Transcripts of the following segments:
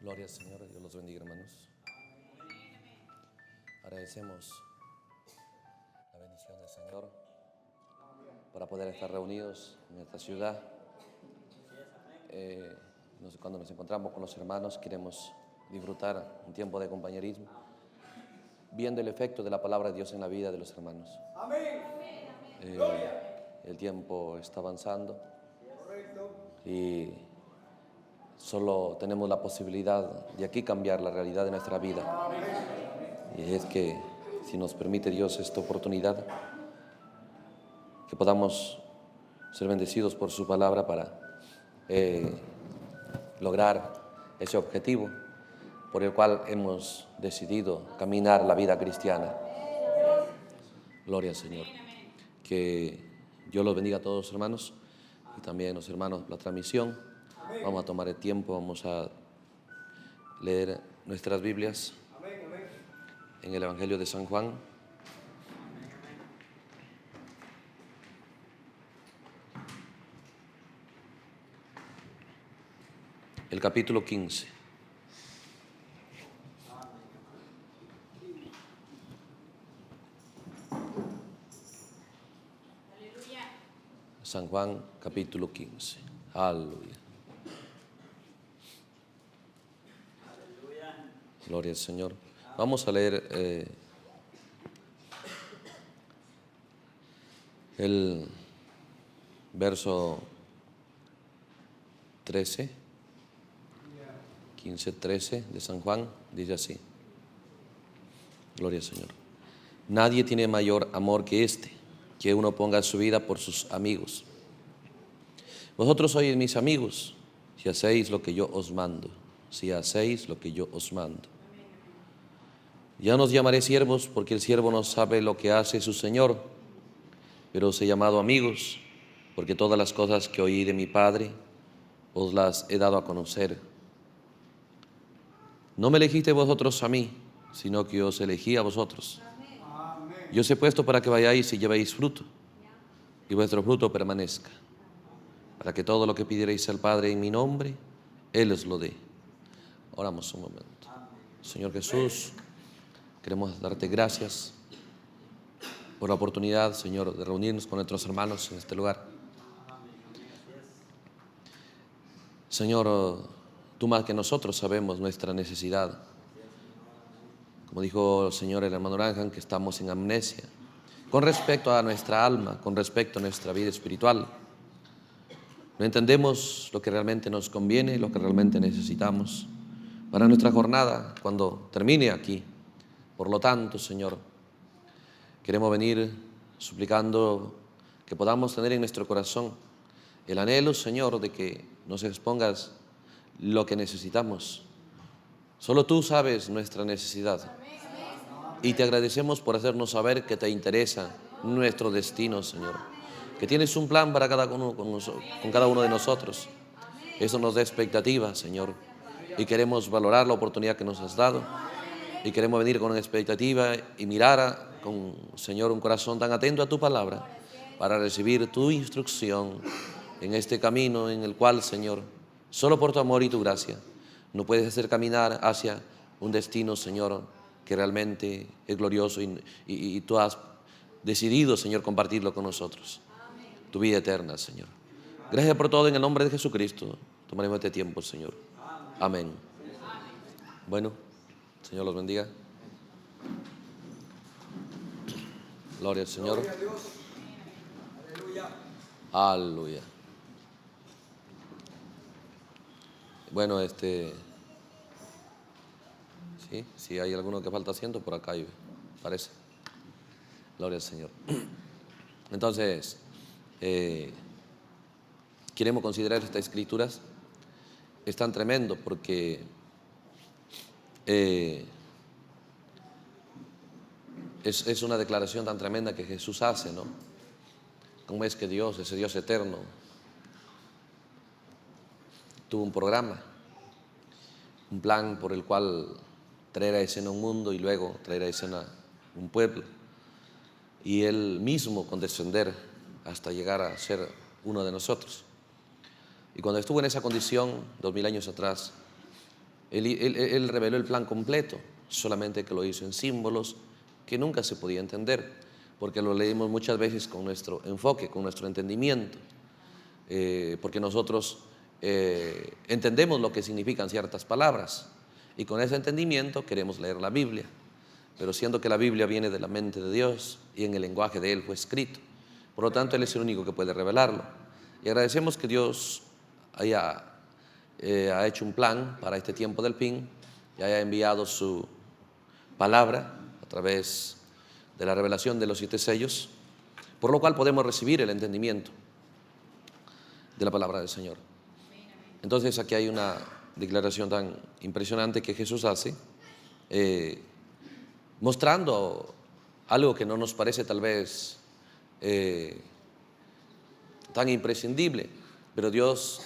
Gloria al Señor, Dios los bendiga, hermanos. Agradecemos la bendición del Señor para poder estar reunidos en esta ciudad. Cuando nos encontramos con los hermanos, queremos disfrutar un tiempo de compañerismo, viendo el efecto de la palabra de Dios en la vida de los hermanos. El tiempo está avanzando y solo tenemos la posibilidad de aquí cambiar la realidad de nuestra vida. Y es que si nos permite Dios esta oportunidad, que podamos ser bendecidos por su palabra para lograr ese objetivo por el cual hemos decidido caminar la vida cristiana. Gloria al Señor. Que Dios los bendiga a todos, hermanos, y también los hermanos la transmisión. Vamos a tomar el tiempo, vamos a leer nuestras Biblias en el Evangelio de San Juan. El capítulo 15. San Juan, capítulo 15. Aleluya. Gloria al Señor. Vamos a leer el verso 13, 15:13 de San Juan. Dice así. Gloria al Señor. Nadie tiene mayor amor que este, que uno ponga su vida por sus amigos. Vosotros sois mis amigos, si hacéis lo que yo os mando. Si hacéis lo que yo os mando. Ya no os llamaré siervos, porque el siervo no sabe lo que hace su Señor, pero os he llamado amigos, porque todas las cosas que oí de mi Padre os las he dado a conocer. No me elegisteis vosotros a mí, sino que os elegí a vosotros. Yo os he puesto para que vayáis y llevéis fruto, y vuestro fruto permanezca, para que todo lo que pidierais al Padre en mi nombre, Él os lo dé. Oramos un momento. Señor Jesús, queremos darte gracias por la oportunidad, Señor, de reunirnos con nuestros hermanos en este lugar. Señor, tú más que nosotros sabemos nuestra necesidad. Como dijo el Señor, el hermano Ranjan, que estamos en amnesia con respecto a nuestra alma, con respecto a nuestra vida espiritual. No entendemos lo que realmente nos conviene, lo que realmente necesitamos para nuestra jornada cuando termine aquí. Por lo tanto, Señor, queremos venir suplicando que podamos tener en nuestro corazón el anhelo, Señor, de que nos expongas lo que necesitamos. Solo tú sabes nuestra necesidad. Y te agradecemos por hacernos saber que te interesa nuestro destino, Señor. Que tienes un plan para cada uno con cada uno de nosotros. Eso nos da expectativa, Señor. Y queremos valorar la oportunidad que nos has dado. Y queremos venir con expectativa y mirar con, Señor, un corazón tan atento a tu palabra para recibir tu instrucción en este camino en el cual, Señor, solo por tu amor y tu gracia nos puedes hacer caminar hacia un destino, Señor, que realmente es glorioso y tú has decidido, Señor, compartirlo con nosotros. Tu vida eterna, Señor. Gracias por todo en el nombre de Jesucristo. Tomaremos este tiempo, Señor. Amén. Bueno, Señor los bendiga. Gloria al Señor. Aleluya. Bueno, sí, si hay alguno que falta asiento, por acá hay, parece. Gloria al Señor. Entonces, queremos considerar estas escrituras. Es tan tremendo porque es una declaración tan tremenda que Jesús hace, ¿no? Cómo es que Dios, ese Dios eterno, tuvo un programa, un plan por el cual traer a escena un mundo y luego traer a escena un pueblo, y Él mismo condescender hasta llegar a ser uno de nosotros. Y cuando estuvo en esa condición, 2000 años atrás, Él reveló el plan completo, solamente que lo hizo en símbolos que nunca se podía entender, porque lo leímos muchas veces con nuestro enfoque, con nuestro entendimiento, porque nosotros entendemos lo que significan ciertas palabras y con ese entendimiento queremos leer la Biblia, pero siendo que la Biblia viene de la mente de Dios y en el lenguaje de Él fue escrito, por lo tanto Él es el único que puede revelarlo. Y agradecemos que Dios ha hecho un plan para este tiempo del fin y haya enviado su palabra a través de la revelación de los 7 sellos, por lo cual podemos recibir el entendimiento de la palabra del Señor. Entonces aquí hay una declaración tan impresionante que Jesús hace, mostrando algo que no nos parece tal vez tan imprescindible, pero Dios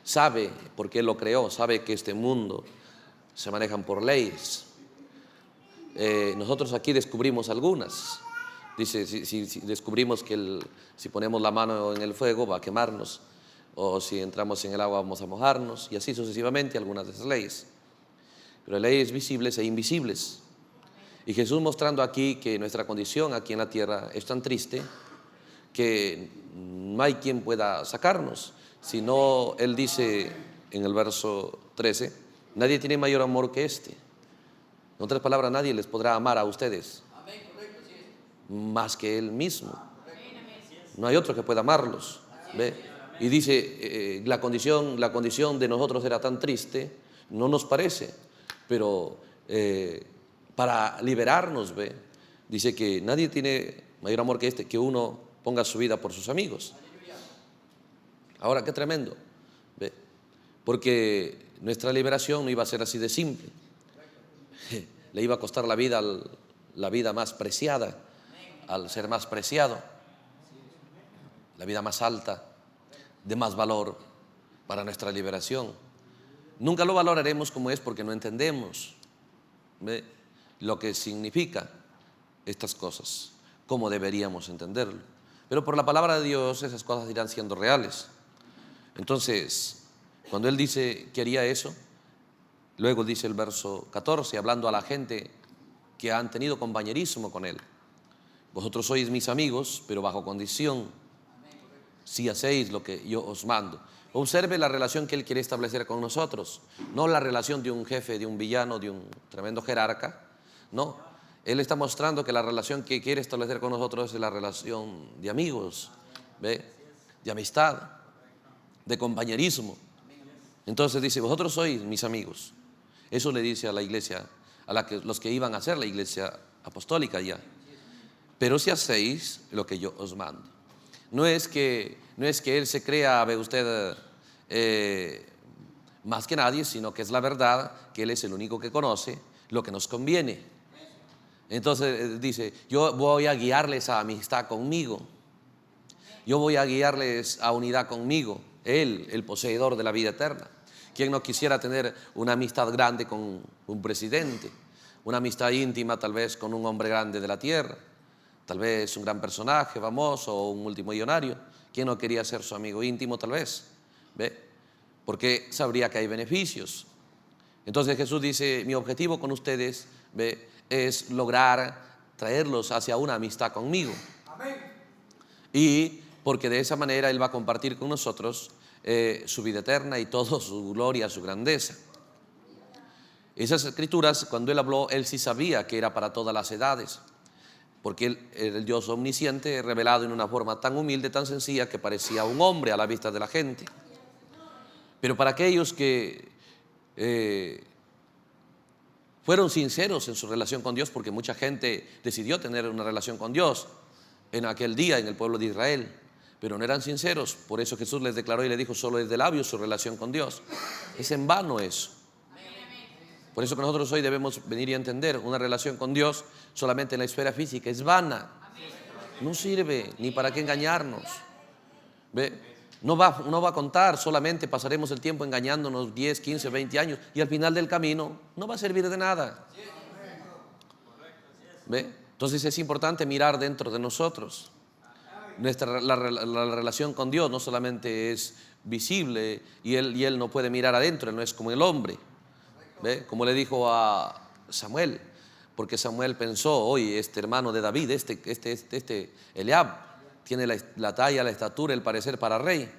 sabe, porque Él lo creó, sabe que este mundo se manejan por leyes. Nosotros aquí descubrimos algunas. Dice, si descubrimos que si ponemos la mano en el fuego va a quemarnos, o si entramos en el agua vamos a mojarnos, y así sucesivamente algunas de esas leyes. Pero hay leyes visibles e invisibles. Y Jesús mostrando aquí que nuestra condición aquí en la tierra es tan triste que no hay quien pueda sacarnos, sino Él dice en el verso 13, nadie tiene mayor amor que este. En otras palabras, nadie les podrá amar a ustedes más que Él mismo. No hay otro que pueda amarlos. ¿Ve? Y dice, la condición de nosotros era tan triste, no nos parece, pero para liberarnos, ¿ve? Dice que nadie tiene mayor amor que este, que uno ponga su vida por sus amigos. Ahora, qué tremendo, ¿ve? Porque nuestra liberación no iba a ser así de simple. Le iba a costar la vida más preciada, al ser más preciado, la vida más alta, de más valor para nuestra liberación. Nunca lo valoraremos como es porque no entendemos, ¿ve?, lo que significa estas cosas, cómo deberíamos entenderlo. Pero por la palabra de Dios esas cosas irán siendo reales. Entonces, cuando Él dice que haría eso, luego dice el verso 14, hablando a la gente que han tenido compañerismo con Él: vosotros sois mis amigos, pero bajo condición, si hacéis lo que yo os mando. Observe la relación que Él quiere establecer con nosotros, no la relación de un jefe, de un villano, de un tremendo jerarca, no. Él está mostrando que la relación que quiere establecer con nosotros es la relación de amigos, ¿ve?, de amistad, de compañerismo. Entonces dice, vosotros sois mis amigos. Eso le dice a la iglesia, los que iban a ser la iglesia apostólica ya. Pero si hacéis lo que yo os mando. No es que Él se crea, ve usted, más que nadie, sino que es la verdad que Él es el único que conoce lo que nos conviene. Entonces dice, yo voy a guiarles a amistad conmigo. Yo voy a guiarles a unidad conmigo. Él, el poseedor de la vida eterna. ¿Quién no quisiera tener una amistad grande con un presidente? Una amistad íntima tal vez con un hombre grande de la tierra. Tal vez un gran personaje famoso o un multimillonario. ¿Quién no quería ser su amigo íntimo tal vez? ¿Ve? Porque sabría que hay beneficios. Entonces Jesús dice, mi objetivo con ustedes, ¿ve?, es lograr traerlos hacia una amistad conmigo. Amén. Y porque de esa manera Él va a compartir con nosotros su vida eterna y toda su gloria, su grandeza. Esas escrituras, cuando Él habló, Él sí sabía que era para todas las edades, porque Él era el Dios omnisciente, revelado en una forma tan humilde, tan sencilla, que parecía un hombre a la vista de la gente. Pero para aquellos que fueron sinceros en su relación con Dios, porque mucha gente decidió tener una relación con Dios en aquel día en el pueblo de Israel, pero no eran sinceros. Por eso Jesús les declaró y le dijo, solo es de labios su relación con Dios. Es en vano eso. Por eso que nosotros hoy debemos venir y entender, una relación con Dios solamente en la esfera física es vana. No sirve ni para qué engañarnos. ¿Ve? No va a contar, solamente pasaremos el tiempo engañándonos 10, 15, 20 años y al final del camino no va a servir de nada. ¿Ve? Entonces es importante mirar dentro de nosotros. La relación con Dios no solamente es visible y él no puede mirar adentro, Él no es como el hombre. ¿Ve? Como le dijo a Samuel, porque Samuel pensó, oye, este hermano de David, Eliab, tiene la talla, la estatura, el parecer para rey.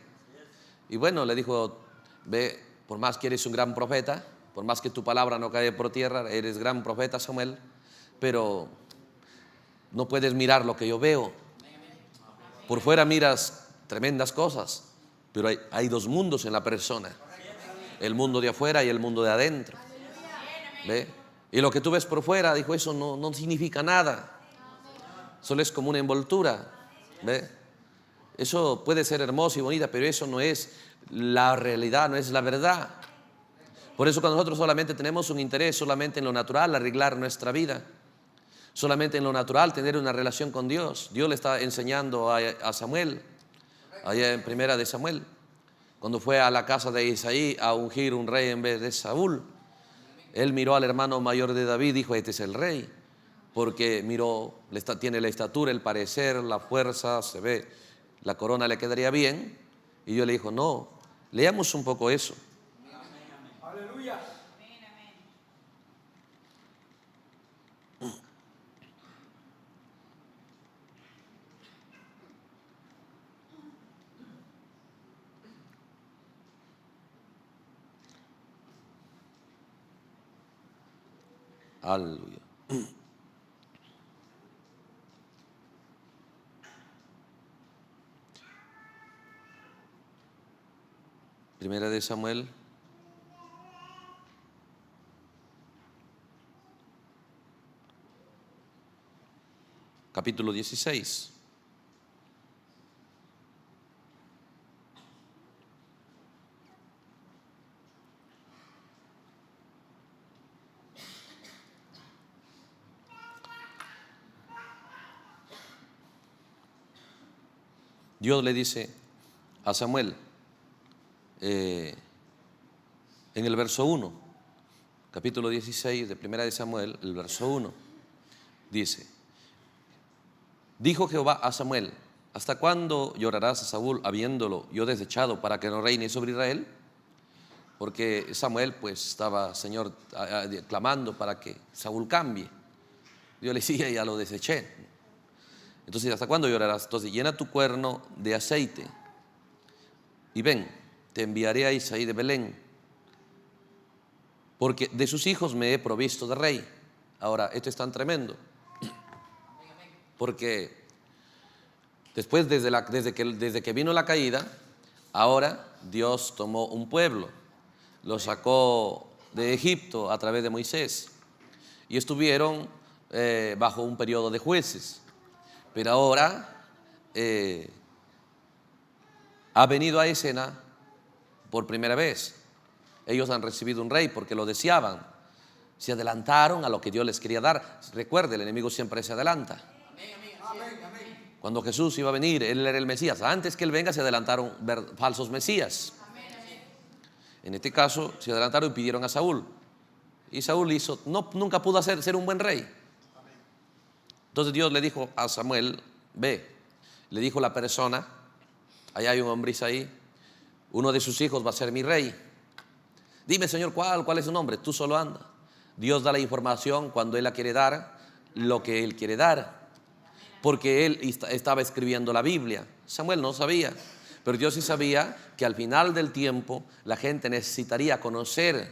Y bueno, le dijo, ve, por más que eres un gran profeta, por más que tu palabra no cae por tierra, eres gran profeta, Samuel, pero no puedes mirar lo que yo veo. Por fuera miras tremendas cosas, pero hay dos mundos en la persona, el mundo de afuera y el mundo de adentro. ¿Ve? Y lo que tú ves por fuera, dijo, eso no significa nada, solo es como una envoltura. ¿Ve? Eso puede ser hermoso y bonita, pero eso no es la realidad, no es la verdad. Por eso cuando nosotros solamente tenemos un interés solamente en lo natural, arreglar nuestra vida, solamente en lo natural, tener una relación con Dios. Dios le está enseñando a Samuel, allá en primera de Samuel, cuando fue a la casa de Isaí a ungir un rey en vez de Saúl. Él miró al hermano mayor de David y dijo, este es el rey, porque miró, tiene la estatura, el parecer, la fuerza, se ve, la corona le quedaría bien. Y Dios le dijo, no, leamos un poco eso. Aleluya. Aleluya. Primera de Samuel, capítulo 16. Dios le dice a Samuel, en el verso 1, capítulo 16 de primera de Samuel, el verso 1, dice, dijo Jehová a Samuel, ¿hasta cuándo llorarás a Saúl habiéndolo yo desechado para que no reine sobre Israel? Porque Samuel pues estaba, Señor, clamando para que Saúl cambie. Dios le decía, ya lo deseché. Entonces, ¿hasta cuándo llorarás? Entonces, llena tu cuerno de aceite y ven, te enviaré a Isaí de Belén, porque de sus hijos me he provisto de rey. Ahora, esto es tan tremendo, porque después, desde que vino la caída, ahora Dios tomó un pueblo, lo sacó de Egipto a través de Moisés y estuvieron bajo un periodo de jueces. Pero ahora ha venido a escena por primera vez. Ellos han recibido un rey porque lo deseaban. Se adelantaron a lo que Dios les quería dar. Recuerde, el enemigo siempre se adelanta. Cuando Jesús iba a venir, Él era el Mesías. Antes que Él venga se adelantaron falsos Mesías. En este caso se adelantaron y pidieron a Saúl. Y Saúl nunca pudo ser un buen rey. Entonces Dios le dijo a Samuel, ve, le dijo la persona, allá hay un hombre Isaí, uno de sus hijos va a ser mi rey. Dime, Señor, ¿cuál es su nombre? Tú solo anda. Dios da la información cuando Él la quiere dar, lo que Él quiere dar. Porque Él estaba escribiendo la Biblia. Samuel no sabía, pero Dios sí sabía que al final del tiempo la gente necesitaría conocerlo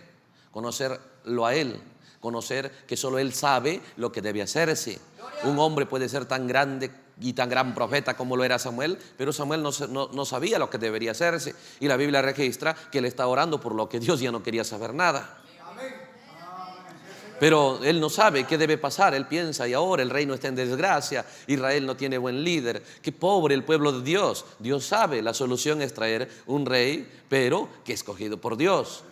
a Él, conocer que solo Él sabe lo que debe hacerse. Un hombre puede ser tan grande y tan gran profeta como lo era Samuel, pero Samuel no sabía lo que debería hacerse. Y la Biblia registra que él está orando por lo que Dios ya no quería saber nada. Pero él no sabe qué debe pasar. Él piensa, y ahora el reino está en desgracia, Israel no tiene buen líder, qué pobre el pueblo de Dios. Dios sabe, la solución es traer un rey, pero que es escogido por Dios.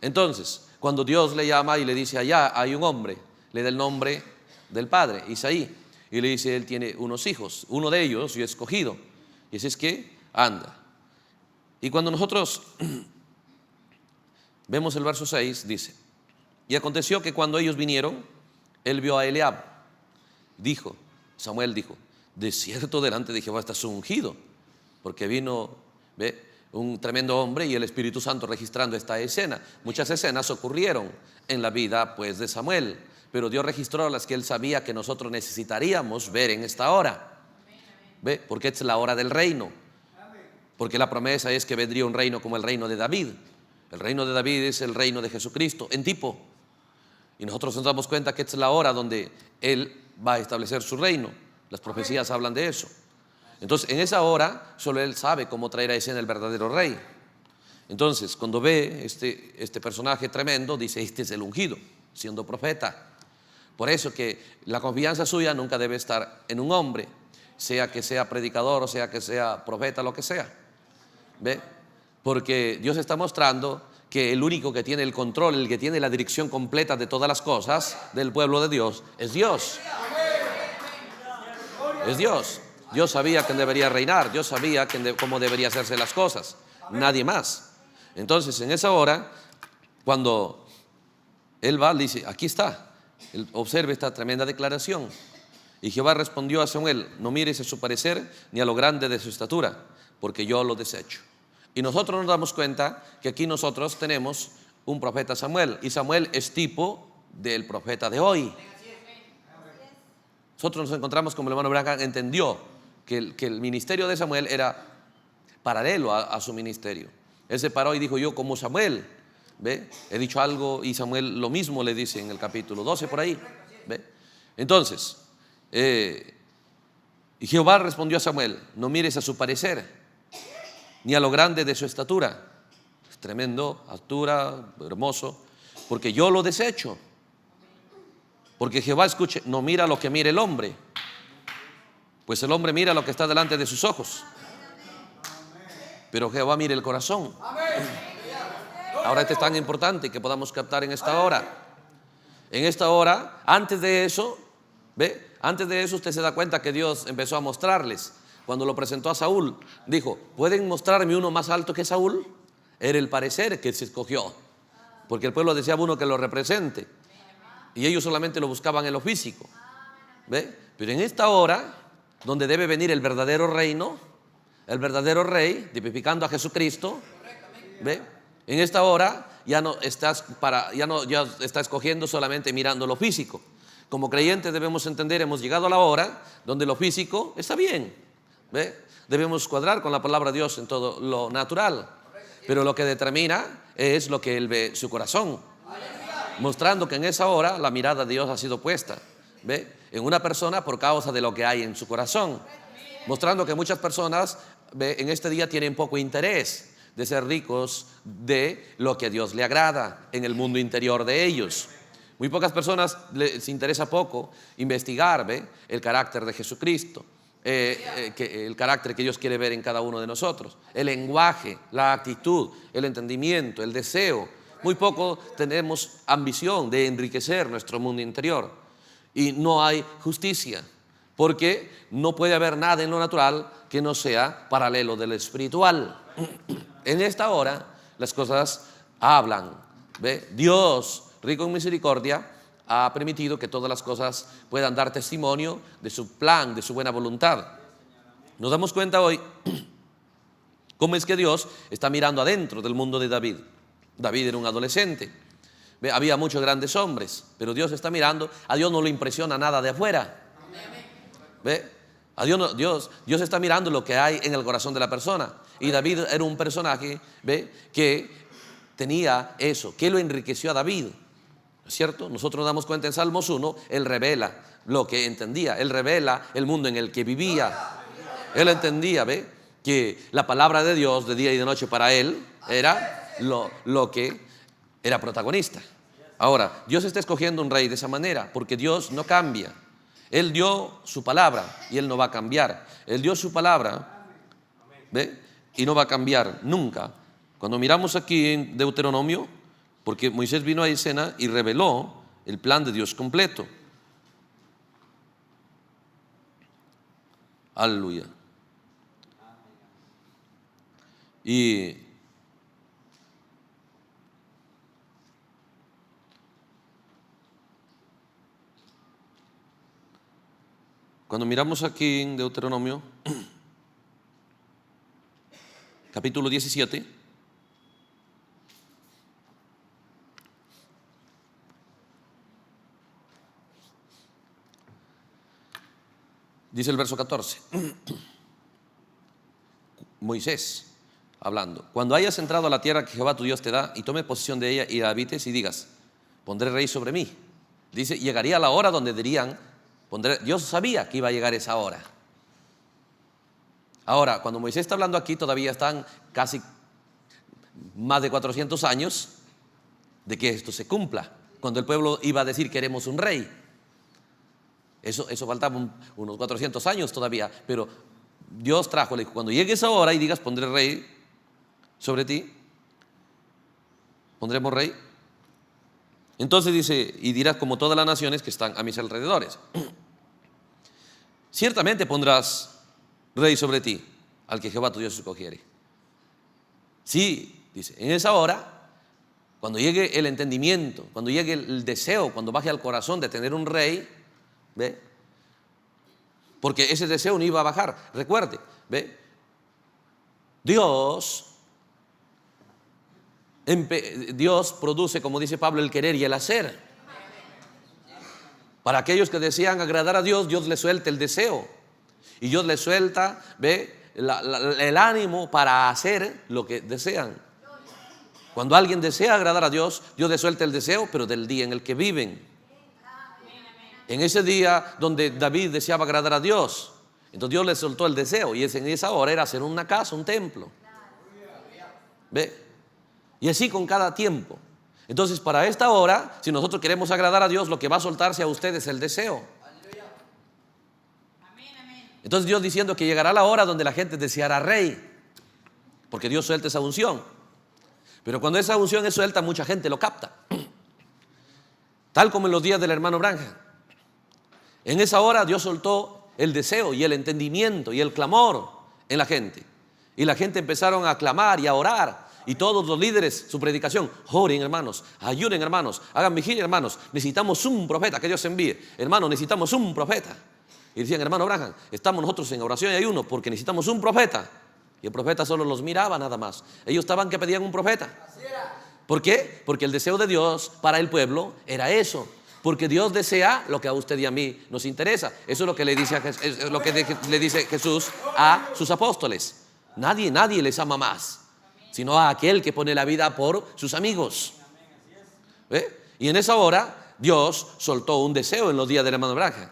Entonces, cuando Dios le llama y le dice, allá hay un hombre, le da el nombre del padre, Isaí, y le dice, él tiene unos hijos, uno de ellos yo he escogido, y así es que anda. Y cuando nosotros vemos el verso 6, dice, y aconteció que cuando ellos vinieron, él vio a Eliab, Samuel dijo, de cierto delante de Jehová estás ungido, porque vino, ¿ve? un tremendo hombre y el Espíritu Santo registrando esta escena. Muchas escenas ocurrieron en la vida pues de Samuel, pero Dios registró las que él sabía que nosotros necesitaríamos ver en esta hora. ¿Ve? Porque es la hora del reino. Porque la promesa es que vendría un reino como el reino de David. El reino de David es el reino de Jesucristo en tipo. Y nosotros nos damos cuenta que es la hora donde Él va a establecer su reino. Las profecías hablan de eso. Entonces, en esa hora, solo Él sabe cómo traer a escena el verdadero rey. Entonces, cuando ve este personaje tremendo, dice: este es el ungido, siendo profeta. Por eso que la confianza suya nunca debe estar en un hombre, sea que sea predicador o sea que sea profeta, lo que sea. ¿Ve? Porque Dios está mostrando que el único que tiene el control, el que tiene la dirección completa de todas las cosas del pueblo de Dios, es Dios. Es Dios. Dios sabía quién debería reinar, Dios sabía cómo debería hacerse las cosas, nadie más. Entonces, en esa hora, cuando él va, dice: aquí está. Él observe esta tremenda declaración. Y Jehová respondió a Samuel: no mires a su parecer ni a lo grande de su estatura, porque yo lo desecho. Y nosotros nos damos cuenta que aquí nosotros tenemos un profeta Samuel, y Samuel es tipo del profeta de hoy. Nosotros nos encontramos como el hermano Branham entendió que el ministerio de Samuel era paralelo a su ministerio. Él se paró y dijo: yo como Samuel, ¿ve? He dicho algo, y Samuel lo mismo le dice en el capítulo 12 por ahí, ¿ve? Entonces, y Jehová respondió a Samuel: no mires a su parecer ni a lo grande de su estatura. Es tremendo, altura, hermoso, porque yo lo desecho. Porque Jehová, escuche, no mira lo que mira el hombre, pues el hombre mira lo que está delante de sus ojos, pero Jehová mira el corazón. Ahora esto es tan importante que podamos captar en esta hora. En esta hora, antes de eso, ¿ve? Antes de eso usted se da cuenta que Dios empezó a mostrarles. Cuando lo presentó a Saúl, dijo: ¿pueden mostrarme uno más alto que Saúl? Era el parecer que se escogió, porque el pueblo deseaba uno que lo represente, y ellos solamente lo buscaban en lo físico, ¿ve? Pero en esta hora, donde debe venir el verdadero reino, el verdadero rey, tipificando a Jesucristo, ¿ve? En esta hora ya no está escogiendo solamente mirando lo físico. Como creyentes debemos entender, hemos llegado a la hora donde lo físico está bien, ¿ve? Debemos cuadrar con la palabra de Dios en todo lo natural, pero lo que determina es lo que Él ve, su corazón, mostrando que en esa hora la mirada de Dios ha sido puesta, ¿ve? En una persona por causa de lo que hay en su corazón, mostrando que muchas personas, ¿ve?, en este día tienen poco interés de ser ricos de lo que a Dios le agrada en el mundo interior de ellos. Muy pocas personas les interesa poco investigar, ¿ve?, el carácter de Jesucristo, el carácter que Dios quiere ver en cada uno de nosotros, el lenguaje, la actitud, el entendimiento, el deseo. Muy poco tenemos ambición de enriquecer nuestro mundo interior, y no hay justicia, porque no puede haber nada en lo natural que no sea paralelo del espiritual. En esta hora las cosas hablan, ¿ve? Dios, rico en misericordia, ha permitido que todas las cosas puedan dar testimonio de su plan, de su buena voluntad. Nos damos cuenta hoy cómo es que Dios está mirando adentro del mundo de David. David era un adolescente, ¿ve? Había muchos grandes hombres, pero Dios está mirando. A Dios no le impresiona nada de afuera, ¿ve? A Dios está mirando lo que hay en el corazón de la persona. Y David era un personaje, ¿ve?, que tenía eso, que lo enriqueció a David, ¿no es cierto? Nosotros nos damos cuenta en Salmos 1, él revela lo que entendía, él revela el mundo en el que vivía. Él entendía, ¿ve?, que la palabra de Dios de día y de noche para él era lo que era protagonista. Ahora, Dios está escogiendo un rey de esa manera, porque Dios no cambia. Él dio su palabra y Él no va a cambiar. Él dio su palabra, ¿ve?, y no va a cambiar nunca. Cuando miramos aquí en Deuteronomio, porque Moisés vino a escena y reveló el plan de Dios completo. Aleluya. Y cuando miramos aquí en Deuteronomio capítulo 17. Dice el verso 14. Moisés hablando: cuando hayas entrado a la tierra que Jehová tu Dios te da, y tomes posesión de ella y la habites, y digas: pondré rey sobre mí. Dice, llegaría la hora donde dirían, Dios sabía que iba a llegar esa hora. Ahora, cuando Moisés está hablando aquí, todavía están casi más de 400 años de que esto se cumpla, cuando el pueblo iba a decir: queremos un rey. Eso faltaba unos 400 años todavía, pero Dios trajo, le dijo: cuando llegue esa hora y digas: pondré rey sobre ti, pondremos rey. Entonces dice: y dirás como todas las naciones que están a mis alrededores. Ciertamente pondrás rey sobre ti, al que Jehová tu Dios escogiere. Sí, dice, en esa hora, cuando llegue el entendimiento, cuando llegue el deseo, cuando baje al corazón de tener un rey, ¿ve? Porque ese deseo no iba a bajar. Recuerde, ¿ve? Dios produce, como dice Pablo, el querer y el hacer. Para aquellos que desean agradar a Dios, Dios les suelta el deseo. Y Dios les suelta, ¿ve? El ánimo para hacer lo que desean. Cuando alguien desea agradar a Dios, Dios les suelta el deseo, pero del día en el que viven. En ese día donde David deseaba agradar a Dios, entonces Dios le soltó el deseo, y en esa hora era hacer una casa, un templo. ¿Ve? Y así con cada tiempo. Entonces, para esta hora, si nosotros queremos agradar a Dios, lo que va a soltarse a ustedes es el deseo. Entonces Dios diciendo que llegará la hora donde la gente deseará rey, porque Dios suelta esa unción. Pero cuando esa unción es suelta, mucha gente lo capta. Tal como en los días del hermano Branham. En esa hora Dios soltó el deseo y el entendimiento y el clamor en la gente. Y la gente empezaron a clamar y a orar. Y todos los líderes, su predicación: oren, hermanos, ayunen, hermanos, hagan vigilia, hermanos, necesitamos un profeta que Dios envíe. Hermanos, necesitamos un profeta. Y decían: hermano Branham, estamos nosotros en oración y ayuno porque necesitamos un profeta. Y el profeta solo los miraba nada más. Ellos estaban que pedían un profeta. ¿Por qué? Porque el deseo de Dios para el pueblo era eso. Porque Dios desea lo que a usted y a mí nos interesa. Eso es lo que le dice Jesús a sus apóstoles. Nadie les ama más, sino a aquel que pone la vida por sus amigos. ¿Ve? Y en esa hora Dios soltó un deseo en los días del hermano Branham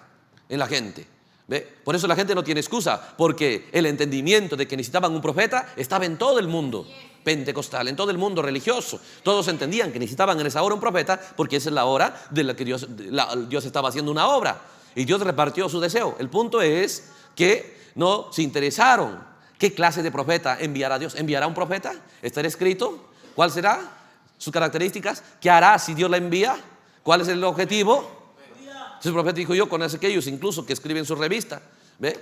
en la gente. ¿Ve? Por eso la gente no tiene excusa, porque el entendimiento de que necesitaban un profeta estaba en todo el mundo pentecostal, en todo el mundo religioso. Todos entendían que necesitaban en esa hora un profeta, porque esa es la hora de la que Dios estaba haciendo una obra, y Dios repartió su deseo. El punto es que no se interesaron. ¿Qué clase de profeta enviará Dios? ¿Enviará un profeta? ¿Estará escrito? ¿Cuál será? ¿Sus características? ¿Qué hará si Dios la envía? ¿Cuál es el objetivo? Ese profeta dijo: yo con aquellos incluso que escriben su revista. ¿Ve?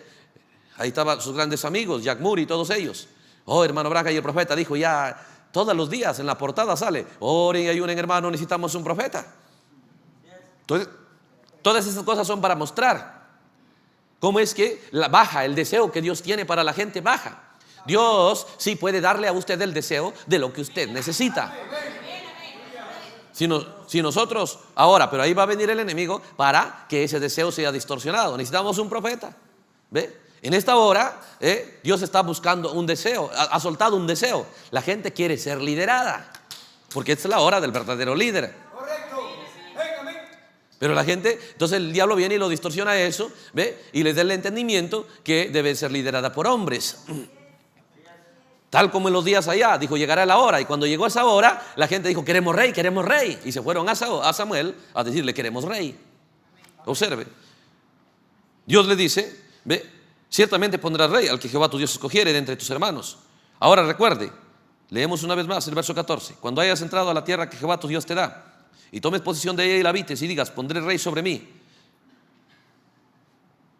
Ahí estaban sus grandes amigos, Jack Moore y todos ellos. Oh, hermano Branham, y el profeta dijo: ya todos los días en la portada sale: oren y ayunen, hermano, necesitamos un profeta. Entonces, todas esas cosas son para mostrar cómo es que baja el deseo que Dios tiene para la gente, baja. Dios sí puede darle a usted el deseo de lo que usted necesita. Si nosotros ahora, pero ahí va a venir el enemigo para que ese deseo sea distorsionado. Necesitamos un profeta. ¿Ve? En esta hora Dios está buscando un deseo, ha soltado un deseo. La gente quiere ser liderada, porque esta es la hora del verdadero líder. Correcto. Amén. Pero la gente, entonces el diablo viene y lo distorsiona eso, ¿ve? Y les da el entendimiento que debe ser liderada por hombres. Tal como en los días allá, dijo: llegará la hora. Y cuando llegó esa hora, la gente dijo: queremos rey, queremos rey. Y se fueron a Samuel a decirle: queremos rey. Observe, Dios le dice: ve, ciertamente pondrás rey al que Jehová tu Dios escogiere de entre tus hermanos. Ahora recuerde, leemos una vez más el verso 14: cuando hayas entrado a la tierra que Jehová tu Dios te da, y tomes posesión de ella y la habites, y digas: pondré rey sobre mí.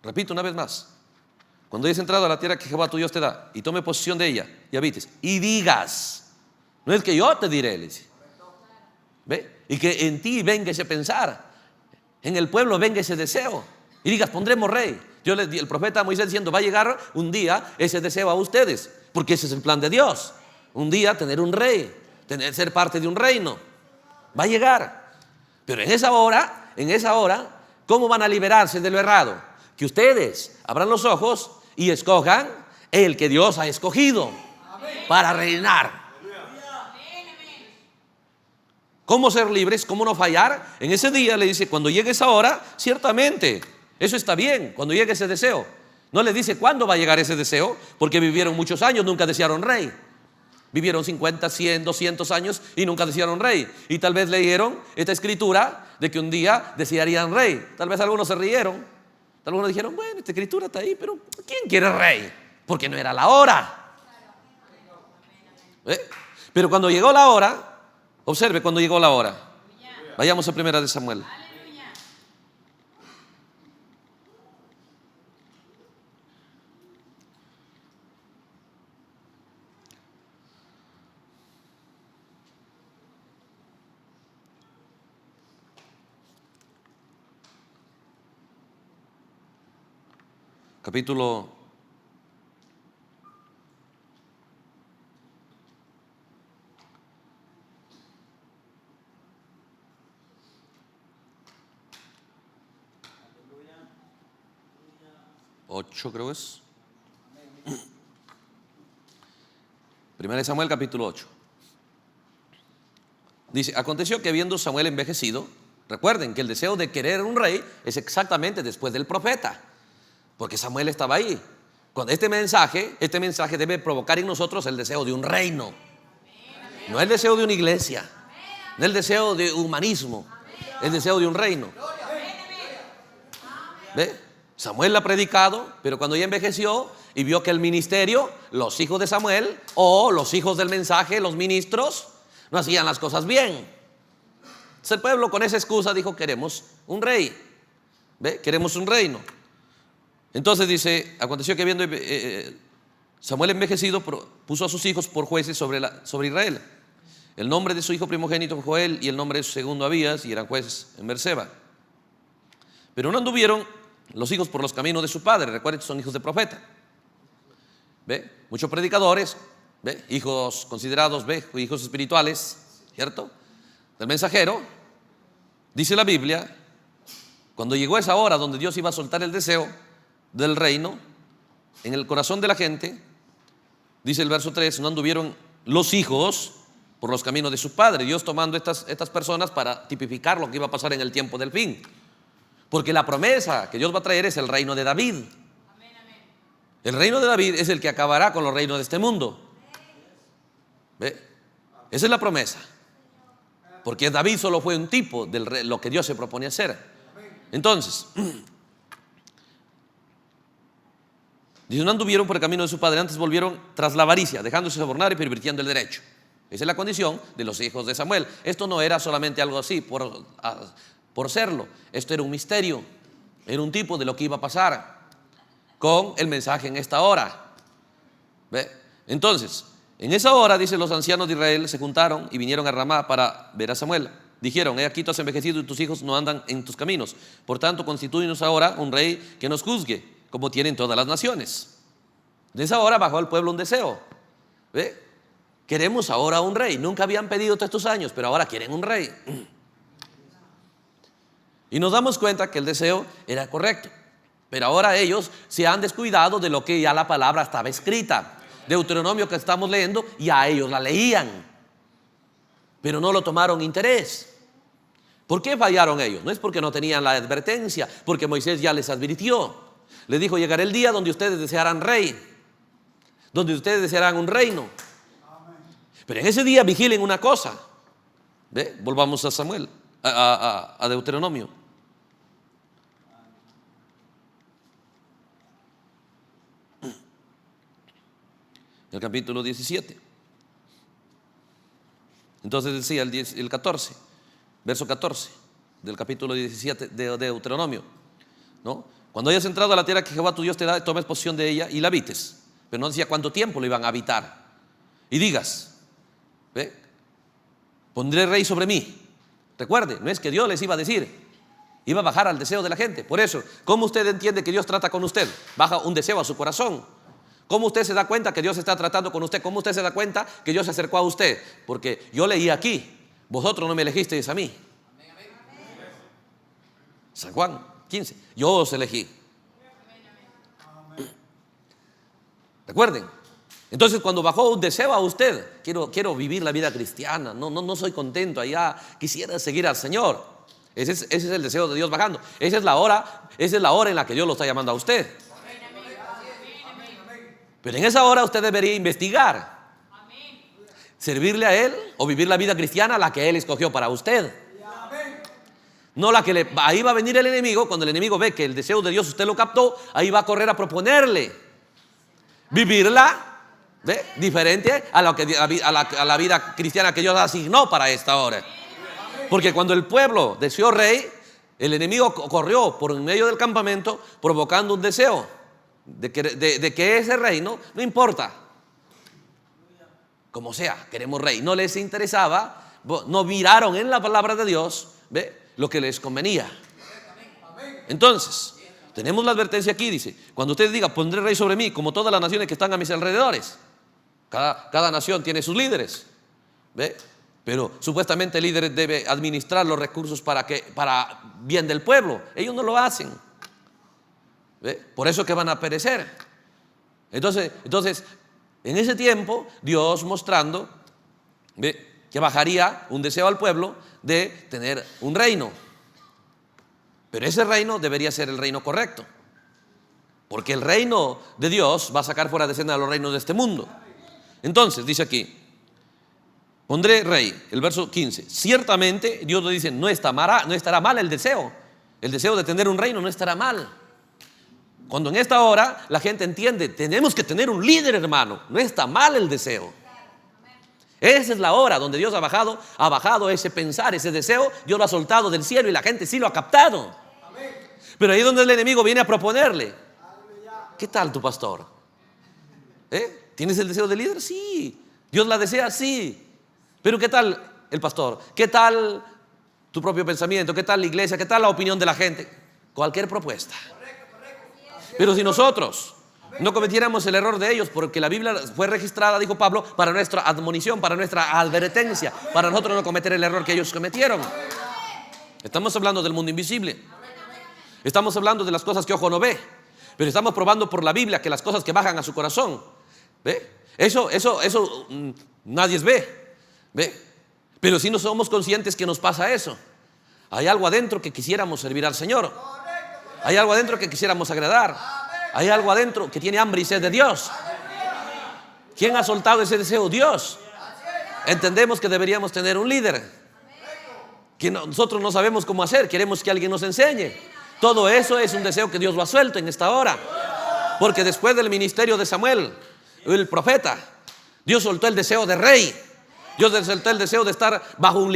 Repito una vez más: cuando hayas entrado a la tierra que Jehová tu Dios te da, y tome posesión de ella y habites, y digas, no es que yo te diré, le dice, ¿ve? Y que en ti venga ese pensar, en el pueblo venga ese deseo, y digas: pondremos rey. El profeta Moisés diciendo: va a llegar un día ese deseo a ustedes, Porque ese es el plan de Dios. Un día tener un rey, ser parte de un reino. Va a llegar. Pero en esa hora, ¿cómo van a liberarse de lo errado? Que ustedes abran los ojos y escojan el que Dios ha escogido para reinar. ¿Cómo ser libres? ¿Cómo no fallar? En ese día le dice, cuando llegue esa hora, ciertamente, eso está bien, cuando llegue ese deseo. No le dice cuándo va a llegar ese deseo, porque vivieron muchos años, nunca desearon rey. Vivieron 50, 100, 200 años y nunca desearon rey. Y tal vez leyeron esta escritura de que un día desearían rey. Tal vez algunos se rieron. Tal vez algunos dijeron, bueno, esta escritura está ahí, pero ¿quién quiere rey? Porque no era la hora. Pero cuando llegó la hora, observe cuando llegó la hora. Vayamos a 1 de Samuel. Capítulo 8 creo es. 1 de Samuel capítulo 8. Dice, aconteció que habiendo Samuel envejecido, recuerden que el deseo de querer un rey es exactamente después del profeta, porque Samuel estaba ahí. Con este mensaje debe provocar en nosotros el deseo de un reino. No el deseo de una iglesia, no el deseo de humanismo, el deseo de un reino. ¿Ve? Samuel la ha predicado, pero cuando ya envejeció y vio que el ministerio, los hijos de Samuel o los hijos del mensaje, los ministros, no hacían las cosas bien. Entonces el pueblo con esa excusa dijo, queremos un rey. ¿Ve? Queremos un reino. Entonces dice, aconteció que habiendo Samuel envejecido, puso a sus hijos por jueces sobre Israel. El nombre de su hijo primogénito fue Joel y el nombre de su segundo Abías, y eran jueces en Berseba. Pero no anduvieron los hijos por los caminos de su padre. Recuerden que son hijos de profeta. ¿Ve? Muchos predicadores, ¿ve? Hijos considerados, ¿ve? Hijos espirituales, ¿cierto? Del mensajero. Dice la Biblia, cuando llegó esa hora donde Dios iba a soltar el deseo del reino en el corazón de la gente, dice el verso 3, no anduvieron los hijos por los caminos de su padre. Dios tomando estas personas para tipificar lo que iba a pasar en el tiempo del fin. Porque la promesa que Dios va a traer es el reino de David. El reino de David es el que acabará con los reinos de este mundo. ¿Ve? Esa es la promesa. Porque David solo fue un tipo de lo que Dios se propone hacer. Entonces, dice, no anduvieron por el camino de su padre, antes volvieron tras la avaricia, dejándose sobornar y pervirtiendo el derecho. Esa es la condición de los hijos de Samuel. Esto no era solamente algo así por serlo. Esto era un misterio, era un tipo de lo que iba a pasar con el mensaje en esta hora. ¿Ve? Entonces, en esa hora, dice, los ancianos de Israel se juntaron y vinieron a Ramá para ver a Samuel. Dijeron, he aquí tú has envejecido y tus hijos no andan en tus caminos. Por tanto, constitúyenos ahora un rey que nos juzgue, como tienen todas las naciones. De esa hora bajó al pueblo un deseo. ¿Ve? Queremos ahora un rey. Nunca habían pedido todos estos años, pero ahora quieren un rey. Y nos damos cuenta que el deseo era correcto. Pero ahora ellos se han descuidado de lo que ya la palabra estaba escrita. Deuteronomio que estamos leyendo, ya ellos la leían, pero no lo tomaron interés. ¿Por qué fallaron ellos? No es porque no tenían la advertencia, porque Moisés ya les advirtió. Les dijo, llegará el día donde ustedes desearán rey, donde ustedes desearán un reino. Pero en ese día vigilen una cosa. ¿Ve? Volvamos a Samuel, a Deuteronomio. El capítulo 17. Entonces decía el 14, verso 14 del capítulo 17 de Deuteronomio, ¿no? Cuando hayas entrado a la tierra que Jehová tu Dios te da, tomes posesión de ella y la habites. Pero no decía cuánto tiempo lo iban a habitar. Y digas, ¿ve? Pondré rey sobre mí. Recuerde, no es que Dios les iba a decir, iba a bajar al deseo de la gente. Por eso, ¿cómo usted entiende que Dios trata con usted? Baja un deseo a su corazón. ¿Cómo usted se da cuenta que Dios está tratando con usted? ¿Cómo usted se da cuenta que Dios se acercó a usted? Porque yo leí aquí, vosotros no me elegisteis a mí. San Juan 15, yo os elegí. Recuerden. Entonces, cuando bajó un deseo a usted, quiero vivir la vida cristiana, no soy contento allá, quisiera seguir al Señor. Ese es el deseo de Dios bajando. Esa es la hora en la que Dios lo está llamando a usted. Pero en esa hora usted debería investigar, servirle a Él o vivir la vida cristiana, la que Él escogió para usted. No la que ahí va a venir el enemigo. Cuando el enemigo ve que el deseo de Dios usted lo captó, ahí va a correr a proponerle vivirla diferente a la vida cristiana que Dios asignó para esta hora. Porque cuando el pueblo deseó rey, el enemigo corrió por en medio del campamento provocando un deseo de que ese reino, no importa, como sea, queremos rey. No les interesaba, no miraron en la palabra de Dios lo que les convenía. Entonces, tenemos la advertencia aquí, dice: cuando usted diga, pondré rey sobre mí, como todas las naciones que están a mis alrededores. Cada nación tiene sus líderes, pero supuestamente el líder debe administrar los recursos para bien del pueblo. Ellos no lo hacen. Por eso que van a perecer. Entonces, en ese tiempo, Dios mostrando que bajaría un deseo al pueblo de tener un reino. Pero ese reino debería ser el reino correcto, porque el reino de Dios va a sacar fuera de escena a los reinos de este mundo. Entonces, dice aquí: pondré rey, el verso 15. Ciertamente, Dios le dice, no estará mal el deseo. El deseo de tener un reino no estará mal. Cuando en esta hora la gente entiende, tenemos que tener un líder, hermano, no está mal el deseo. Esa es la hora donde Dios ha bajado ese pensar, ese deseo. Dios lo ha soltado del cielo y la gente sí lo ha captado. Pero ahí es donde el enemigo viene a proponerle: ¿qué tal tu pastor? ¿Tienes el deseo de líder? Sí. ¿Dios la desea? Sí. Pero ¿qué tal el pastor? ¿Qué tal tu propio pensamiento? ¿Qué tal la iglesia? ¿Qué tal la opinión de la gente? Cualquier propuesta. Pero si nosotros no cometiéramos el error de ellos, porque la Biblia fue registrada, dijo Pablo, para nuestra admonición, para nuestra advertencia, para nosotros no cometer el error que ellos cometieron. Estamos hablando del mundo invisible. Estamos hablando de las cosas que ojo no ve, pero estamos probando por la Biblia que las cosas que bajan a su corazón, eso nadie ve. Pero si no somos conscientes que nos pasa eso, hay algo adentro que quisiéramos servir al Señor. Hay algo adentro que quisiéramos agradar. Hay algo adentro que tiene hambre y sed de Dios. ¿Quién ha soltado ese deseo? Dios. Entendemos que deberíamos tener un líder, que nosotros no sabemos cómo hacer, queremos que alguien nos enseñe. Todo eso es un deseo que Dios lo ha suelto en esta hora. Porque después del ministerio de Samuel, el profeta, Dios soltó el deseo de rey. Dios soltó el deseo de estar bajo un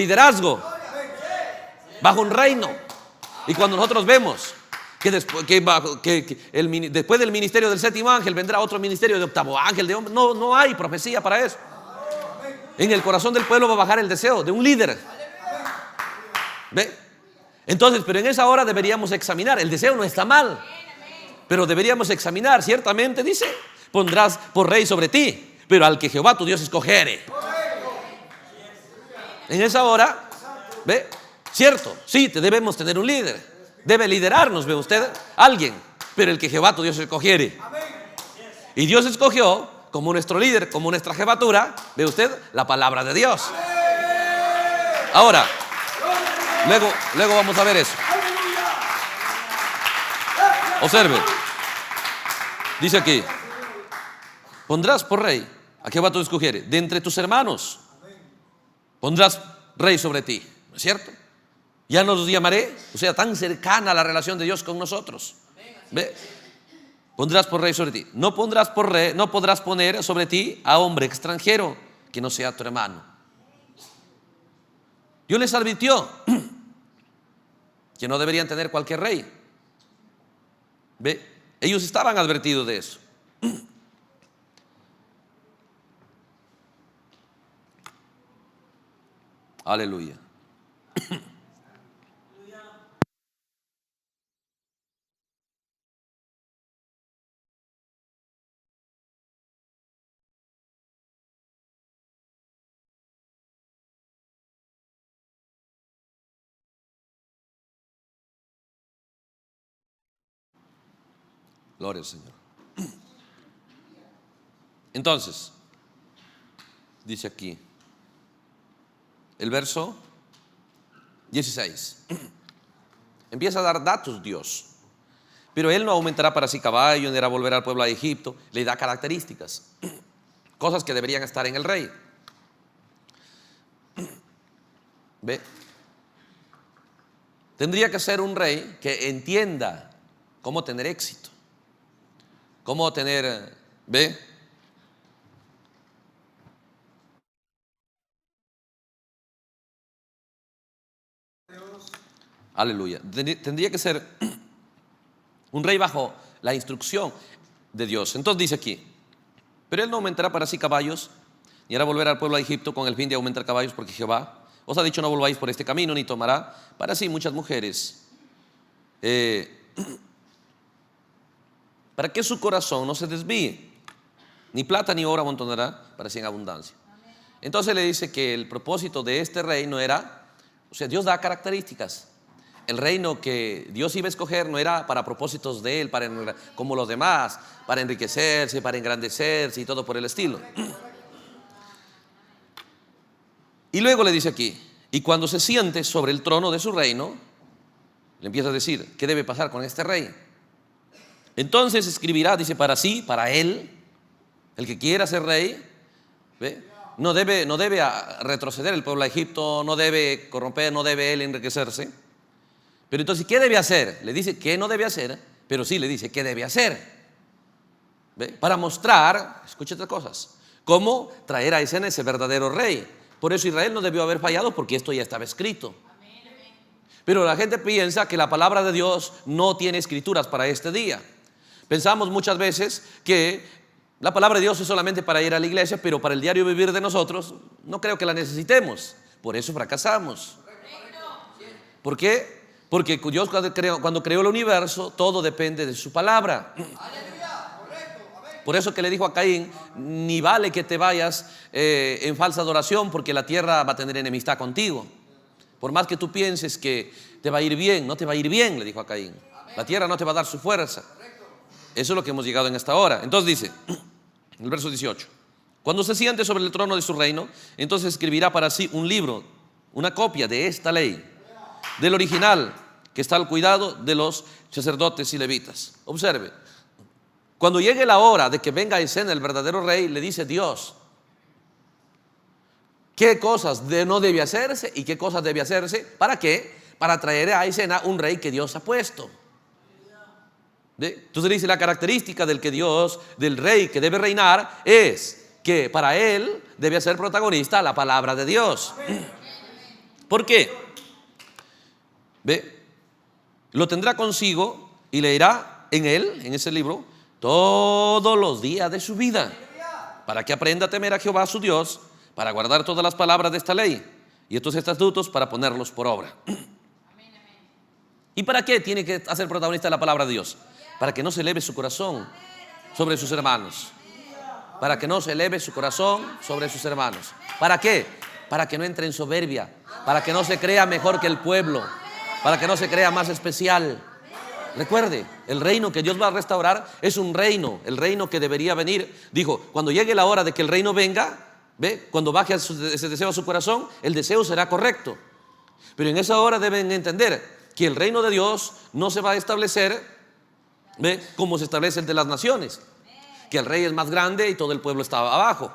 bajo un reino. Y cuando nosotros vemos que después del ministerio del séptimo ángel vendrá otro ministerio de octavo ángel, de hombre, no hay profecía para eso. En el corazón del pueblo va a bajar el deseo de un líder. Entonces, pero en esa hora deberíamos examinar. El deseo no está mal, pero deberíamos examinar. Ciertamente dice: pondrás por rey sobre ti, pero al que Jehová tu Dios escogiere. En esa hora, cierto, sí, debemos tener un líder. Debe liderarnos, ve usted, alguien, pero el que Jehová tu Dios escogiere. Y Dios escogió como nuestro líder, como nuestra jefatura, ve usted, la palabra de Dios. Ahora, luego vamos a ver eso. Observe, dice aquí: pondrás por rey a Jehová tu Dios escogiere. De entre tus hermanos pondrás rey sobre ti, ¿no es cierto? Ya no los llamaré, o sea, tan cercana la relación de Dios con nosotros. Pondrás por rey sobre ti. No podrás poner sobre ti a hombre extranjero que no sea tu hermano. Dios les advirtió que no deberían tener cualquier rey. Ellos estaban advertidos de eso. Aleluya. Gloria al Señor. Entonces, dice aquí, el verso 16. Empieza a dar datos Dios. Pero Él no aumentará para sí caballo, ni hará volver al pueblo a Egipto. Le da características, cosas que deberían estar en el rey. ¿Ve? Tendría que ser un rey que entienda cómo tener éxito, cómo tener, ¿ve? Aleluya. Tendría que ser un rey bajo la instrucción de Dios. Entonces dice aquí, pero Él no aumentará para sí caballos, ni hará volver al pueblo a Egipto con el fin de aumentar caballos, porque Jehová os ha dicho: no volváis por este camino, ni tomará para sí muchas mujeres, para que su corazón no se desvíe, ni plata ni oro amontonará para sí en abundancia. Entonces le dice que el propósito de este reino era, o sea, Dios da características. El reino que Dios iba a escoger no era para propósitos de Él, como los demás, para enriquecerse, para engrandecerse y todo por el estilo. Y luego le dice aquí, y cuando se siente sobre el trono de su reino, le empieza a decir, ¿qué debe pasar con este rey? Entonces escribirá, dice, para sí, para él, el que quiera ser rey, ¿ve? No debe retroceder el pueblo a Egipto, no debe corromper, no debe él enriquecerse. Pero entonces, ¿qué debe hacer? Le dice que no debe hacer, pero sí le dice qué debe hacer. ¿Ve? Para mostrar, escucha estas cosas, cómo traer a escena ese verdadero rey. Por eso Israel no debió haber fallado, porque esto ya estaba escrito. Pero la gente piensa que la palabra de Dios no tiene escrituras para este día. Pensamos muchas veces que la palabra de Dios es solamente para ir a la iglesia, pero para el diario vivir de nosotros no creo que la necesitemos. Por eso fracasamos. ¿Por qué? Porque Dios cuando creó el universo, todo depende de su palabra. Por eso que le dijo a Caín, ni vale que te vayas en falsa adoración, porque la tierra va a tener enemistad contigo. Por más que tú pienses que te va a ir bien, no te va a ir bien, le dijo a Caín. La tierra no te va a dar su fuerza. Eso es lo que hemos llegado en esta hora. Entonces dice, el verso 18, cuando se siente sobre el trono de su reino, entonces escribirá para sí un libro, una copia de esta ley, del original, que está al cuidado de los sacerdotes y levitas. Observe, cuando llegue la hora de que venga a escena el verdadero rey, le dice Dios qué cosas no debe hacerse y qué cosas debe hacerse. ¿Para qué? Para traer a escena un rey que Dios ha puesto. Entonces dice, la característica del rey que debe reinar es que para él debe ser protagonista la palabra de Dios. ¿Por qué? ¿Ve? Lo tendrá consigo y leerá en él, en ese libro, todos los días de su vida, para que aprenda a temer a Jehová su Dios, para guardar todas las palabras de esta ley y estos estatutos, para ponerlos por obra. ¿Y para qué tiene que hacer protagonista la palabra de Dios? Para que no se eleve su corazón sobre sus hermanos. Para que no se eleve su corazón sobre sus hermanos. ¿Para qué? Para que no entre en soberbia, para que no se crea mejor que el pueblo, para que no se crea más especial. Recuerde, el reino que Dios va a restaurar es un reino, el reino que debería venir. Dijo, cuando llegue la hora de que el reino venga, ¿ve? Cuando baje ese deseo a su corazón, el deseo será correcto. Pero en esa hora deben entender que el reino de Dios no se va a establecer, ¿ve? Como se establece el de las naciones, que el rey es más grande y todo el pueblo está abajo.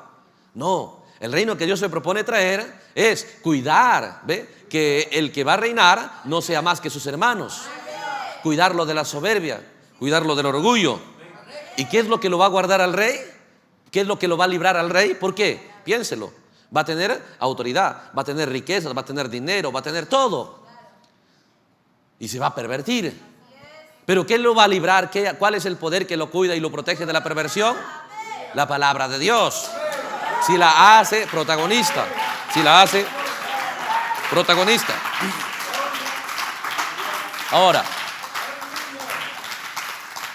No, el reino que Dios se propone traer es cuidar, ¿ve? Que el que va a reinar no sea más que sus hermanos. Cuidarlo de la soberbia, cuidarlo del orgullo. ¿Y qué es lo que lo va a guardar al rey? ¿Qué es lo que lo va a librar al rey? ¿Por qué? Piénselo. Va a tener autoridad, va a tener riquezas, va a tener dinero, va a tener todo. Y se va a pervertir. ¿Pero qué lo va a librar? ¿Cuál es el poder que lo cuida y lo protege de la perversión? La palabra de Dios. Si la hace protagonista. Si la hace protagonista. Ahora,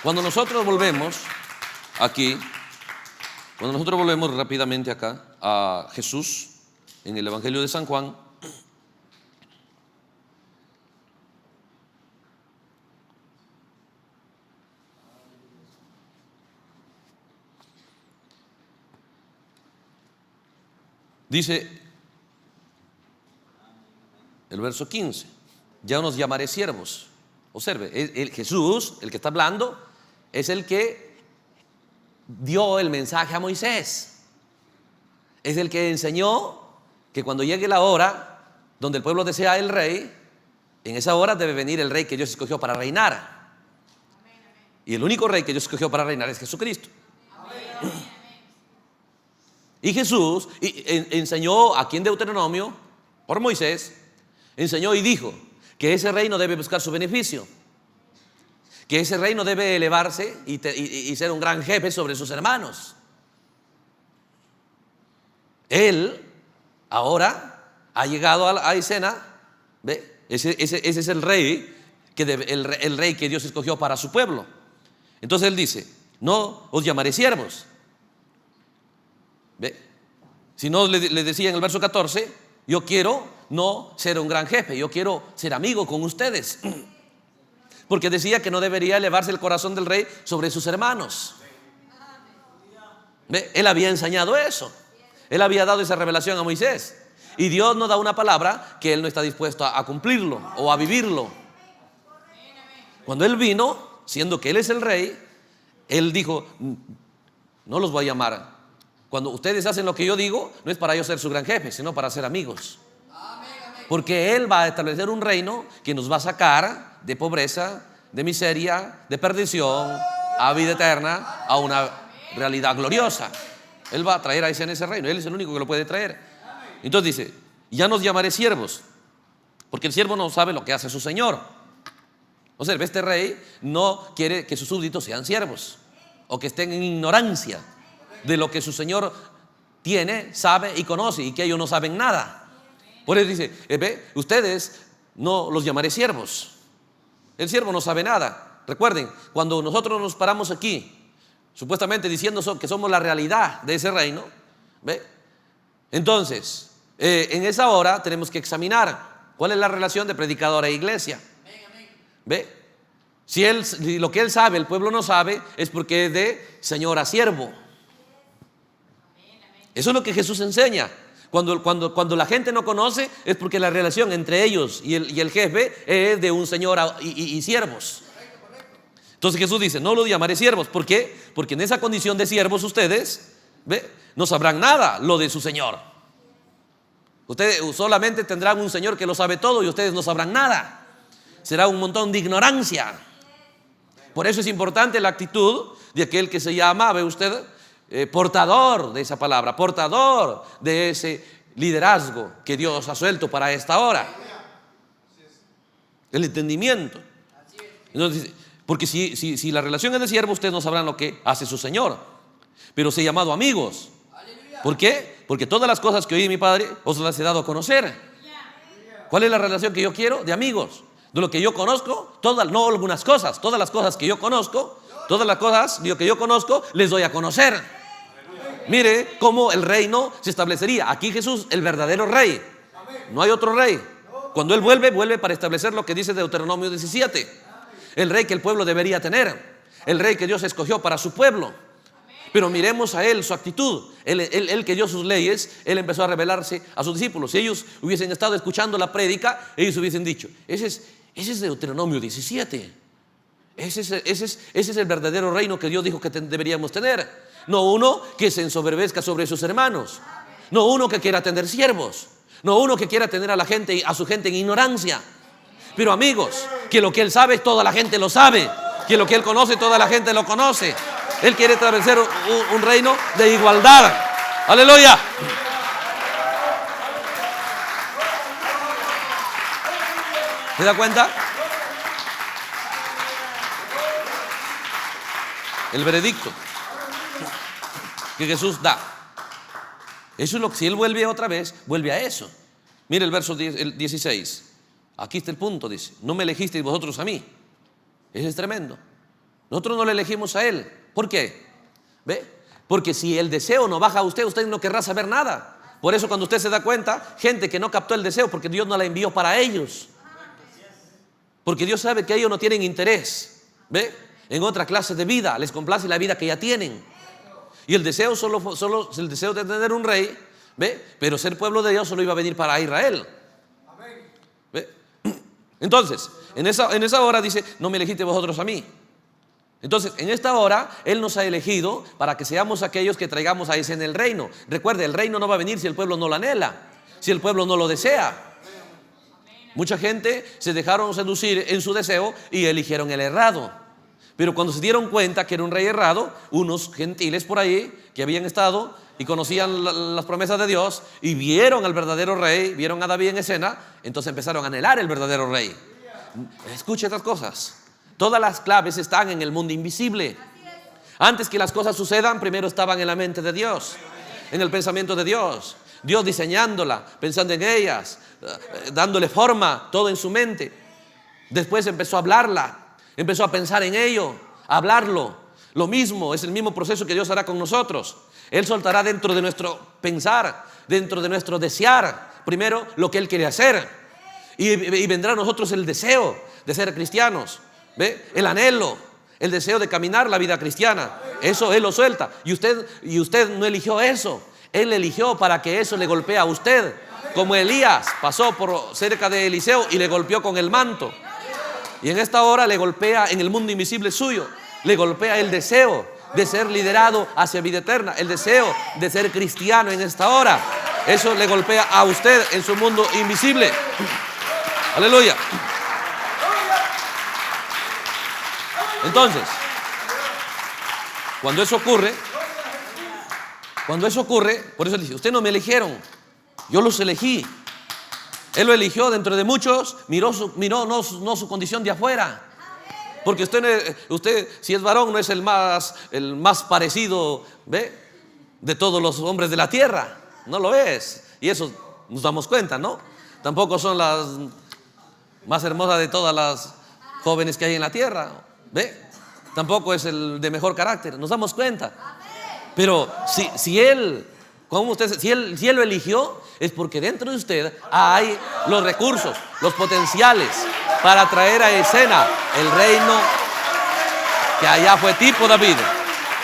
cuando nosotros volvemos aquí, cuando nosotros volvemos rápidamente acá a Jesús en el Evangelio de San Juan, Dice el verso 15: ya nos llamaré siervos. Observe, Jesús, el que está hablando, es el que dio el mensaje a Moisés. Es el que enseñó que cuando llegue la hora donde el pueblo desea el rey, en esa hora debe venir el rey que Dios escogió para reinar. Y el único rey que Dios escogió para reinar es Jesucristo. Y Jesús enseñó aquí en Deuteronomio, por Moisés, enseñó y dijo que ese rey no debe buscar su beneficio, que ese rey no debe elevarse y ser un gran jefe sobre sus hermanos. Él ahora ha llegado a escena, ¿ve? Ese es el rey el rey que Dios escogió para su pueblo. Entonces él dice: no os llamaré siervos. ¿Ve? Si no, le decía en el verso 14: yo quiero no ser un gran jefe, yo quiero ser amigo con ustedes. Porque decía que no debería elevarse el corazón del rey sobre sus hermanos. ¿Ve? Él había enseñado eso. Él había dado esa revelación a Moisés. Y Dios no da una palabra que Él no está dispuesto a cumplirlo o a vivirlo. Cuando Él vino, siendo que Él es el rey, Él dijo: no los voy a llamar. Cuando ustedes hacen lo que yo digo, no es para yo ser su gran jefe, sino para ser amigos. Porque Él va a establecer un reino que nos va a sacar de pobreza, de miseria, de perdición, a vida eterna, a una realidad gloriosa. Él va a traer a ese reino. Él es el único que lo puede traer. Entonces dice: ya nos llamaré siervos, porque el siervo no sabe lo que hace su señor. O sea, este rey no quiere que sus súbditos sean siervos o que estén en ignorancia de lo que su señor tiene, sabe y conoce, y que ellos no saben nada. Por eso dice: ustedes no los llamaré siervos. El siervo no sabe nada. Recuerden, cuando nosotros nos paramos aquí supuestamente diciendo que somos la realidad de ese reino, ¿ve? Entonces en esa hora tenemos que examinar cuál es la relación de predicador e iglesia. ¿Ve? Si lo que él sabe el pueblo no sabe, es porque es de señor a siervo. Eso es lo que Jesús enseña. Cuando la gente no conoce, es porque la relación entre ellos y el jefe es de un señor y siervos. Entonces Jesús dice: no los llamaré siervos. ¿Por qué? Porque en esa condición de siervos ustedes, ¿ve?, no sabrán nada lo de su señor. Ustedes solamente tendrán un señor que lo sabe todo y ustedes no sabrán nada. Será un montón de ignorancia. Por eso es importante la actitud de aquel que se llama, ve usted, portador de esa palabra, portador de ese liderazgo que Dios ha suelto para esta hora. El entendimiento. Entonces, porque si la relación es de siervo, ustedes no sabrán lo que hace su señor. Pero se ha llamado amigos. ¿Por qué? Porque todas las cosas que oí de mi Padre os las he dado a conocer. ¿Cuál es la relación que yo quiero? De amigos. De lo que yo conozco, no algunas cosas, todas las cosas que yo conozco, todas las cosas que yo conozco, les doy a conocer. Mire cómo el reino se establecería. Aquí Jesús, el verdadero rey. No hay otro rey. Cuando Él vuelve para establecer lo que dice Deuteronomio 17. El rey que el pueblo debería tener. El rey que Dios escogió para su pueblo. Pero miremos a Él, su actitud. Él que dio sus leyes, Él empezó a revelarse a sus discípulos. Si ellos hubiesen estado escuchando la prédica, ellos hubiesen dicho: ese es Deuteronomio 17. Ese es el verdadero reino que Dios dijo que deberíamos tener. No uno que se ensoberbezca sobre sus hermanos. No uno que quiera tener siervos. No uno que quiera tener a su gente en ignorancia. Pero amigos, que lo que Él sabe, toda la gente lo sabe. Que lo que Él conoce, toda la gente lo conoce. Él quiere establecer un reino de igualdad. Aleluya. ¿Se da cuenta? El veredicto que Jesús da. Eso es lo que, si Él vuelve otra vez, vuelve a eso. Mire el verso 16. Aquí está el punto, dice: no me elegisteis vosotros a mí. Eso es tremendo. Nosotros no le elegimos a Él. ¿Por qué? ¿Ve? Porque si el deseo no baja a usted no querrá saber nada. Por eso cuando usted se da cuenta, gente que no captó el deseo, porque Dios no la envió para ellos. Porque Dios sabe que ellos no tienen interés, ¿ve?, en otra clase de vida. Les complace la vida que ya tienen. Y el deseo solo el deseo de tener un rey, ¿Ve? Pero ser pueblo de Dios solo iba a venir para Israel. ¿Ve? Entonces, en esa hora dice: no me elegiste vosotros a mí. Entonces, en esta hora Él nos ha elegido para que seamos aquellos que traigamos a ese en el reino. Recuerde, el reino no va a venir si el pueblo no lo anhela, si el pueblo no lo desea. Mucha gente se dejaron seducir en su deseo y eligieron el errado. Pero cuando se dieron cuenta que era un rey errado, unos gentiles por ahí que habían estado y conocían las promesas de Dios y vieron al verdadero rey, vieron a David en escena, entonces empezaron a anhelar el verdadero rey. Escuche estas cosas. Todas las claves están en el mundo invisible. Antes que las cosas sucedan, primero estaban en la mente de Dios, en el pensamiento de Dios. Dios diseñándola, pensando en ellas, dándole forma, todo en su mente. Después empezó a hablarla, empezó a pensar en ello, a hablarlo. Lo mismo, es el mismo proceso que Dios hará con nosotros. Él soltará dentro de nuestro pensar, dentro de nuestro desear, primero lo que Él quiere hacer. Y vendrá a nosotros el deseo de ser cristianos. ¿Ve? El anhelo, el deseo de caminar la vida cristiana. Eso Él lo suelta. Y usted no eligió eso. Él eligió para que eso le golpee a usted. Como Elías pasó por cerca de Eliseo y le golpeó con el manto. Y en esta hora le golpea en el mundo invisible suyo. Le golpea el deseo de ser liderado hacia vida eterna. El deseo de ser cristiano en esta hora. Eso le golpea a usted en su mundo invisible. Aleluya. Entonces, cuando eso ocurre, por eso él dice: usted no me eligieron, yo los elegí. Él lo eligió dentro de muchos, miró no su condición de afuera. Porque usted si es varón no es el más parecido, ¿ve?, de todos los hombres de la tierra. No lo es. Y eso nos damos cuenta, ¿no? Tampoco son las más hermosas de todas las jóvenes que hay en la tierra. ¿Ve? Tampoco es el de mejor carácter. Nos damos cuenta. Pero si él lo eligió, es porque dentro de usted hay los recursos, los potenciales para traer a escena el reino que allá fue tipo David,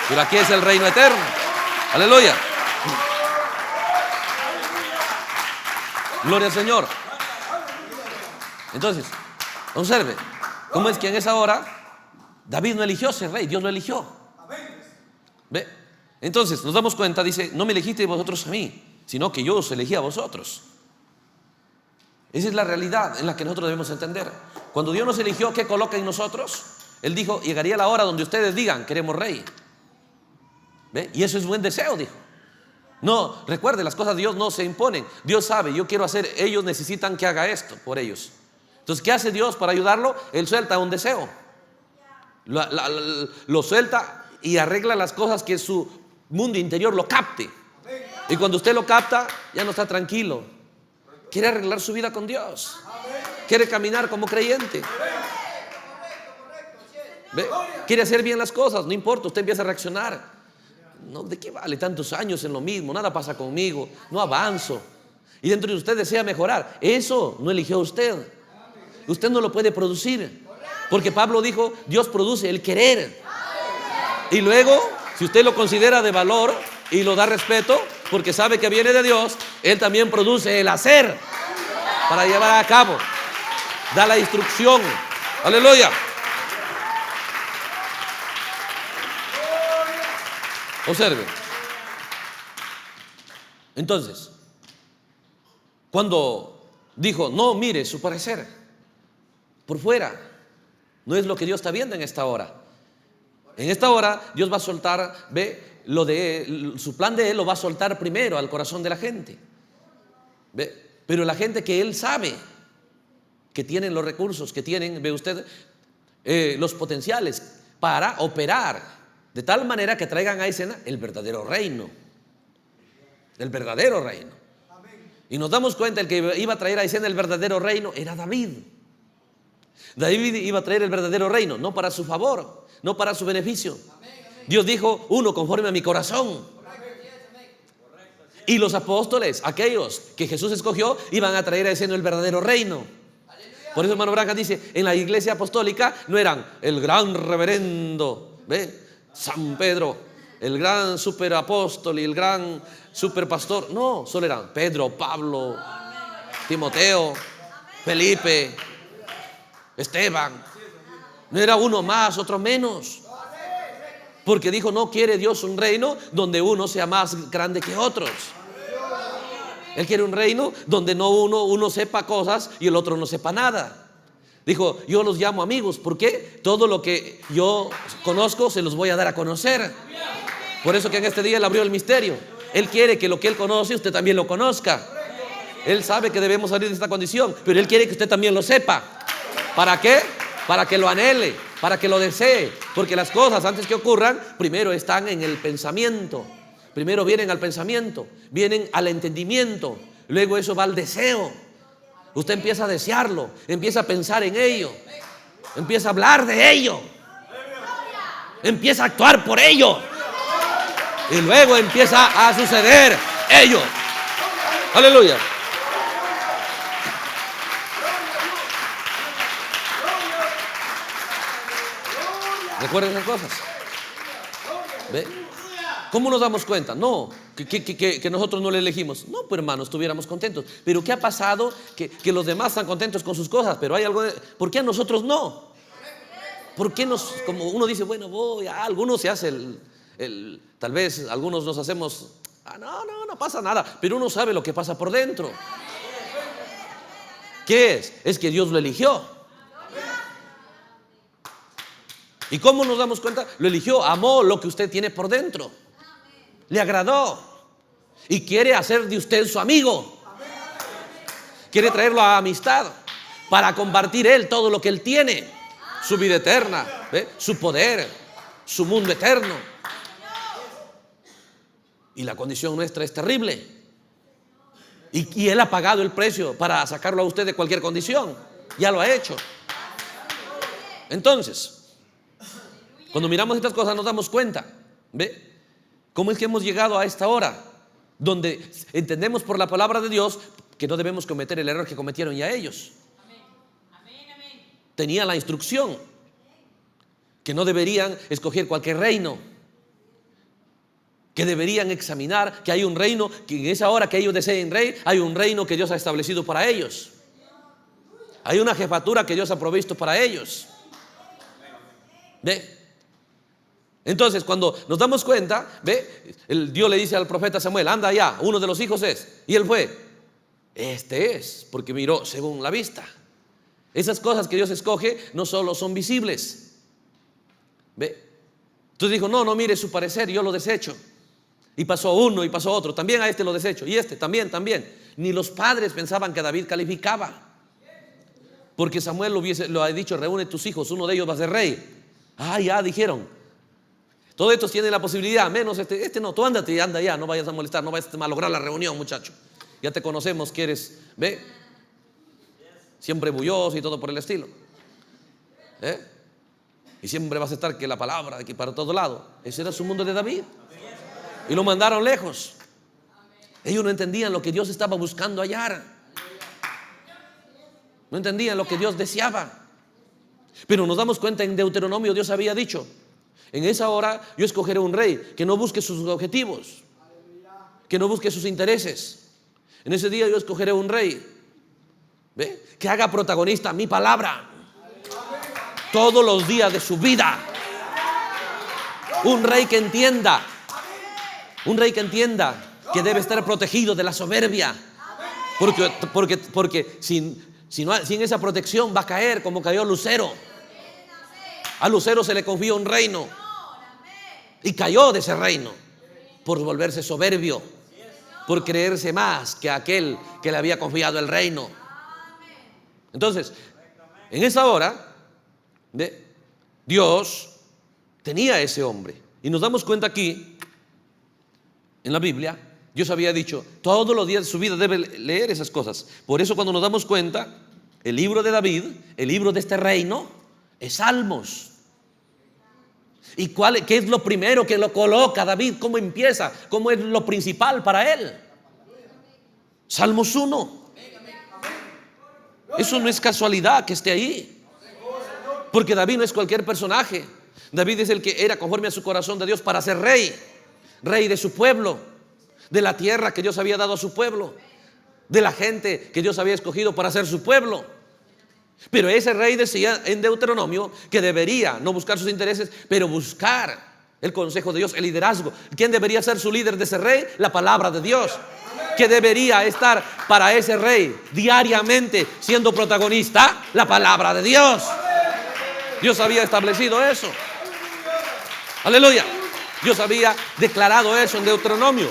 pero aquí es el reino eterno. Aleluya. Gloria al Señor. Entonces, observe cómo es que en esa hora David no eligió ser rey, Dios lo eligió. ¿Ve? Entonces nos damos cuenta, dice: no me elegisteis vosotros a mí, sino que yo os elegí a vosotros. Esa es la realidad en la que nosotros debemos entender. Cuando Dios nos eligió, ¿qué coloca en nosotros? Él dijo: llegaría la hora donde ustedes digan, queremos rey. ¿Ve? Y eso es buen deseo, dijo. No, recuerde, las cosas de Dios no se imponen. Dios sabe, yo quiero hacer, ellos necesitan que haga esto por ellos. Entonces, ¿qué hace Dios para ayudarlo? Él suelta un deseo. Lo suelta y arregla las cosas que su mundo interior lo capte. Y cuando usted lo capta, ya no está tranquilo. Quiere arreglar su vida con Dios. Quiere caminar como creyente. ¿Ve? Quiere hacer bien las cosas. No importa, usted empieza a reaccionar. No, ¿de qué vale tantos años en lo mismo? Nada pasa conmigo, no avanzo. Y dentro de usted desea mejorar. Eso no eligió usted. Usted no lo puede producir. Porque Pablo dijo: Dios produce el querer. Y luego, si usted lo considera de valor y lo da respeto, porque sabe que viene de Dios, Él también produce el hacer para llevar a cabo. Da la instrucción. Aleluya. Observe. Entonces, cuando dijo: no mire su parecer por fuera, no es lo que Dios está viendo en esta hora. En esta hora Dios va a soltar, ve, lo de Él, su plan de Él lo va a soltar primero al corazón de la gente. ¿Ve? Pero la gente que Él sabe que tienen los recursos, que tienen, ve usted, los potenciales para operar de tal manera que traigan a escena el verdadero reino. El verdadero reino. Y nos damos cuenta, el que iba a traer a escena el verdadero reino era David. David iba a traer el verdadero reino, no para su favor, no para su beneficio. Dios dijo: uno conforme a mi corazón. Y los apóstoles, aquellos que Jesús escogió, iban a traer a escena el verdadero reino. Por eso hermano Branham dice: en la iglesia apostólica no eran el gran reverendo, ¿ve?, San Pedro, el gran superapóstol y el gran superpastor. No, solo eran Pedro, Pablo, Timoteo, Felipe, Esteban. No era uno más, otro menos. Porque dijo, no quiere Dios un reino donde uno sea más grande que otros. Él quiere un reino donde no uno sepa cosas y el otro no sepa nada. Dijo, yo los llamo amigos. ¿Por qué? Todo lo que yo conozco se los voy a dar a conocer. Por eso que en este día Él abrió el misterio. Él quiere que lo que Él conoce usted también lo conozca. Él sabe que debemos salir de esta condición, pero Él quiere que usted también lo sepa. ¿Para qué? Para que lo anhele, para que lo desee. Porque las cosas antes que ocurran, primero están en el pensamiento. Primero vienen al pensamiento, vienen al entendimiento. Luego eso va al deseo. Usted empieza a desearlo, empieza a pensar en ello, empieza a hablar de ello, empieza a actuar por ello. Y luego empieza a suceder ello. Aleluya. ¿Recuerdan esas cosas? ¿Ve? ¿Cómo nos damos cuenta? No, que nosotros no le elegimos. No, pues hermanos, estuviéramos contentos. Pero ¿qué ha pasado? Que los demás están contentos con sus cosas, pero hay algo ¿por qué a nosotros no? ¿Por qué como uno dice, bueno, voy a algunos se hace tal vez algunos nos hacemos, no pasa nada, pero uno sabe lo que pasa por dentro. ¿Qué es? Es que Dios lo eligió. ¿Y cómo nos damos cuenta? Lo eligió, amó lo que usted tiene por dentro. Le agradó y quiere hacer de usted su amigo. Quiere traerlo a amistad para compartir Él todo lo que Él tiene. Su vida eterna, ¿ve? Su poder, su mundo eterno. Y la condición nuestra es terrible. Y Él ha pagado el precio para sacarlo a usted de cualquier condición. Ya lo ha hecho. Entonces, cuando miramos estas cosas nos damos cuenta, ¿ve? ¿Cómo es que hemos llegado a esta hora? Donde entendemos por la palabra de Dios que no debemos cometer el error que cometieron ya ellos. Tenían la instrucción que no deberían escoger cualquier reino, que deberían examinar que hay un reino, que en esa hora que ellos deseen rey, hay un reino que Dios ha establecido para ellos. Hay una jefatura que Dios ha provisto para ellos. ¿Ve? Entonces cuando nos damos cuenta, ¿ve? Dios le dice al profeta Samuel, anda allá, uno de los hijos es. Y él fue, este es, porque miró según la vista. Esas cosas que Dios escoge no solo son visibles, ¿ve? Entonces dijo, no mire su parecer, yo lo desecho. Y pasó uno y pasó otro, también a este lo desecho. Y este también. Ni los padres pensaban que David calificaba, porque Samuel lo ha dicho, reúne tus hijos, uno de ellos va a ser rey. Ya dijeron, todos estos tienen la posibilidad, menos este no, tú anda ya, no vayas a molestar, no vayas a malograr la reunión, muchacho. Ya te conocemos que eres, ¿ve? Siempre bulloso y todo por el estilo, y siempre vas a estar que la palabra de aquí para todo lado. Ese era su mundo de David. Y lo mandaron lejos. Ellos no entendían lo que Dios estaba buscando hallar. No entendían lo que Dios deseaba. Pero nos damos cuenta, en Deuteronomio Dios había dicho, en esa hora yo escogeré un rey que no busque sus objetivos, que no busque sus intereses. En ese día yo escogeré un rey, ¿ve? Que haga protagonista mi palabra todos los días de su vida. Un rey que entienda que debe estar protegido de la soberbia, porque sin esa protección va a caer como cayó Lucero. A Lucero se le confió un reino y cayó de ese reino por volverse soberbio, por creerse más que aquel que le había confiado el reino. Entonces, en esa hora, Dios tenía a ese hombre, y nos damos cuenta aquí en la Biblia, Dios había dicho, todos los días de su vida debe leer esas cosas. Por eso cuando nos damos cuenta, el libro de David, el libro de este reino, es Salmos. ¿Y qué es lo primero que lo coloca David? ¿Cómo empieza? ¿Cómo es lo principal para él? Salmos 1. Eso no es casualidad que esté ahí, porque David no es cualquier personaje. David es el que era conforme a su corazón de Dios para ser rey. rey de su pueblo, de la tierra que Dios había dado a su pueblo, de la gente que Dios había escogido para ser su pueblo. Pero ese rey decía en Deuteronomio que debería no buscar sus intereses, pero buscar el consejo de Dios, el liderazgo. ¿Quién debería ser su líder de ese rey? La palabra de Dios. Que debería estar para ese rey diariamente siendo protagonista, la palabra de Dios. Dios había establecido eso. Aleluya. Dios había declarado eso en Deuteronomio.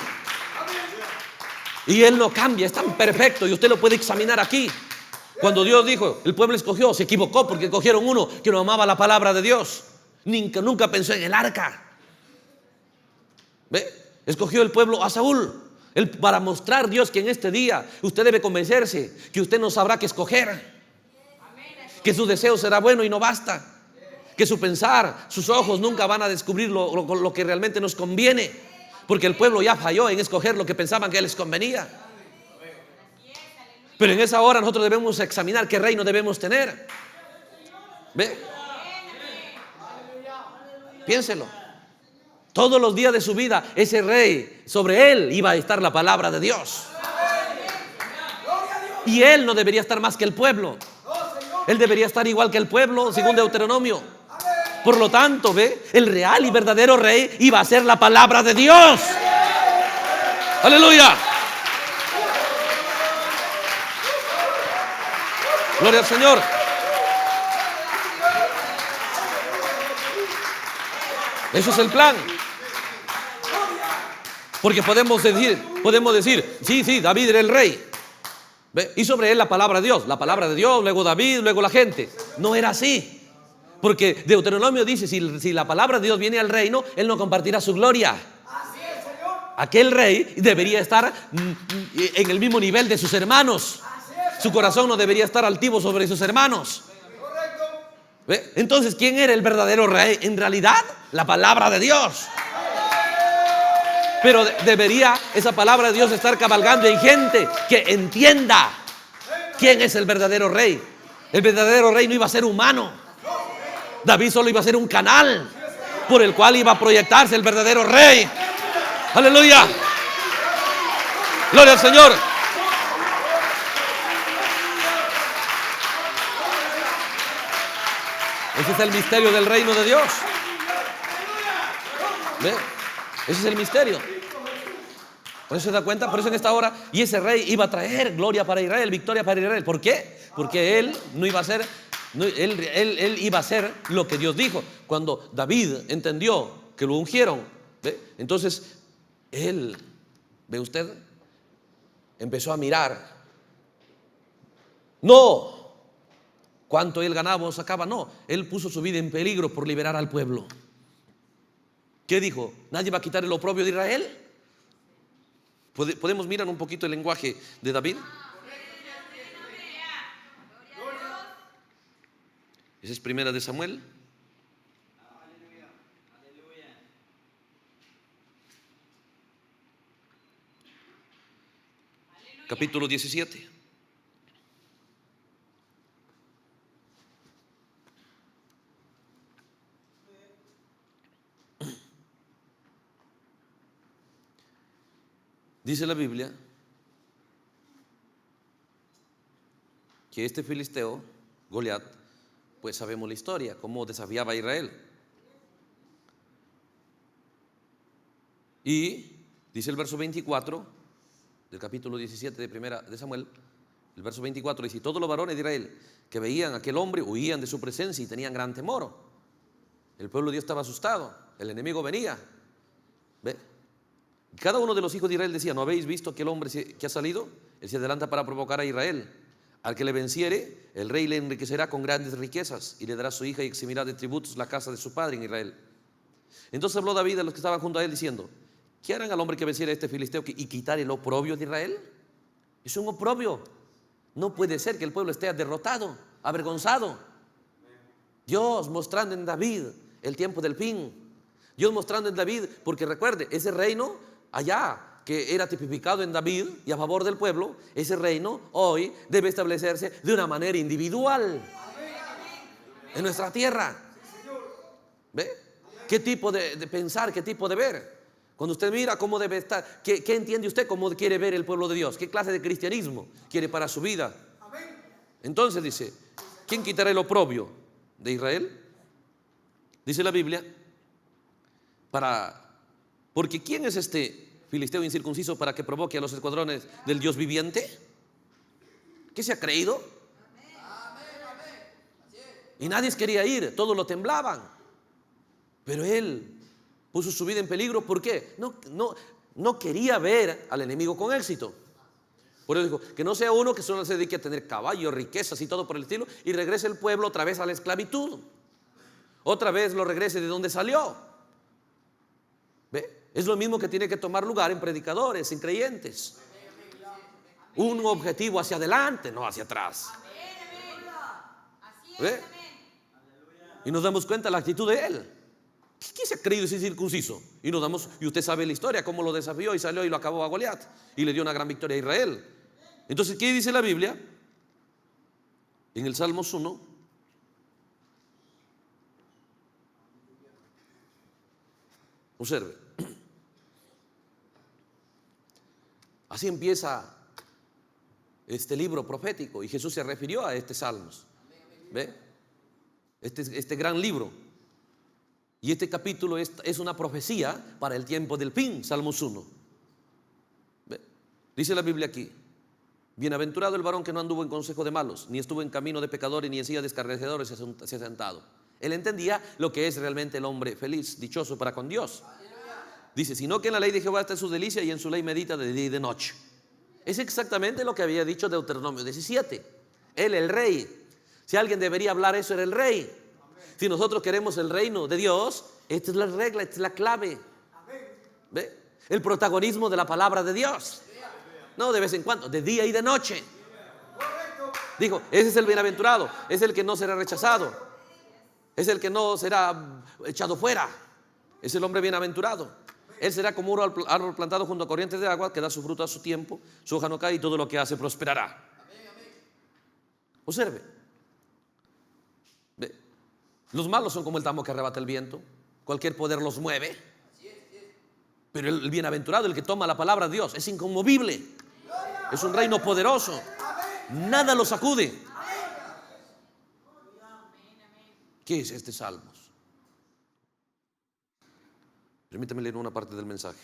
Y Él no cambia, es tan perfecto. Y usted lo puede examinar aquí. Cuando Dios dijo, el pueblo escogió, se equivocó porque cogieron uno que no amaba la palabra de Dios. Nunca pensó en el arca. ¿Ve? Escogió el pueblo a Saúl para mostrar Dios que en este día usted debe convencerse que usted no sabrá qué escoger, que su deseo será bueno y no basta, que su pensar, sus ojos nunca van a descubrir lo que realmente nos conviene, porque el pueblo ya falló en escoger lo que pensaban que les convenía. Pero en esa hora nosotros debemos examinar qué reino debemos tener. ¿Ve? Piénselo. Todos los días de su vida, ese rey, sobre él iba a estar la palabra de Dios. Y él no debería estar más que el pueblo. Él debería estar igual que el pueblo, según Deuteronomio. Por lo tanto, ve, el real y verdadero rey iba a ser la palabra de Dios. Aleluya. Gloria al Señor. Eso es el plan. Porque podemos decir, sí, David era el rey. ¿Ve? Y sobre él la palabra de Dios, luego David, luego la gente. No era así. Porque Deuteronomio dice, si la palabra de Dios viene al reino, él no compartirá su gloria. Aquel rey debería estar en el mismo nivel de sus hermanos. Su corazón no debería estar altivo sobre sus hermanos. ¿Ve? Entonces, ¿quién era el verdadero rey? En realidad, la palabra de Dios. Pero debería esa palabra de Dios estar cabalgando en gente que entienda quién es el verdadero rey. El verdadero rey no iba a ser humano. David solo iba a ser un canal por el cual iba a proyectarse el verdadero rey. Aleluya. Gloria al Señor. Ese es el misterio del reino de Dios. ¿Ve? Ese es el misterio. Por eso se da cuenta, por eso en esta hora, y ese rey iba a traer gloria para Israel, victoria para Israel. ¿Por qué? Porque él no iba a ser, él iba a hacer lo que Dios dijo. Cuando David entendió que lo ungieron, ¿ve? Entonces él, ¿ve usted? Empezó a mirar. No cuánto él ganaba o sacaba, no. Él puso su vida en peligro por liberar al pueblo. ¿Qué dijo? ¿Nadie va a quitar el oprobio de Israel? ¿Podemos mirar un poquito el lenguaje de David? Esa es primera de Samuel. Capítulo 17. Dice la Biblia que este filisteo, Goliat, pues sabemos la historia, cómo desafiaba a Israel. Y dice el verso 24 del capítulo 17 de primera de Samuel, el verso 24 dice: todos los varones de Israel que veían a aquel hombre huían de su presencia y tenían gran temor. El pueblo de Dios estaba asustado, el enemigo venía. ¿Ve? Cada uno de los hijos de Israel decía: ¿no habéis visto aquel hombre que ha salido? Él se adelanta para provocar a Israel. Al que le venciere, el rey le enriquecerá con grandes riquezas y le dará a su hija y eximirá de tributos la casa de su padre en Israel. Entonces habló David a los que estaban junto a él diciendo: ¿qué harán al hombre que venciere a este filisteo y quitar el oprobio de Israel? Es un oprobio. No puede ser que el pueblo esté derrotado, avergonzado. Dios mostrando en David el tiempo del fin. Dios mostrando en David, porque recuerde, ese reino allá que era tipificado en David y a favor del pueblo, ese reino hoy debe establecerse de una manera individual en nuestra tierra. ¿Ve? ¿Qué tipo de pensar, qué tipo de ver? Cuando usted mira cómo debe estar, ¿qué entiende usted? ¿Cómo quiere ver el pueblo de Dios? ¿Qué clase de cristianismo quiere para su vida? Entonces dice, ¿quién quitará el oprobio de Israel? Dice la Biblia, porque ¿quién es este filisteo incircunciso para que provoque a los escuadrones del Dios viviente? ¿Qué se ha creído? Y nadie quería ir, todos lo temblaban. Pero él puso su vida en peligro. ¿Por qué? No quería ver al enemigo con éxito. Por eso dijo, que no sea uno que solo se dedique a tener caballos, riquezas y todo por el estilo, y regrese el pueblo otra vez a la esclavitud. Otra vez lo regrese de donde salió. ¿Ve? Es lo mismo que tiene que tomar lugar en predicadores, en creyentes. Un objetivo hacia adelante, no hacia atrás. ¿Ve? Y nos damos cuenta de la actitud de él. ¿Quién se ha creído ese circunciso? Y usted sabe la historia, cómo lo desafió y salió y lo acabó a Goliat y le dio una gran victoria a Israel. Entonces, ¿qué dice la Biblia? En el Salmos 1, observe. Así empieza este libro profético, y Jesús se refirió a este Salmos. ¿Ve? Este gran libro. Y este capítulo es una profecía para el tiempo del fin, Salmos 1. ¿Ve? Dice la Biblia aquí: bienaventurado el varón que no anduvo en consejo de malos, ni estuvo en camino de pecadores, ni en silla de escarnecedores se ha sentado. Él entendía lo que es realmente el hombre feliz, dichoso para con Dios. Dice, sino que en la ley de Jehová está su delicia, y en su ley medita de día y de noche. Es exactamente lo que había dicho Deuteronomio 17. Él, el rey. Si alguien debería hablar eso, era el rey. Si nosotros queremos el reino de Dios, esta es la regla, esta es la clave. ¿Ve? El protagonismo de la palabra de Dios. No de vez en cuando, de día y de noche. Dijo, ese es el bienaventurado, es el que no será rechazado, es el que no será echado fuera, es el hombre bienaventurado. Él será como un árbol plantado junto a corrientes de agua, que da su fruto a su tiempo, su hoja no cae y todo lo que hace prosperará. Observe. ¿Ve? Los malos son como el tamo que arrebata el viento, cualquier poder los mueve. Pero el bienaventurado, el que toma la palabra de Dios, es inconmovible, es un reino poderoso, nada lo sacude. ¿Qué es este Salmos? Permítame leer una parte del mensaje.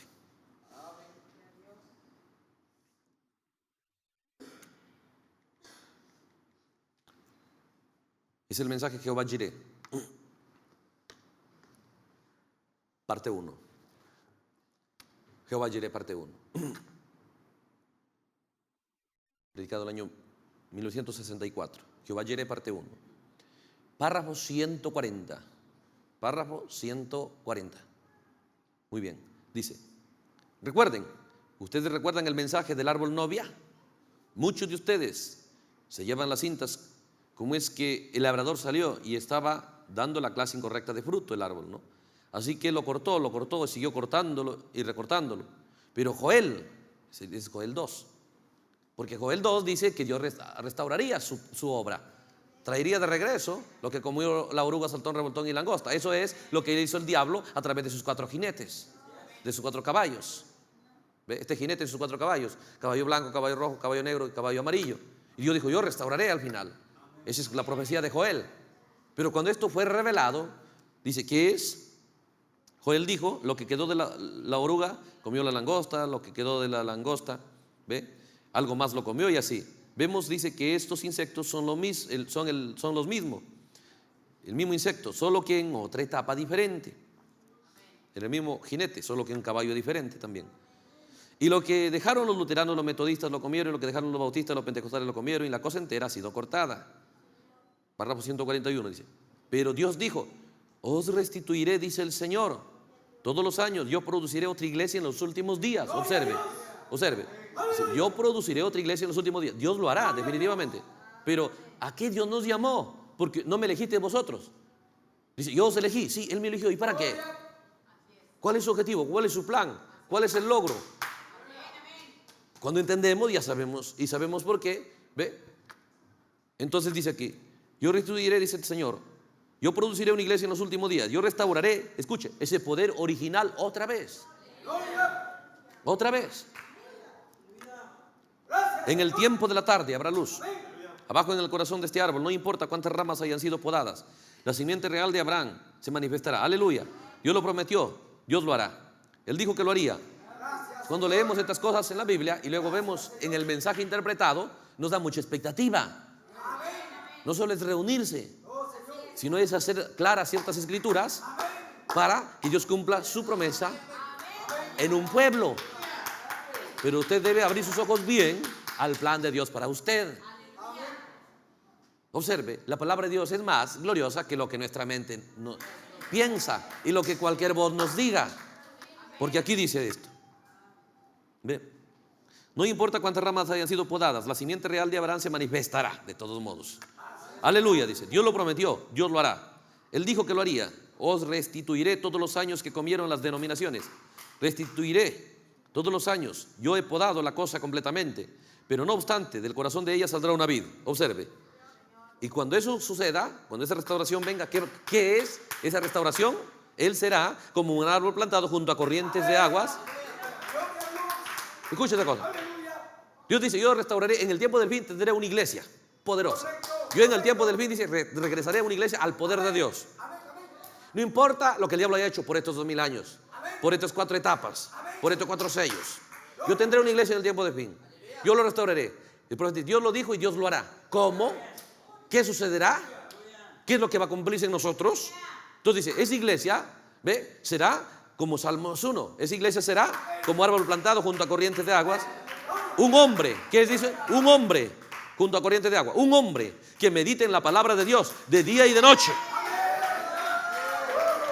Es el mensaje de Jehová Jireh, parte 1. Jehová Jireh, parte 1. Predicado el año 1964. Jehová Jireh, parte 1. Párrafo 140. Párrafo 140. Muy bien. Dice, recuerden, ustedes recuerdan el mensaje del árbol novia. Muchos de ustedes se llevan las cintas. Como es que el labrador salió y estaba dando la clase incorrecta de fruto el árbol, ¿no? Así que lo cortó, siguió cortándolo y recortándolo. Pero Joel, es Joel 2, porque Joel 2 dice que Dios restauraría su obra, traería de regreso lo que comió la oruga, saltón, revoltón y langosta. Eso es lo que hizo el diablo a través de sus 4 jinetes, de sus 4 caballos. ¿Ve? Este jinete de sus 4 caballos, caballo blanco, caballo rojo, caballo negro y caballo amarillo. Y Dios dijo, yo restauraré al final. Esa es la profecía de Joel. Pero cuando esto fue revelado, dice, ¿qué es? Joel dijo, lo que quedó de la oruga comió la langosta, lo que quedó de la langosta, ¿ve? Algo más lo comió y así. Vemos, dice que estos insectos son los mismos, el mismo insecto, solo que en otra etapa diferente. En el mismo jinete, solo que en un caballo diferente también. Y lo que dejaron los luteranos, los metodistas lo comieron, y lo que dejaron los bautistas, los pentecostales lo comieron, y la cosa entera ha sido cortada. Párrafo 141 dice, pero Dios dijo, os restituiré, dice el Señor, todos los años yo produciré otra iglesia en los últimos días. Observe. Dice, yo produciré otra iglesia en los últimos días. Dios lo hará definitivamente. Pero ¿a qué Dios nos llamó? Porque no me elegiste vosotros. Dice, yo os elegí. Sí, Él me eligió. ¿Y para qué? ¿Cuál es su objetivo? ¿Cuál es su plan? ¿Cuál es el logro? Cuando entendemos ya sabemos, y sabemos por qué. ¿Ve? Entonces dice aquí, yo restituiré, dice el Señor, yo produciré una iglesia en los últimos días, yo restauraré, escuche, ese poder original otra vez. Otra vez. En el tiempo de la tarde habrá luz. Abajo en el corazón de este árbol, no importa cuántas ramas hayan sido podadas, la simiente real de Abraham se manifestará. Aleluya. Dios lo prometió, Dios lo hará. Él dijo que lo haría. Cuando leemos estas cosas en la Biblia y luego vemos en el mensaje interpretado, nos da mucha expectativa. No solo es reunirse, sino es hacer claras ciertas escrituras para que Dios cumpla su promesa en un pueblo. Pero usted debe abrir sus ojos bien al plan de Dios para usted. Observe, la palabra de Dios es más gloriosa que lo que nuestra mente piensa y lo que cualquier voz nos diga. Porque aquí dice esto. ¿Ve? No importa cuántas ramas hayan sido podadas, la simiente real de Abraham se manifestará de todos modos. Aleluya, dice. Dios lo prometió, Dios lo hará. Él dijo que lo haría. Os restituiré todos los años que comieron las denominaciones. Restituiré todos los años. Yo he podado la cosa completamente, pero no obstante, del corazón de ella saldrá una vid. Observe. Y cuando eso suceda, cuando esa restauración venga, ¿qué es esa restauración? Él será como un árbol plantado junto a corrientes de aguas. Escucha esta cosa. Dios dice, yo restauraré, en el tiempo del fin tendré una iglesia poderosa. Yo en el tiempo del fin, dice, regresaré a una iglesia al poder de Dios. No importa lo que el diablo haya hecho por estos 2000 años, por estas 4 etapas, por estos 4 sellos. Yo tendré una iglesia en el tiempo del fin. Yo lo restauraré. El profeta, Dios lo dijo y Dios lo hará. ¿Cómo? ¿Qué sucederá? ¿Qué es lo que va a cumplirse en nosotros? Entonces dice, esa iglesia, ¿ve? Será como Salmos 1. Esa iglesia será como árbol plantado junto a corrientes de aguas. Un hombre, ¿qué dice? Un hombre junto a corrientes de agua. Un hombre que medite en la palabra de Dios de día y de noche.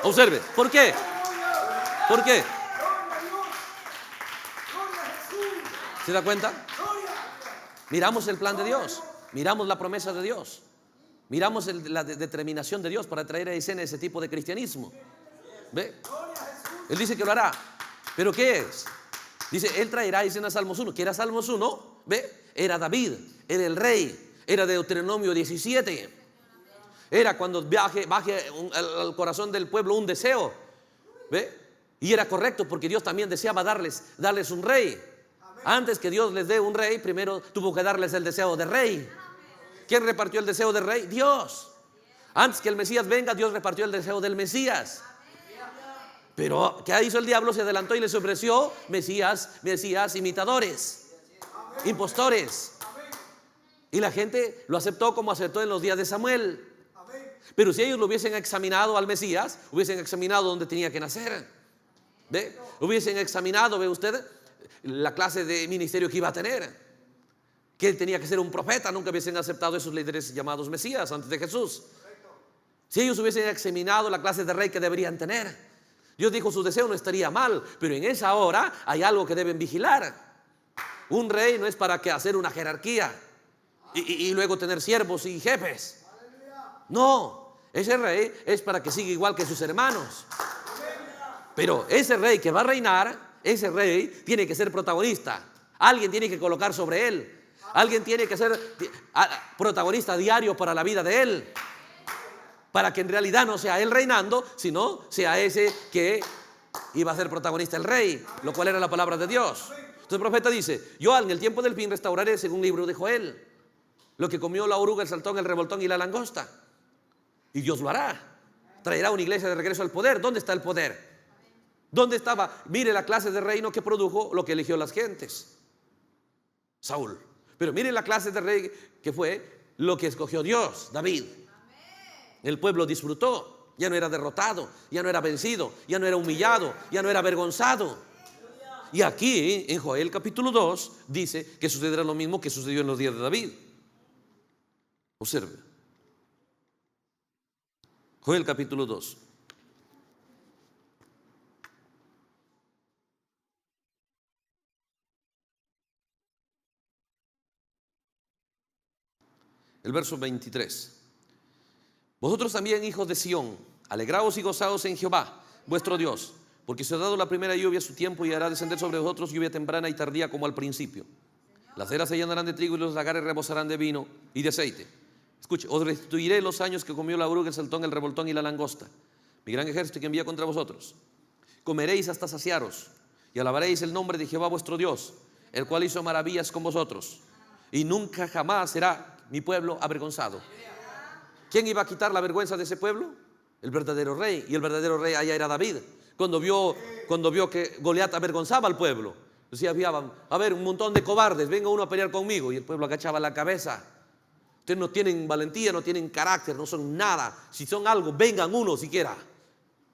Observe, ¿por qué? ¿Por qué? ¿Se da cuenta? Miramos el plan de Dios, miramos la promesa de Dios, miramos la determinación de Dios para traer a escena ese tipo de cristianismo. ¿Ve? Él dice que lo hará. ¿Pero qué es? Dice, Él traerá a escena Salmos 1. ¿Qué era Salmos 1? ¿Ve? Era David, era el rey, era Deuteronomio 17. Era cuando baje al corazón del pueblo un deseo. ¿Ve? Y era correcto porque Dios también deseaba darles un rey. Antes que Dios les dé un rey, primero tuvo que darles el deseo de rey. ¿Quién repartió el deseo de rey? Dios. Antes que el Mesías venga, Dios repartió el deseo del Mesías. Pero ¿qué hizo el diablo? Se adelantó y les ofreció Mesías imitadores, impostores. Y la gente lo aceptó como aceptó en los días de Samuel. Pero si ellos lo hubiesen examinado al Mesías, hubiesen examinado dónde tenía que nacer. ¿Ve? Hubiesen examinado, ¿ve usted? La clase de ministerio que iba a tener, que él tenía que ser un profeta. Nunca hubiesen aceptado esos líderes llamados Mesías antes de Jesús. Si ellos hubiesen examinado la clase de rey que deberían tener, Dios dijo, su deseo no estaría mal, pero en esa hora hay algo que deben vigilar. Un rey no es para que hacer una jerarquía y luego tener siervos y jefes. No, ese rey es para que siga igual que sus hermanos. Pero ese rey que va a reinar, ese rey tiene que ser protagonista. Alguien tiene que colocar sobre él. Alguien tiene que ser protagonista diario para la vida de él. Para que en realidad no sea él reinando, sino sea ese que iba a ser protagonista el rey, lo cual era la palabra de Dios. Entonces el profeta dice, yo en el tiempo del fin restauraré, según el libro de Joel, lo que comió la oruga, el saltón, el revoltón y la langosta. Y Dios lo hará. Traerá una iglesia de regreso al poder. ¿Dónde está el poder? ¿Dónde estaba? Mire la clase de reino que produjo lo que eligió las gentes, Saúl. Pero mire la clase de rey que fue lo que escogió Dios, David. El pueblo disfrutó, ya no era derrotado, ya no era vencido, ya no era humillado, ya no era avergonzado. Y aquí en Joel capítulo 2 dice que sucederá lo mismo que sucedió en los días de David. Observe. Joel capítulo 2. El verso 23. Vosotros también, hijos de Sión, alegraos y gozaos en Jehová, vuestro Dios, porque se ha dado la primera lluvia a su tiempo y hará descender sobre vosotros lluvia temprana y tardía como al principio. Las eras se llenarán de trigo y los lagares rebosarán de vino y de aceite. Escuche, os restituiré los años que comió la oruga, el saltón, el revoltón y la langosta, mi gran ejército que envía contra vosotros. Comeréis hasta saciaros y alabaréis el nombre de Jehová vuestro Dios, el cual hizo maravillas con vosotros, y nunca jamás será mi pueblo avergonzado. ¿Quién iba a quitar la vergüenza de ese pueblo? El verdadero rey. Y el verdadero rey allá era David. Cuando vio que Goliat avergonzaba al pueblo, decía, a ver, un montón de cobardes, venga uno a pelear conmigo. Y el pueblo agachaba la cabeza. Ustedes no tienen valentía, no tienen carácter, no son nada. Si son algo, vengan uno siquiera.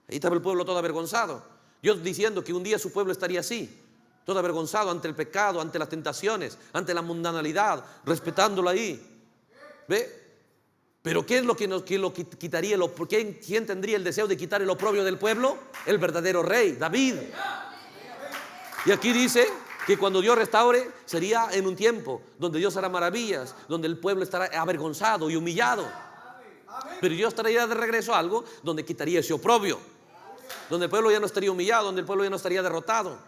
Ahí estaba el pueblo todo avergonzado. Dios diciendo que un día su pueblo estaría así, todo avergonzado ante el pecado, ante las tentaciones, ante la mundanalidad, respetándolo ahí. ¿Ve? Pero ¿qué es lo que quitaría? ¿Quién tendría el deseo de quitar el oprobio del pueblo? El verdadero rey, David. Y aquí dice que cuando Dios restaure sería en un tiempo donde Dios hará maravillas, donde el pueblo estará avergonzado y humillado. Pero Dios traería de regreso algo donde quitaría ese oprobio, donde el pueblo ya no estaría humillado, donde el pueblo ya no estaría derrotado.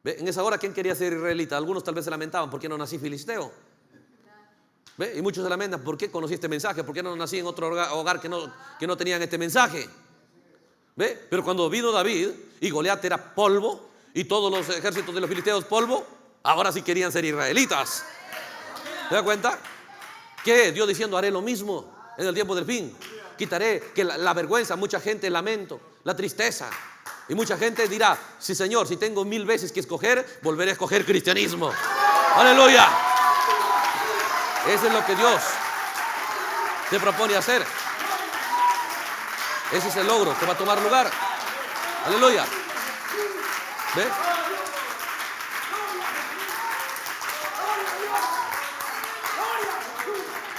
¿Ve? En esa hora, ¿quién quería ser israelita? Algunos tal vez se lamentaban, ¿por qué no nací filisteo? ¿Ve? Y muchos se lamentan, ¿por qué conocí este mensaje? ¿Por qué no nací en otro hogar que no tenían este mensaje? ¿Ve? Pero cuando vino David y Goliat era polvo y todos los ejércitos de los filisteos polvo, ahora sí querían ser israelitas. ¿Se da cuenta? ¿Qué? Dios diciendo, haré lo mismo en el tiempo del fin. Quitaré que la vergüenza, mucha gente, el lamento, la tristeza. Y mucha gente dirá, sí Señor, si tengo 1000 veces que escoger, volveré a escoger cristianismo. Aleluya. Eso es lo que Dios te propone hacer. Ese es el logro que va a tomar lugar. Aleluya. ¿Ve?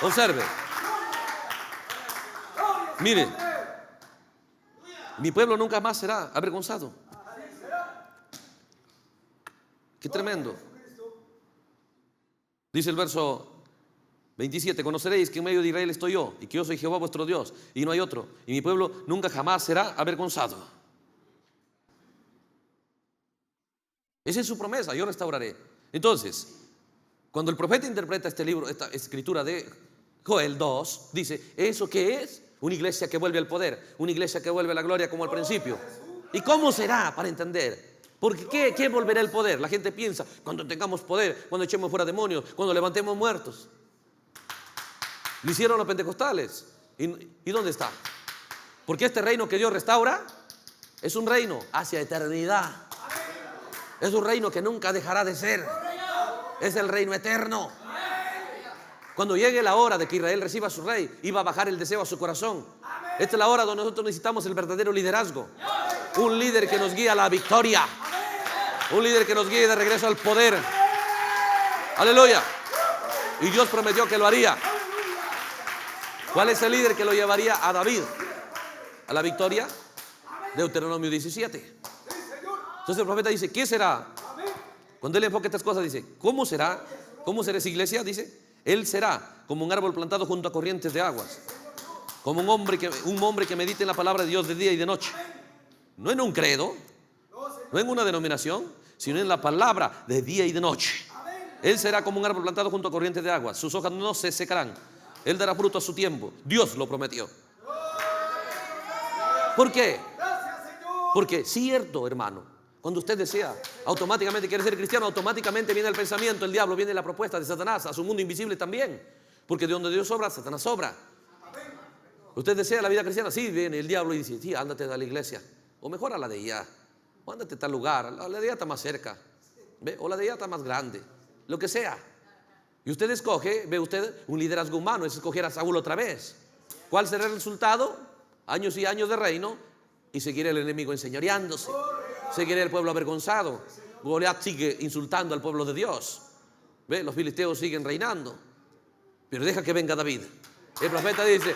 Observe. Mire, mi pueblo nunca más será avergonzado. Qué tremendo. Dice el verso 27, conoceréis que en medio de Israel estoy yo, y que yo soy Jehová vuestro Dios, y no hay otro, y mi pueblo nunca jamás será avergonzado. Esa es su promesa, yo restauraré. Entonces, cuando el profeta interpreta este libro, esta escritura de Joel 2, dice, ¿eso qué es? Una iglesia que vuelve al poder, una iglesia que vuelve a la gloria como al principio. ¿Y cómo será? Para entender. Porque ¿qué volverá el poder? La gente piensa, cuando tengamos poder, cuando echemos fuera demonios, cuando levantemos muertos. Lo hicieron los pentecostales. ¿Y dónde está? Porque este reino que Dios restaura es un reino hacia eternidad. Es un reino que nunca dejará de ser. Es el reino eterno. Cuando llegue la hora de que Israel reciba a su rey, iba a bajar el deseo a su corazón. Esta es la hora donde nosotros necesitamos el verdadero liderazgo. Un líder que nos guíe a la victoria. Un líder que nos guíe de regreso al poder. Aleluya. Y Dios prometió que lo haría. ¿Cuál es el líder que lo llevaría a David a la victoria? Deuteronomio 17. Entonces el profeta dice, ¿qué será? Cuando él enfoca estas cosas dice, ¿cómo será? ¿Cómo será esa iglesia? Dice, él será como un árbol plantado junto a corrientes de aguas, como un hombre que medite en la palabra de Dios de día y de noche. No en un credo, no en una denominación, sino en la palabra de día y de noche. Él será como un árbol plantado junto a corrientes de aguas, sus hojas no se secarán, él dará fruto a su tiempo. Dios lo prometió. ¿Por qué? Porque cierto, hermano, cuando usted desea, automáticamente quiere ser cristiano, automáticamente viene el pensamiento, el diablo, viene la propuesta de Satanás a su mundo invisible también. Porque de donde Dios obra, Satanás obra. Usted desea la vida cristiana, sí, viene el diablo y dice, sí, ándate a la iglesia, o mejor a la de allá, o ándate a tal lugar, la de allá está más cerca, ¿ve? O la de allá está más grande, lo que sea. Y usted escoge, ve usted, un liderazgo humano, es escoger a Saúl otra vez. ¿Cuál será el resultado? Años y años de reino y seguir el enemigo enseñoreándose. Seguirá el pueblo avergonzado. Goliat sigue insultando al pueblo de Dios. ¿Ve? Los filisteos siguen reinando. Pero deja que venga David. El profeta dice,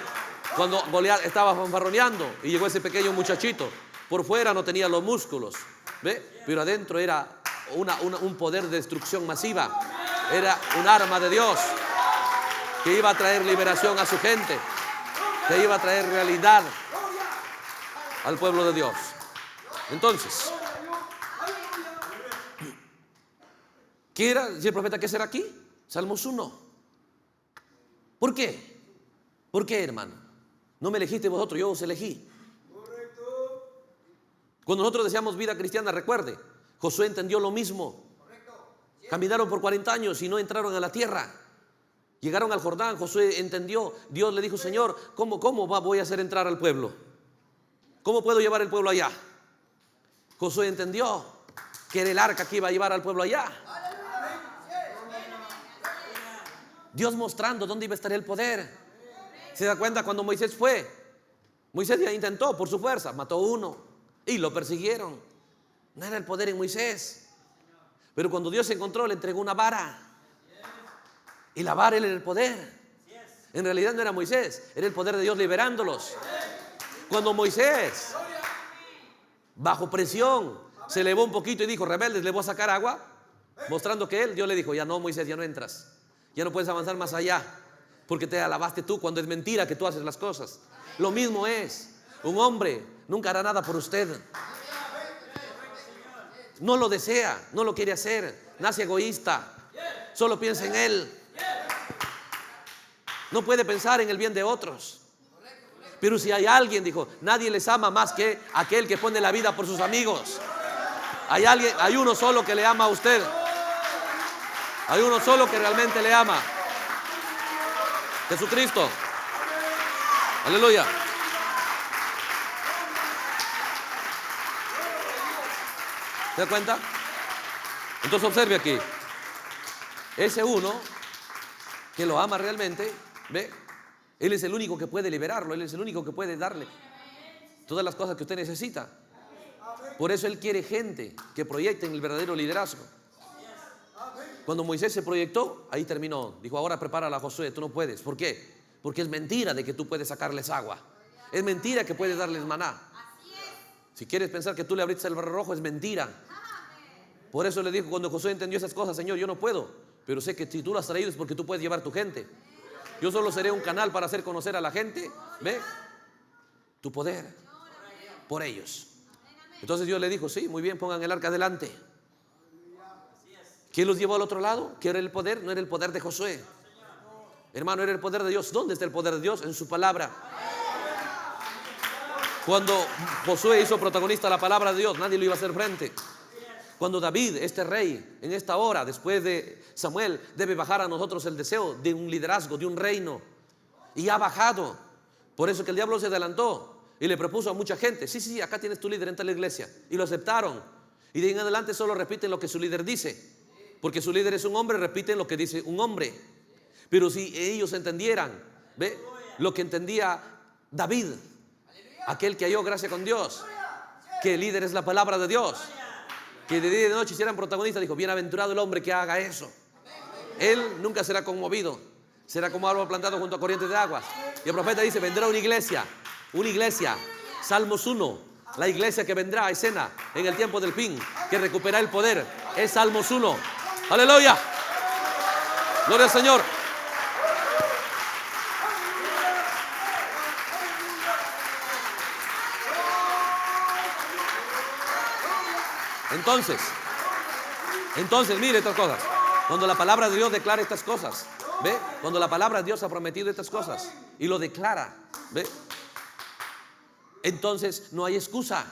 cuando Goliat estaba fanfarroneando y llegó ese pequeño muchachito, por fuera no tenía los músculos, ¿ve? Pero adentro era un poder de destrucción masiva. Era un arma de Dios que iba a traer liberación a su gente, que iba a traer realidad al pueblo de Dios. Entonces, ¿qué era? Dice el profeta, ¿qué será aquí? Salmos 1. ¿Por qué? ¿Por qué, hermano? No me elegiste vosotros, yo os elegí. Cuando nosotros deseamos vida cristiana, recuerde, Josué entendió lo mismo. Caminaron por 40 años y no entraron a la tierra. Llegaron al Jordán. Josué entendió. Dios le dijo: Señor, ¿cómo voy a hacer entrar al pueblo? ¿Cómo puedo llevar el pueblo allá? Josué entendió que era el arca que iba a llevar al pueblo allá. Dios mostrando dónde iba a estar el poder. ¿Se da cuenta? Cuando Moisés fue, Moisés ya intentó por su fuerza, mató uno y lo persiguieron. No era el poder en Moisés. Pero cuando Dios se encontró, le entregó una vara. Y la vara era el poder. En realidad no era Moisés, era el poder de Dios liberándolos. Cuando Moisés, bajo presión, se elevó un poquito y dijo: rebeldes, ¿le voy a sacar agua? Mostrando que Dios le dijo: ya no, Moisés, ya no entras. Ya no puedes avanzar más allá, porque te alabaste tú cuando es mentira que tú haces las cosas. Lo mismo es, un hombre nunca hará nada por usted. No lo desea, no lo quiere hacer, nace egoísta, solo piensa en él. No puede pensar en el bien de otros. Pero si hay alguien, dijo, nadie les ama más que aquel que pone la vida por sus amigos. Hay uno solo que le ama a usted. Hay uno solo que realmente le ama: Jesucristo. Aleluya. ¿Se da cuenta? Entonces observe aquí. Ese uno que lo ama realmente, ¿ve? Él es el único que puede liberarlo. Él es el único que puede darle todas las cosas que usted necesita. Por eso Él quiere gente que proyecte en el verdadero liderazgo. Cuando Moisés se proyectó, ahí terminó. Dijo: ahora prepárala, Josué, tú no puedes. ¿Por qué? Porque es mentira de que tú puedes sacarles agua. Es mentira que puedes darles maná. Si quieres pensar que tú le abriste el mar rojo, es mentira. Por eso le dijo, cuando Josué entendió esas cosas: Señor, yo no puedo, pero sé que si tú lo has traído es porque tú puedes llevar tu gente. Yo solo seré un canal para hacer conocer a la gente, ¿ve? Tu poder por ellos. Entonces Dios le dijo: sí, muy bien, pongan el arca adelante. ¿Quién los llevó al otro lado? ¿Qué era el poder? No era el poder de Josué, hermano, era el poder de Dios. ¿Dónde está el poder de Dios? En su palabra. Cuando Josué hizo protagonista la palabra de Dios, nadie lo iba a hacer frente. Cuando David, este rey, en esta hora, después de Samuel, debe bajar a nosotros el deseo de un liderazgo, de un reino, y ha bajado. Por eso que el diablo se adelantó y le propuso a mucha gente: sí, acá tienes tu líder en tal iglesia. Y lo aceptaron. Y de ahí en adelante solo repiten lo que su líder dice, porque su líder es un hombre, repiten lo que dice un hombre. Pero si ellos entendieran, ¿ve? Lo que entendía David, aquel que halló gracia con Dios, que el líder es la palabra de Dios, que de día y de noche hicieran protagonistas, dijo: bienaventurado el hombre que haga eso. Él nunca será conmovido, será como árbol plantado junto a corrientes de aguas. Y el profeta dice: vendrá una iglesia, Salmos 1, la iglesia que vendrá a escena en el tiempo del fin, que recuperará el poder, es Salmos 1. Aleluya, gloria al Señor. Entonces, mire estas cosas. Cuando la palabra de Dios declara estas cosas, ¿ve? Cuando la palabra de Dios ha prometido estas cosas y lo declara, ¿ve? Entonces no hay excusa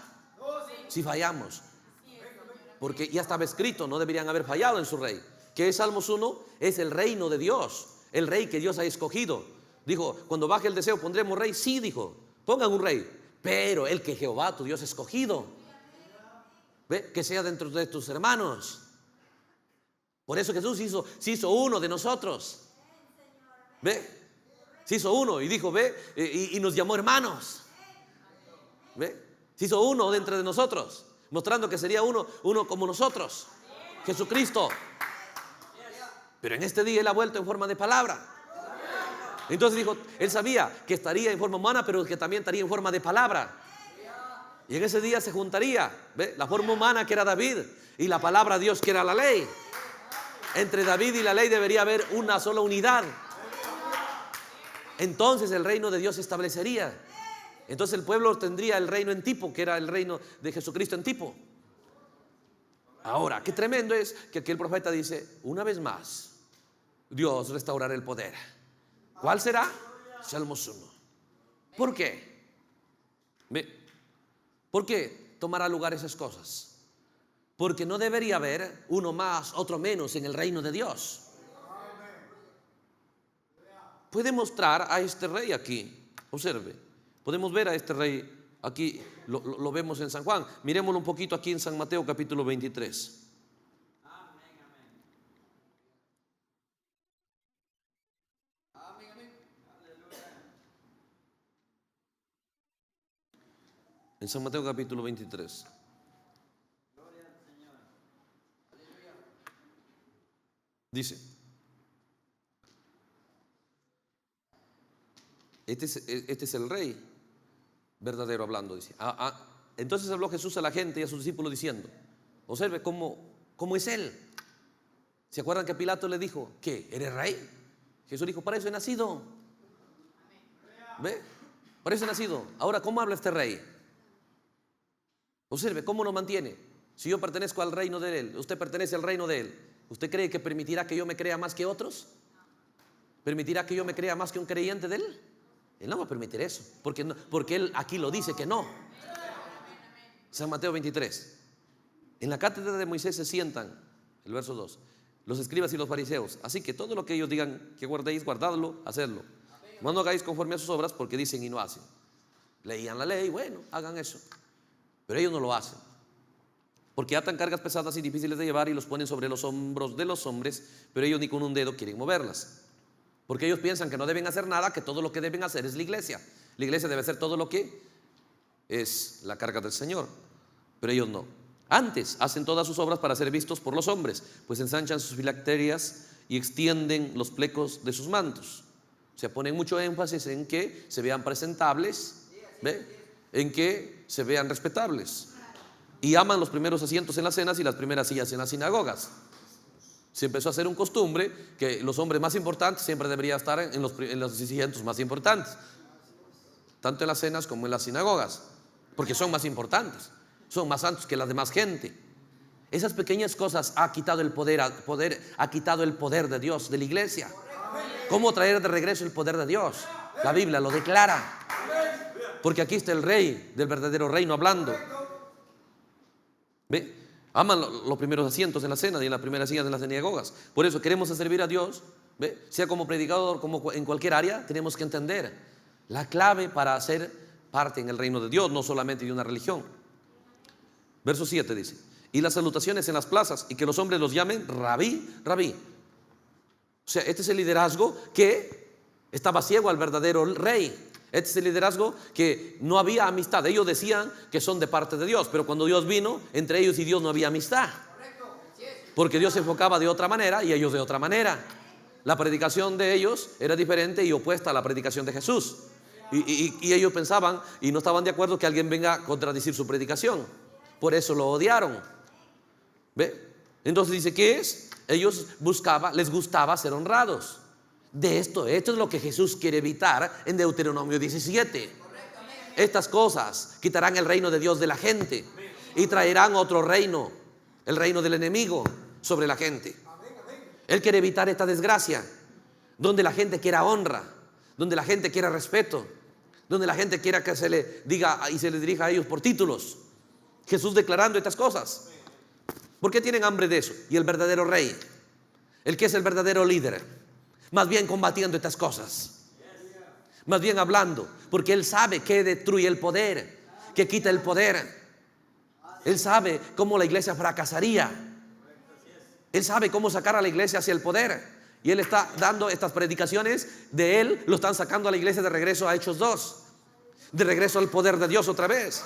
si fallamos, porque ya estaba escrito, no deberían haber fallado en su rey. Que es Salmos 1, es el reino de Dios, el rey que Dios ha escogido. Dijo: cuando baje el deseo, pondremos rey. Sí, dijo, pongan un rey, pero el que Jehová tu Dios ha escogido, ¿ve? Que sea dentro de tus hermanos. Por eso Jesús se hizo uno de nosotros, ¿ve? Se hizo uno y dijo: ve, y nos llamó hermanos, ¿ve? Se hizo uno dentro de nosotros, mostrando que sería uno como nosotros, Jesucristo. Pero en este día Él ha vuelto en forma de palabra. Entonces dijo, Él sabía que estaría en forma humana, pero que también estaría en forma de palabra. Y en ese día se juntaría, ¿ve? La forma humana, que era David, y la palabra de Dios, que era la ley. Entre David y la ley debería haber una sola unidad. Entonces el reino de Dios se establecería. Entonces el pueblo tendría el reino en tipo, que era el reino de Jesucristo en tipo. Ahora, qué tremendo es que aquí el profeta dice: una vez más Dios restaurará el poder. ¿Cuál será? Salmos 1. ¿Por qué? ¿Por qué tomará lugar esas cosas? Porque no debería haber uno más, otro menos en el reino de Dios. Puede mostrar a este rey aquí. Observe, podemos ver a este rey aquí, lo vemos en San Juan. Miremoslo un poquito aquí en San Mateo capítulo 23. En San Mateo capítulo 23. Dice, este es el rey verdadero hablando. Dice, entonces habló Jesús a la gente y a sus discípulos diciendo, observe cómo es él. ¿Se acuerdan que Pilato le dijo, ¿qué? ¿Eres rey? Jesús dijo, para eso he nacido. ¿Ve? Para eso he nacido. Ahora, ¿cómo habla este rey? Observe cómo nos mantiene. Si yo pertenezco al reino de él, usted pertenece al reino de él, ¿usted cree que permitirá que yo me crea más que otros? ¿Permitirá que yo me crea más que un creyente de él? Él no va a permitir eso, porque él aquí lo dice que no. San Mateo 23. En la cátedra de Moisés se sientan, el verso 2, los escribas y los fariseos. Así que todo lo que ellos digan que guardéis, guardadlo, hacedlo. No hagáis conforme a sus obras, porque dicen y no hacen. Leían la ley, bueno, hagan eso. Pero ellos no lo hacen, porque atan cargas pesadas y difíciles de llevar y los ponen sobre los hombros de los hombres, pero ellos ni con un dedo quieren moverlas. Porque ellos piensan que no deben hacer nada, que todo lo que deben hacer es la iglesia. La iglesia debe hacer todo lo que es la carga del Señor, pero ellos no. Antes hacen todas sus obras para ser vistos por los hombres, pues ensanchan sus filacterias y extienden los flecos de sus mantos. Se ponen mucho énfasis en que se vean presentables, ¿ve? En que se vean respetables. Y aman los primeros asientos en las cenas y las primeras sillas en las sinagogas. Se empezó a hacer un costumbre que los hombres más importantes siempre deberían estar en los asientos más importantes, tanto en las cenas como en las sinagogas, porque son más importantes, son más santos que la demás gente. Esas pequeñas cosas ha quitado el poder, ha quitado el poder de Dios de la iglesia. ¿Cómo traer de regreso el poder de Dios? La Biblia lo declara. Porque aquí está el rey del verdadero reino hablando. ¿Ve? Aman los primeros asientos en la cena y en las primeras sillas de las sinagogas. Por eso queremos servir a Dios, ¿ve? Sea como predicador, como en cualquier área, tenemos que entender la clave para ser parte en el reino de Dios, no solamente de una religión. Verso 7 dice, y las salutaciones en las plazas, y que los hombres los llamen rabí, rabí. O sea, este es el liderazgo que estaba ciego al verdadero rey. Este es el liderazgo que no había amistad. Ellos decían que son de parte de Dios, pero cuando Dios vino, entre ellos y Dios no había amistad, porque Dios se enfocaba de otra manera y ellos de otra manera. La predicación de ellos era diferente y opuesta a la predicación de Jesús, y ellos pensaban y no estaban de acuerdo que alguien venga a contradecir su predicación. Por eso lo odiaron. ¿Ve? Entonces dice, ¿qué es? Ellos les gustaba ser honrados. Esto es lo que Jesús quiere evitar en Deuteronomio 17. Estas cosas quitarán el reino de Dios de la gente y traerán otro reino, el reino del enemigo, sobre la gente. Él quiere evitar esta desgracia, donde la gente quiera honra, donde la gente quiera respeto, donde la gente quiera que se le diga y se le dirija a ellos por títulos. Jesús declarando estas cosas. ¿Por qué tienen hambre de eso? Y el verdadero rey, el que es el verdadero líder, más bien combatiendo estas cosas, más bien hablando, porque Él sabe que destruye el poder, que quita el poder. Él sabe cómo la iglesia fracasaría. Él sabe cómo sacar a la iglesia hacia el poder. Y Él está dando estas predicaciones de Él, lo están sacando a la iglesia de regreso a Hechos 2, de regreso al poder de Dios otra vez.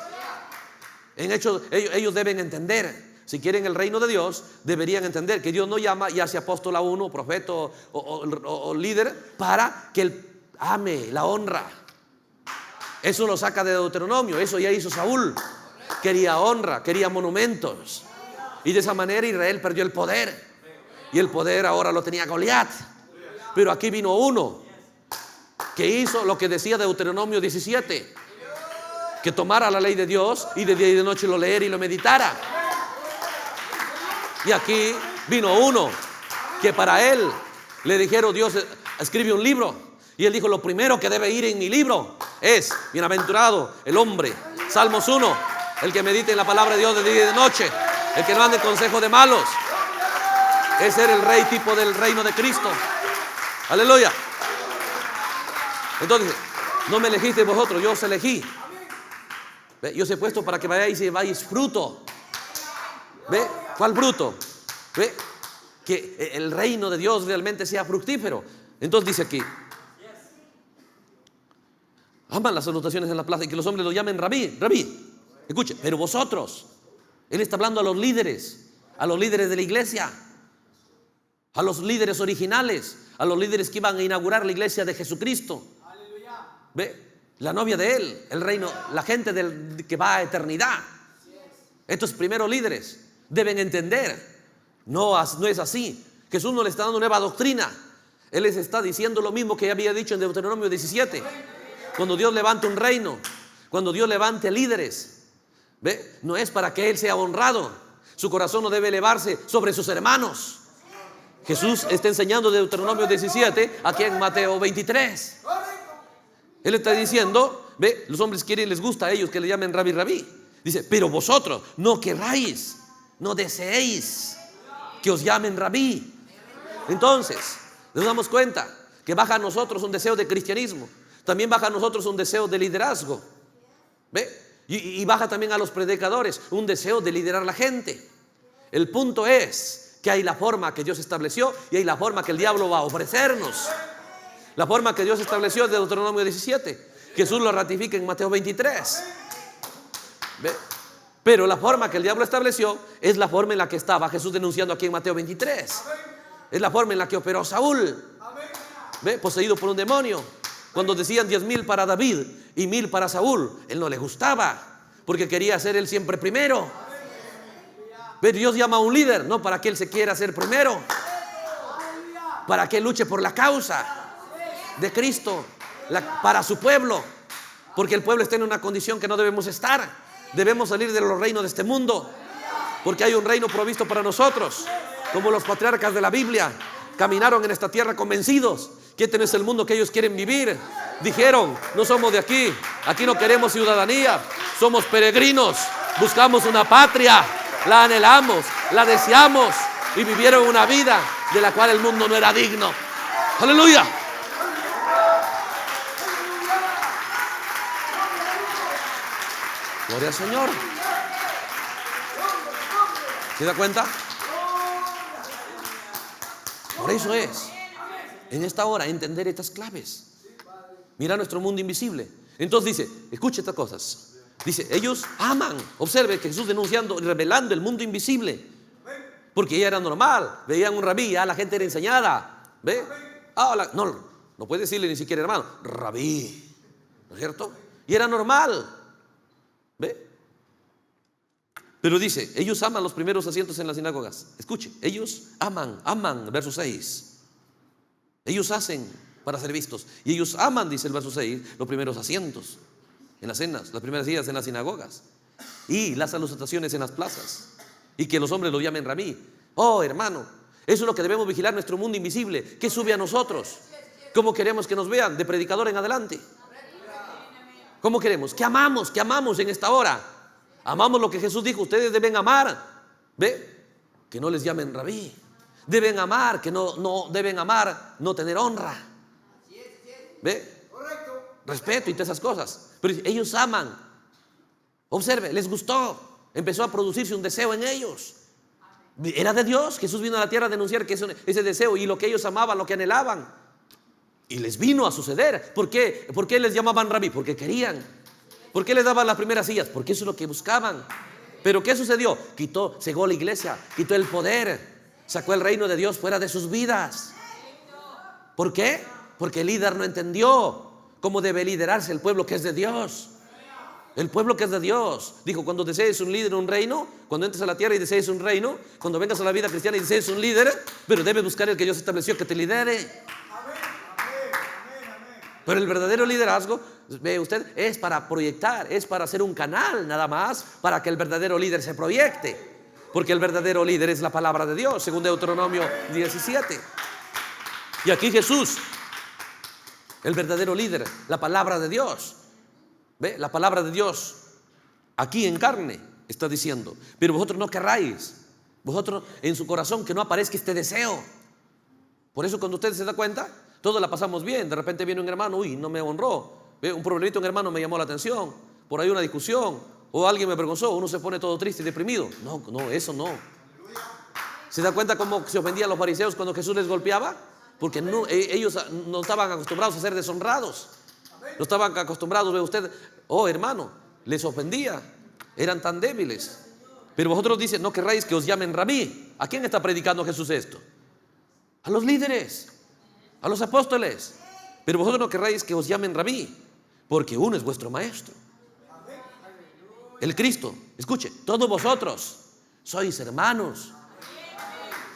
En Hechos, ellos deben entender. Si quieren el reino de Dios, deberían entender que Dios no llama y hace apóstol a uno, profeta o líder, para que Él ame la honra. Eso lo saca de Deuteronomio. Eso ya hizo Saúl. Quería honra, quería monumentos, y de esa manera Israel perdió el poder. Y el poder ahora lo tenía Goliat. Pero aquí vino uno que hizo lo que decía Deuteronomio 17, que tomara la ley de Dios y de día y de noche lo leyera y lo meditara. Y aquí vino uno que para él le dijeron, Dios escribe un libro, y él dijo, lo primero que debe ir en mi libro es, bienaventurado el hombre, Salmos 1, el que medite en la palabra de Dios de día y de noche. El que no anda en consejo de malos es ser el rey tipo del reino de Cristo. Aleluya. Entonces, no me elegisteis vosotros, yo os elegí. ¿Ve? Yo os he puesto para que vayáis y lleváis fruto. ¿Ve? ¿Cuál fruto? ¿Ve? Que el reino de Dios realmente sea fructífero. Entonces dice aquí: aman las salutaciones en la plaza y que los hombres lo llamen rabí, rabí. Escuche, pero vosotros, él está hablando a los líderes de la iglesia, a los líderes originales, a los líderes que iban a inaugurar la iglesia de Jesucristo. ¿Ve? La novia de él, el reino, la gente que va a eternidad. Estos primeros líderes deben entender, no es así. Jesús no le está dando nueva doctrina. Él les está diciendo lo mismo que ya había dicho en Deuteronomio 17. Cuando Dios levante un reino, cuando Dios levante líderes, ¿ve? No es para que Él sea honrado. Su corazón no debe elevarse sobre sus hermanos. Jesús está enseñando de Deuteronomio 17 aquí en Mateo 23. Él está diciendo, ve, los hombres quieren, les gusta a ellos que le llamen rabí, rabí. Dice, pero vosotros no querráis, no deseéis que os llamen rabí. Entonces, nos damos cuenta que baja a nosotros un deseo de cristianismo. También baja a nosotros un deseo de liderazgo. ¿Ve? Y baja también a los predicadores un deseo de liderar la gente. El punto es que hay la forma que Dios estableció y hay la forma que el diablo va a ofrecernos. La forma que Dios estableció es de Deuteronomio 17. Jesús lo ratifica en Mateo 23. ¿Ve? Pero la forma que el diablo estableció es la forma en la que estaba Jesús denunciando aquí en Mateo 23. Es la forma en la que operó Saúl. ¿Ve? Poseído por un demonio. Cuando decían 10,000 para David y 1,000 para Saúl, él no le gustaba, porque quería ser él siempre primero. Pero Dios llama a un líder, no para que él se quiera ser primero, para que él luche por la causa de Cristo, para su pueblo, porque el pueblo está en una condición que no debemos estar. Debemos salir de los reinos de este mundo, porque hay un reino provisto para nosotros. Como los patriarcas de la Biblia caminaron en esta tierra convencidos que este no es el mundo que ellos quieren vivir. Dijeron, no somos de aquí, aquí no queremos ciudadanía, somos peregrinos, buscamos una patria, la anhelamos, la deseamos, y vivieron una vida de la cual el mundo no era digno. Aleluya. Gloria al Señor. ¿Se da cuenta? Por eso es, en esta hora, entender estas claves. Mira nuestro mundo invisible. Entonces dice, escuche estas cosas. Dice, ellos aman. Observe que Jesús denunciando y revelando el mundo invisible. Porque ya era normal. Veían un rabí, ya la gente era enseñada. ¿Ve? No puede decirle ni siquiera hermano, rabí. ¿No es cierto? Y era normal. ¿Ve? Pero dice, ellos aman los primeros asientos en las sinagogas. Escuche, ellos aman, verso 6. Ellos hacen para ser vistos. Y ellos aman, dice el verso 6, los primeros asientos en las cenas, las primeras sillas en las sinagogas y las salutaciones en las plazas, y que los hombres lo llamen rabí. Oh, hermano, eso es lo que debemos vigilar, nuestro mundo invisible. ¿Qué sube a nosotros? ¿Cómo queremos que nos vean de predicador en adelante? ¿Cómo queremos? ¿Qué amamos? ¿Qué amamos en esta hora? Amamos lo que Jesús dijo, ustedes deben amar. ¿Ve? Que no les llamen rabí. Deben amar, que no deben amar, no tener honra. ¿Ve? Respeto y todas esas cosas. Pero ellos aman. Observe, les gustó. Empezó a producirse un deseo en ellos. Era de Dios. Jesús vino a la tierra a denunciar que ese deseo y lo que ellos amaban, lo que anhelaban. Y les vino a suceder. ¿Por qué? ¿Por qué les llamaban rabí? Porque querían. ¿Por qué les daban las primeras sillas? Porque eso es lo que buscaban. Pero ¿qué sucedió? Cegó la iglesia, quitó el poder, sacó el reino de Dios fuera de sus vidas. ¿Por qué? Porque el líder no entendió cómo debe liderarse el pueblo que es de Dios. El pueblo que es de Dios. Dijo, cuando desees un líder, un reino, cuando entres a la tierra y desees un reino, cuando vengas a la vida cristiana y desees un líder, pero debes buscar el que Dios estableció que te lidere. Pero el verdadero liderazgo, ve usted, es para proyectar, es para hacer un canal nada más, para que el verdadero líder se proyecte. Porque el verdadero líder es la palabra de Dios, según Deuteronomio 17. Y aquí Jesús, el verdadero líder, la palabra de Dios. ¿Ve? La palabra de Dios aquí en carne. está diciendo: pero vosotros no querráis, vosotros en su corazón que no aparezca este deseo. Por eso cuando ustedes se dan cuenta, todos la pasamos bien. De repente viene un hermano, uy, no me honró. Un problemito, un hermano me llamó la atención. Por ahí una discusión, o alguien me avergonzó, uno se pone todo triste y deprimido. No, no, eso no. ¿Se da cuenta cómo se ofendían los fariseos cuando Jesús les golpeaba? Porque no, ellos no estaban acostumbrados a ser deshonrados. No estaban acostumbrados, ve usted, oh hermano, les ofendía. Eran tan débiles. Pero vosotros dicen: no querráis que os llamen rabí. ¿A quién está predicando Jesús esto? A los líderes, a los apóstoles. Pero vosotros no querráis que os llamen rabí, porque uno es vuestro maestro, el Cristo. Escuche, todos vosotros sois hermanos.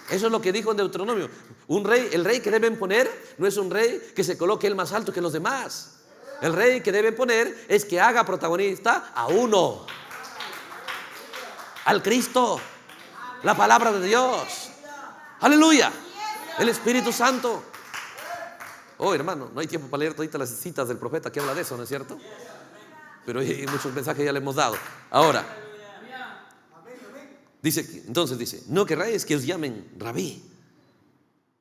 Eso es lo que dijo en Deuteronomio. Un rey, el rey que deben poner no es un rey que se coloque el más alto que los demás. El rey que deben poner es que haga protagonista a uno, al Cristo, la palabra de Dios. Aleluya. El Espíritu Santo. Oh hermano, no hay tiempo para leer todas las citas del profeta que habla de eso, ¿no es cierto? Pero hay muchos mensajes ya le hemos dado. Ahora dice, entonces dice: no querráis que os llamen rabí,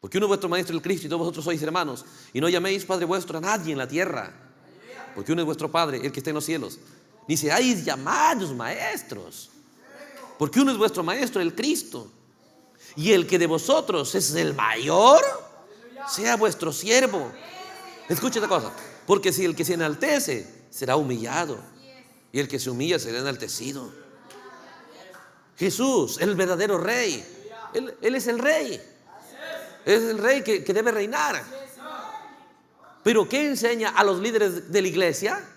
porque uno es vuestro maestro el Cristo, y todos vosotros sois hermanos. Y no llaméis padre vuestro a nadie en la tierra, porque uno es vuestro Padre, el que está en los cielos. Ni seáis llamados maestros, porque uno es vuestro maestro el Cristo. Y el que de vosotros es el mayor, sea vuestro siervo. Escuche esta cosa: porque si el que se enaltece será humillado, y el que se humilla será enaltecido. Jesús, el verdadero rey, Él es el rey. Es el rey que debe reinar. Pero ¿qué enseña a los líderes de la iglesia?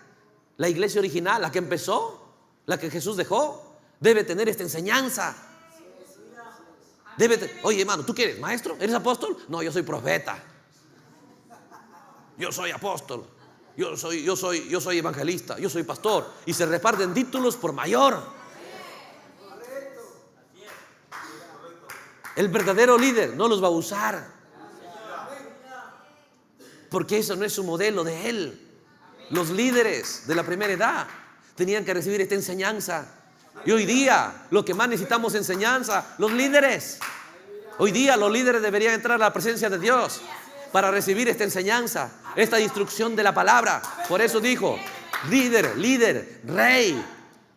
La iglesia original, la que empezó, la que Jesús dejó, debe tener esta enseñanza. Oye hermano, ¿tú qué eres? ¿Maestro? ¿Eres apóstol? No, yo soy profeta. Yo soy apóstol. Yo soy evangelista. Yo soy pastor. Y se reparten títulos por mayor. El verdadero líder no los va a usar, porque eso no es su modelo de él. Los líderes de la primera edad tenían que recibir esta enseñanza. Y hoy día lo que más necesitamos es enseñanza. Los líderes, hoy día los líderes deberían entrar a la presencia de Dios para recibir esta enseñanza, esta instrucción de la palabra. Por eso dijo: líder,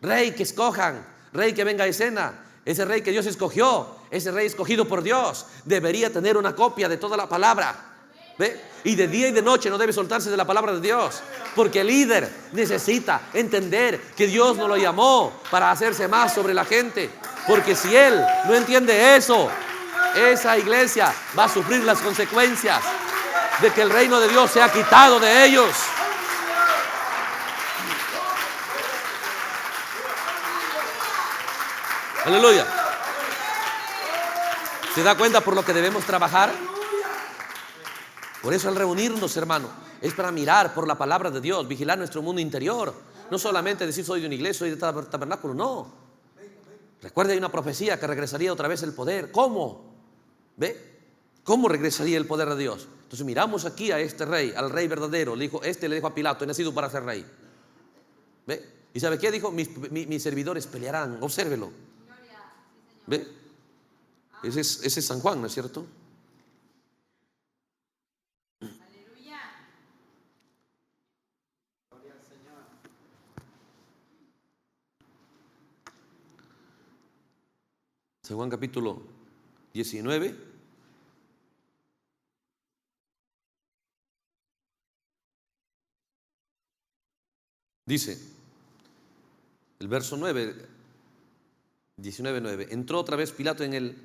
rey que escojan, rey que venga a escena. Ese rey que Dios escogió, ese rey escogido por Dios, debería tener una copia de toda la palabra. ¿Ve? Y de día y de noche no debe soltarse de la palabra de Dios, porque el líder necesita entender que Dios no lo llamó para hacerse más sobre la gente. Porque si él no entiende eso, esa iglesia va a sufrir las consecuencias de que el reino de Dios sea quitado de ellos. Aleluya. ¿Se da cuenta por lo que debemos trabajar? Por eso al reunirnos, hermano, es para mirar por la palabra de Dios, vigilar nuestro mundo interior. No solamente decir: soy de una iglesia, soy de tabernáculo. No. Recuerde, hay una profecía que regresaría otra vez el poder. ¿Cómo? ¿Ve? ¿Cómo regresaría el poder de Dios? Entonces miramos aquí a este rey, al rey verdadero. Le dijo a Pilato: he nacido para ser rey. ¿Ve? ¿Y sabe qué dijo? Mis servidores pelearán. Obsérvelo. ¿Ve? Ese es San Juan, ¿no es cierto? San Juan capítulo 19. Dice el verso 9, 19:9. Entró otra vez Pilato en el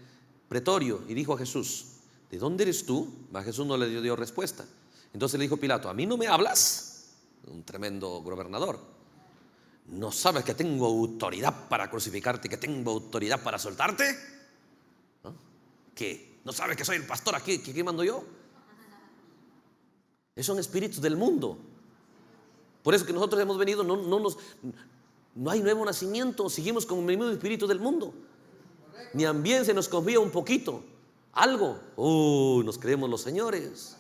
pretorio y dijo a Jesús: ¿de dónde eres tú? Mas Jesús no le dio respuesta. Entonces le dijo Pilato: ¿a mí no me hablas? Un tremendo gobernador. ¿No sabes que tengo autoridad para crucificarte, que tengo autoridad para soltarte? ¿No? ¿Qué? ¿No sabes que soy el pastor aquí? ¿Qué mando yo? Esos son espíritus del mundo. Por eso que nosotros hemos venido, no hay nuevo nacimiento, seguimos con el mismo espíritu del mundo. Ni también se nos confía un poquito, algo. Nos creemos los señores.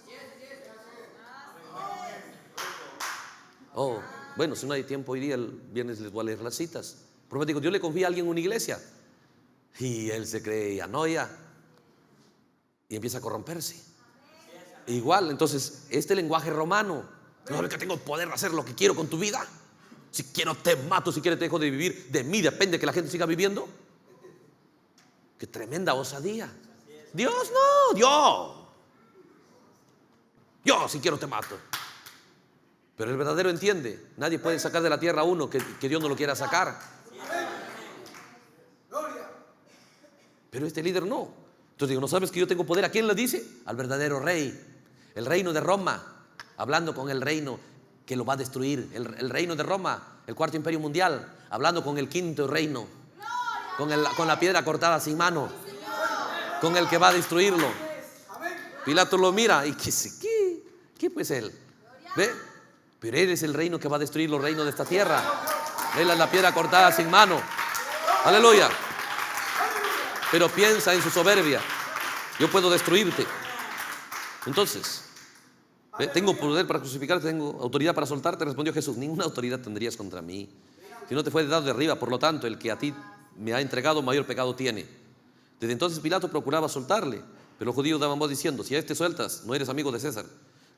Bueno, si no hay tiempo hoy día, el viernes les voy a leer las citas. profético, Dios le confía a alguien en una iglesia y él se cree anoia y empieza a corromperse. Igual, entonces, este lenguaje romano, ¿no sabes que tengo poder de hacer lo que quiero con tu vida? Si quiero te mato, si quiero te dejo de vivir. De mí depende que la gente siga viviendo. Qué tremenda osadía. Dios no, yo si quiero te mato. Pero el verdadero entiende, nadie puede sacar de la tierra a uno que Dios no lo quiera sacar. Pero este líder no. Entonces digo, ¿no sabes que yo tengo poder? ¿A quién le dice? Al verdadero rey. El reino de Roma, hablando con el reino que lo va a destruir. El reino de Roma, el cuarto imperio mundial, hablando con el quinto reino, con la piedra cortada sin mano, con el que va a destruirlo. Pilato lo mira y ¿qué pues él? ¿Ve? Pero él es el reino que va a destruir los reinos de esta tierra. Él es la piedra cortada sin mano. Aleluya. Pero piensa en su soberbia. Yo puedo destruirte. Entonces, ¿ve? Tengo poder para crucificarte, tengo autoridad para soltarte. Respondió Jesús, ninguna autoridad tendrías contra mí, si no te fue dado de arriba. Por lo tanto, el que a ti me ha entregado, mayor pecado tiene. Desde entonces Pilato procuraba soltarle, pero los judíos daban voz diciendo, si a este sueltas, no eres amigo de César.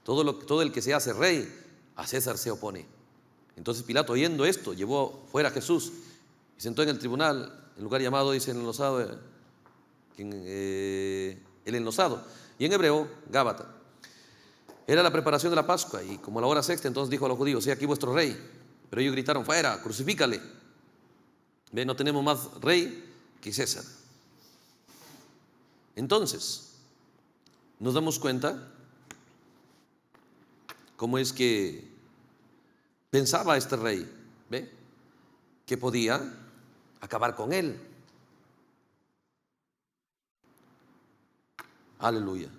Todo el que se hace rey, a César se opone. Entonces Pilato, oyendo esto, llevó fuera a Jesús y sentó en el tribunal, en lugar llamado, dice, el enlosado, y en hebreo, Gábata. Era la preparación de la Pascua, y como a la hora sexta, entonces dijo a los judíos, he aquí vuestro rey. Pero ellos gritaron, fuera, crucifícale. ¿Ve? No tenemos más rey que César. Entonces, nos damos cuenta cómo es que pensaba este rey, ¿ve? Que podía acabar con él. Aleluya.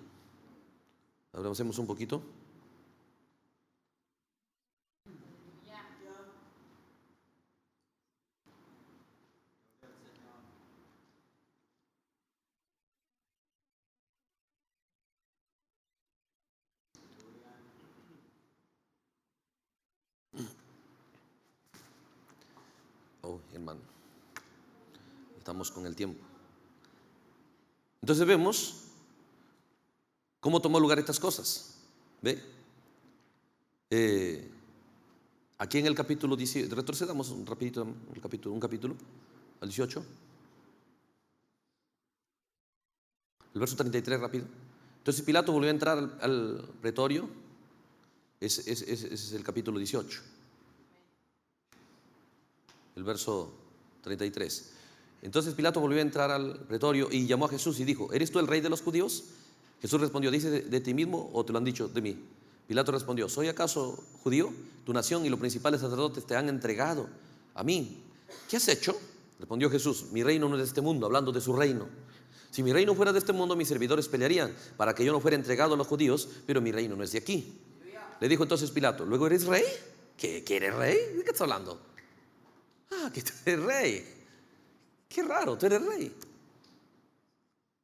Avancemos un poquito. Oh, hermano, estamos con el tiempo. Entonces vemos cómo tomó lugar estas cosas. ¿Ve? Aquí en el capítulo 18, retrocedamos un capítulo, al 18. El verso 33, rápido. Entonces Pilato volvió a entrar al pretorio. Ese es el capítulo 18. El verso 33. Entonces Pilato volvió a entrar al pretorio y llamó a Jesús y dijo, ¿eres tú el rey de los judíos? Jesús respondió, ¿dice de ti mismo o te lo han dicho de mí? Pilato respondió, ¿soy acaso judío? Tu nación y los principales sacerdotes te han entregado a mí. ¿Qué has hecho? Respondió Jesús, mi reino no es de este mundo, hablando de su reino. Si mi reino fuera de este mundo, mis servidores pelearían para que yo no fuera entregado a los judíos, pero mi reino no es de aquí. Le dijo entonces Pilato, ¿luego eres rey? ¿Qué eres rey? ¿De qué estás hablando? Ah, que tú eres rey. Qué raro, tú eres rey.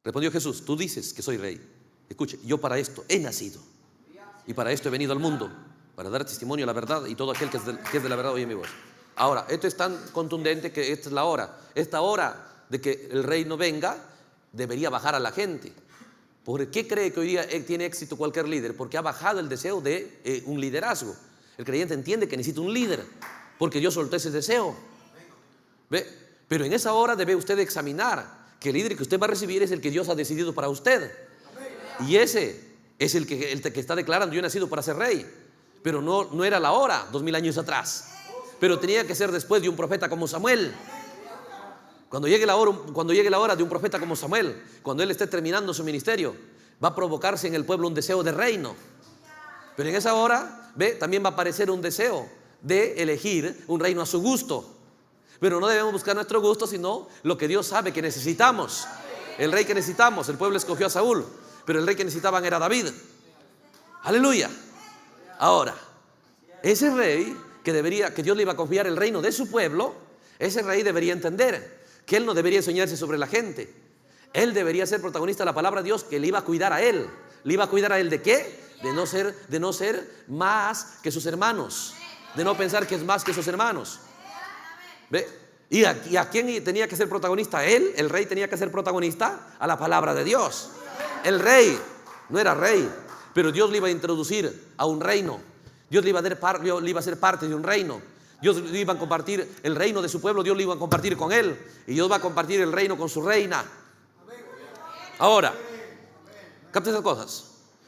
Respondió Jesús, tú dices que soy rey. Escuche, yo para esto he nacido y para esto he venido al mundo, para dar testimonio a la verdad, y todo aquel que es de la verdad oye mi voz. Ahora, esto es tan contundente que esta es la hora. Esta hora de que el rey no venga debería bajar a la gente. ¿Por qué cree que hoy día tiene éxito cualquier líder? Porque ha bajado el deseo de un liderazgo. El creyente entiende que necesita un líder, porque Dios soltó ese deseo. ¿Ve? Pero en esa hora debe usted examinar que el líder que usted va a recibir es el que Dios ha decidido para usted. Y ese es el que está declarando, yo he nacido para ser rey. Pero no era la hora 2000 años atrás. Pero tenía que ser después de un profeta como Samuel. Cuando llegue la hora de un profeta como Samuel, cuando él esté terminando su ministerio, va a provocarse en el pueblo un deseo de reino. Pero en esa hora, ¿ve? También va a aparecer un deseo de elegir un reino a su gusto. Pero no debemos buscar nuestro gusto, sino lo que Dios sabe que necesitamos. El rey que necesitamos, el pueblo escogió a Saúl, pero el rey que necesitaban era David. Aleluya. Ahora, ese rey que Dios le iba a confiar el reino de su pueblo, ese rey debería entender que él no debería enseñarse sobre la gente. Él debería ser protagonista de la palabra de Dios, que le iba a cuidar a él. ¿Le iba a cuidar a él de qué? De no ser más que sus hermanos, de no pensar que es más que sus hermanos. ¿Ve? ¿Y a quién tenía que ser protagonista? Él, el rey, tenía que ser protagonista a la palabra de Dios. El rey no era rey, pero Dios le iba a introducir a un reino. Dios le iba a ser parte de un reino. Dios le iba a compartir el reino de su pueblo. Dios le iba a compartir con él. Y Dios va a compartir el reino con su reina. Ahora, capta esas cosas.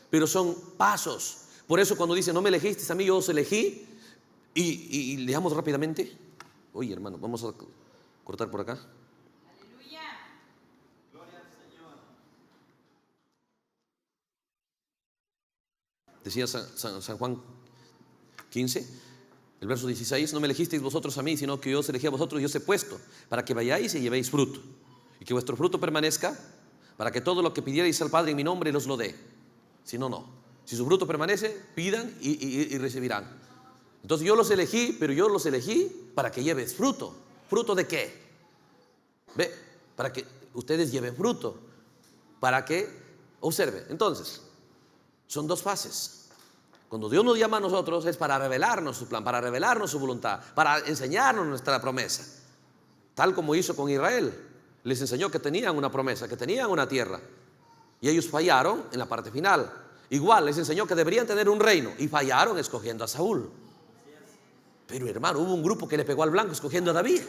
Pero son pasos. Por eso cuando dice, no me elegisteis a mí, yo os elegí. Y leamos rápidamente. Oye, hermano, vamos a cortar por acá. Aleluya. Gloria al Señor. Decía San Juan 15, el verso 16: no me elegisteis vosotros a mí, sino que yo os elegí a vosotros y os he puesto para que vayáis y llevéis fruto, y que vuestro fruto permanezca, para que todo lo que pidierais al Padre en mi nombre os lo dé. Si no, no. Si su fruto permanece, pidan y recibirán. Entonces yo los elegí, pero yo los elegí para que lleves fruto. ¿Fruto de qué? ¿Ve? Para que ustedes lleven fruto. Para que observen. Entonces, son dos fases. Cuando Dios nos llama a nosotros es para revelarnos su plan, para revelarnos su voluntad, para enseñarnos nuestra promesa. Tal como hizo con Israel. Les enseñó que tenían una promesa, que tenían una tierra. Y ellos fallaron en la parte final. Igual les enseñó que deberían tener un reino y fallaron escogiendo a Saúl. Pero hermano, hubo un grupo que le pegó al blanco escogiendo a David.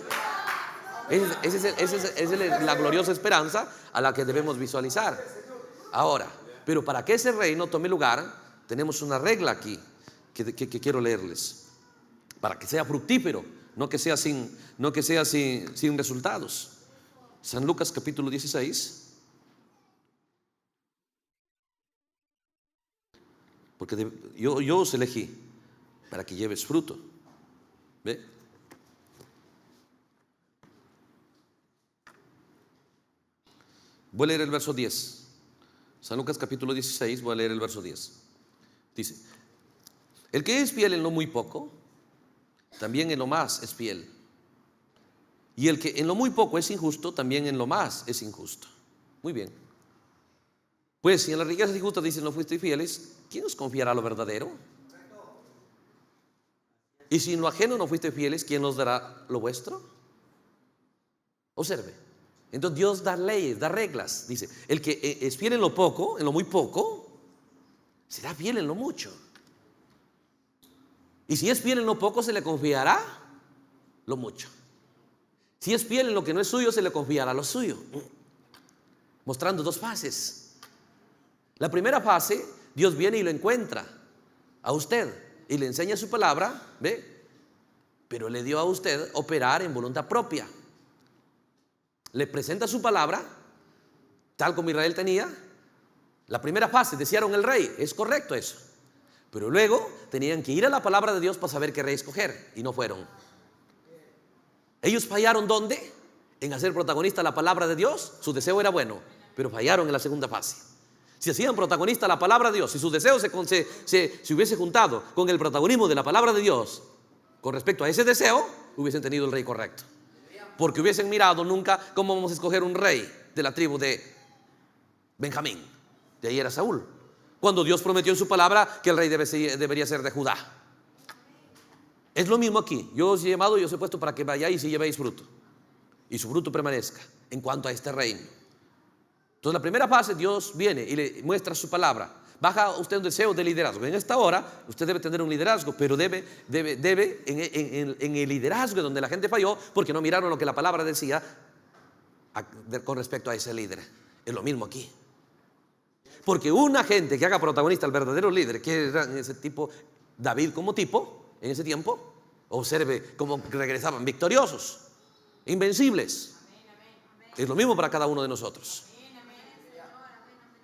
Esa es la gloriosa esperanza a la que debemos visualizar. Ahora, pero para que ese reino tome lugar, tenemos una regla aquí que quiero leerles. Para que sea fructífero, no que sea sin resultados. San Lucas capítulo 16. Porque yo os elegí para que lleves fruto. ¿Ve? Voy a leer el verso 10. San Lucas capítulo 16, voy a leer el verso 10. Dice: el que es fiel en lo muy poco, también en lo más es fiel. Y el que en lo muy poco es injusto, también en lo más es injusto. Muy bien. Pues si en las riquezas injustas dicen no fuisteis fieles, ¿quién os confiará lo verdadero? Y si en lo ajeno no fuisteis fieles, ¿quién os dará lo vuestro? Observe. Entonces Dios da leyes, da reglas. Dice, el que es fiel en lo poco, en lo muy poco, será fiel en lo mucho. Y si es fiel en lo poco, se le confiará lo mucho. Si es fiel en lo que no es suyo, se le confiará lo suyo. Mostrando dos fases. La primera fase, Dios viene y lo encuentra a usted y le enseña su palabra, ¿ve? Pero le dio a usted operar en voluntad propia. Le presenta su palabra, tal como Israel tenía. La primera fase, desearon el rey, es correcto eso. Pero luego tenían que ir a la palabra de Dios para saber qué rey escoger, y no fueron. Ellos fallaron, ¿dónde? En hacer protagonista la palabra de Dios. Su deseo era bueno, pero fallaron en la segunda fase. Si hacían protagonista la palabra de Dios, si su deseo se hubiese juntado con el protagonismo de la palabra de Dios, con respecto a ese deseo, hubiesen tenido el rey correcto. Porque hubiesen mirado nunca cómo vamos a escoger un rey de la tribu de Benjamín. De ahí era Saúl. Cuando Dios prometió en su palabra que el rey debería ser de Judá. Es lo mismo aquí. Yo os he llamado y os he puesto para que vayáis y llevéis fruto. Y su fruto permanezca en cuanto a este reino. Entonces la primera fase, Dios viene y le muestra su palabra. Baja usted un deseo de liderazgo. En esta hora usted debe tener un liderazgo, pero debe en el liderazgo donde la gente falló, porque no miraron lo que la palabra decía con respecto a ese líder. Es lo mismo aquí. Porque una gente que haga protagonista al verdadero líder, que era en ese tipo, David como tipo, en ese tiempo, observe cómo regresaban victoriosos, invencibles. Es lo mismo para cada uno de nosotros.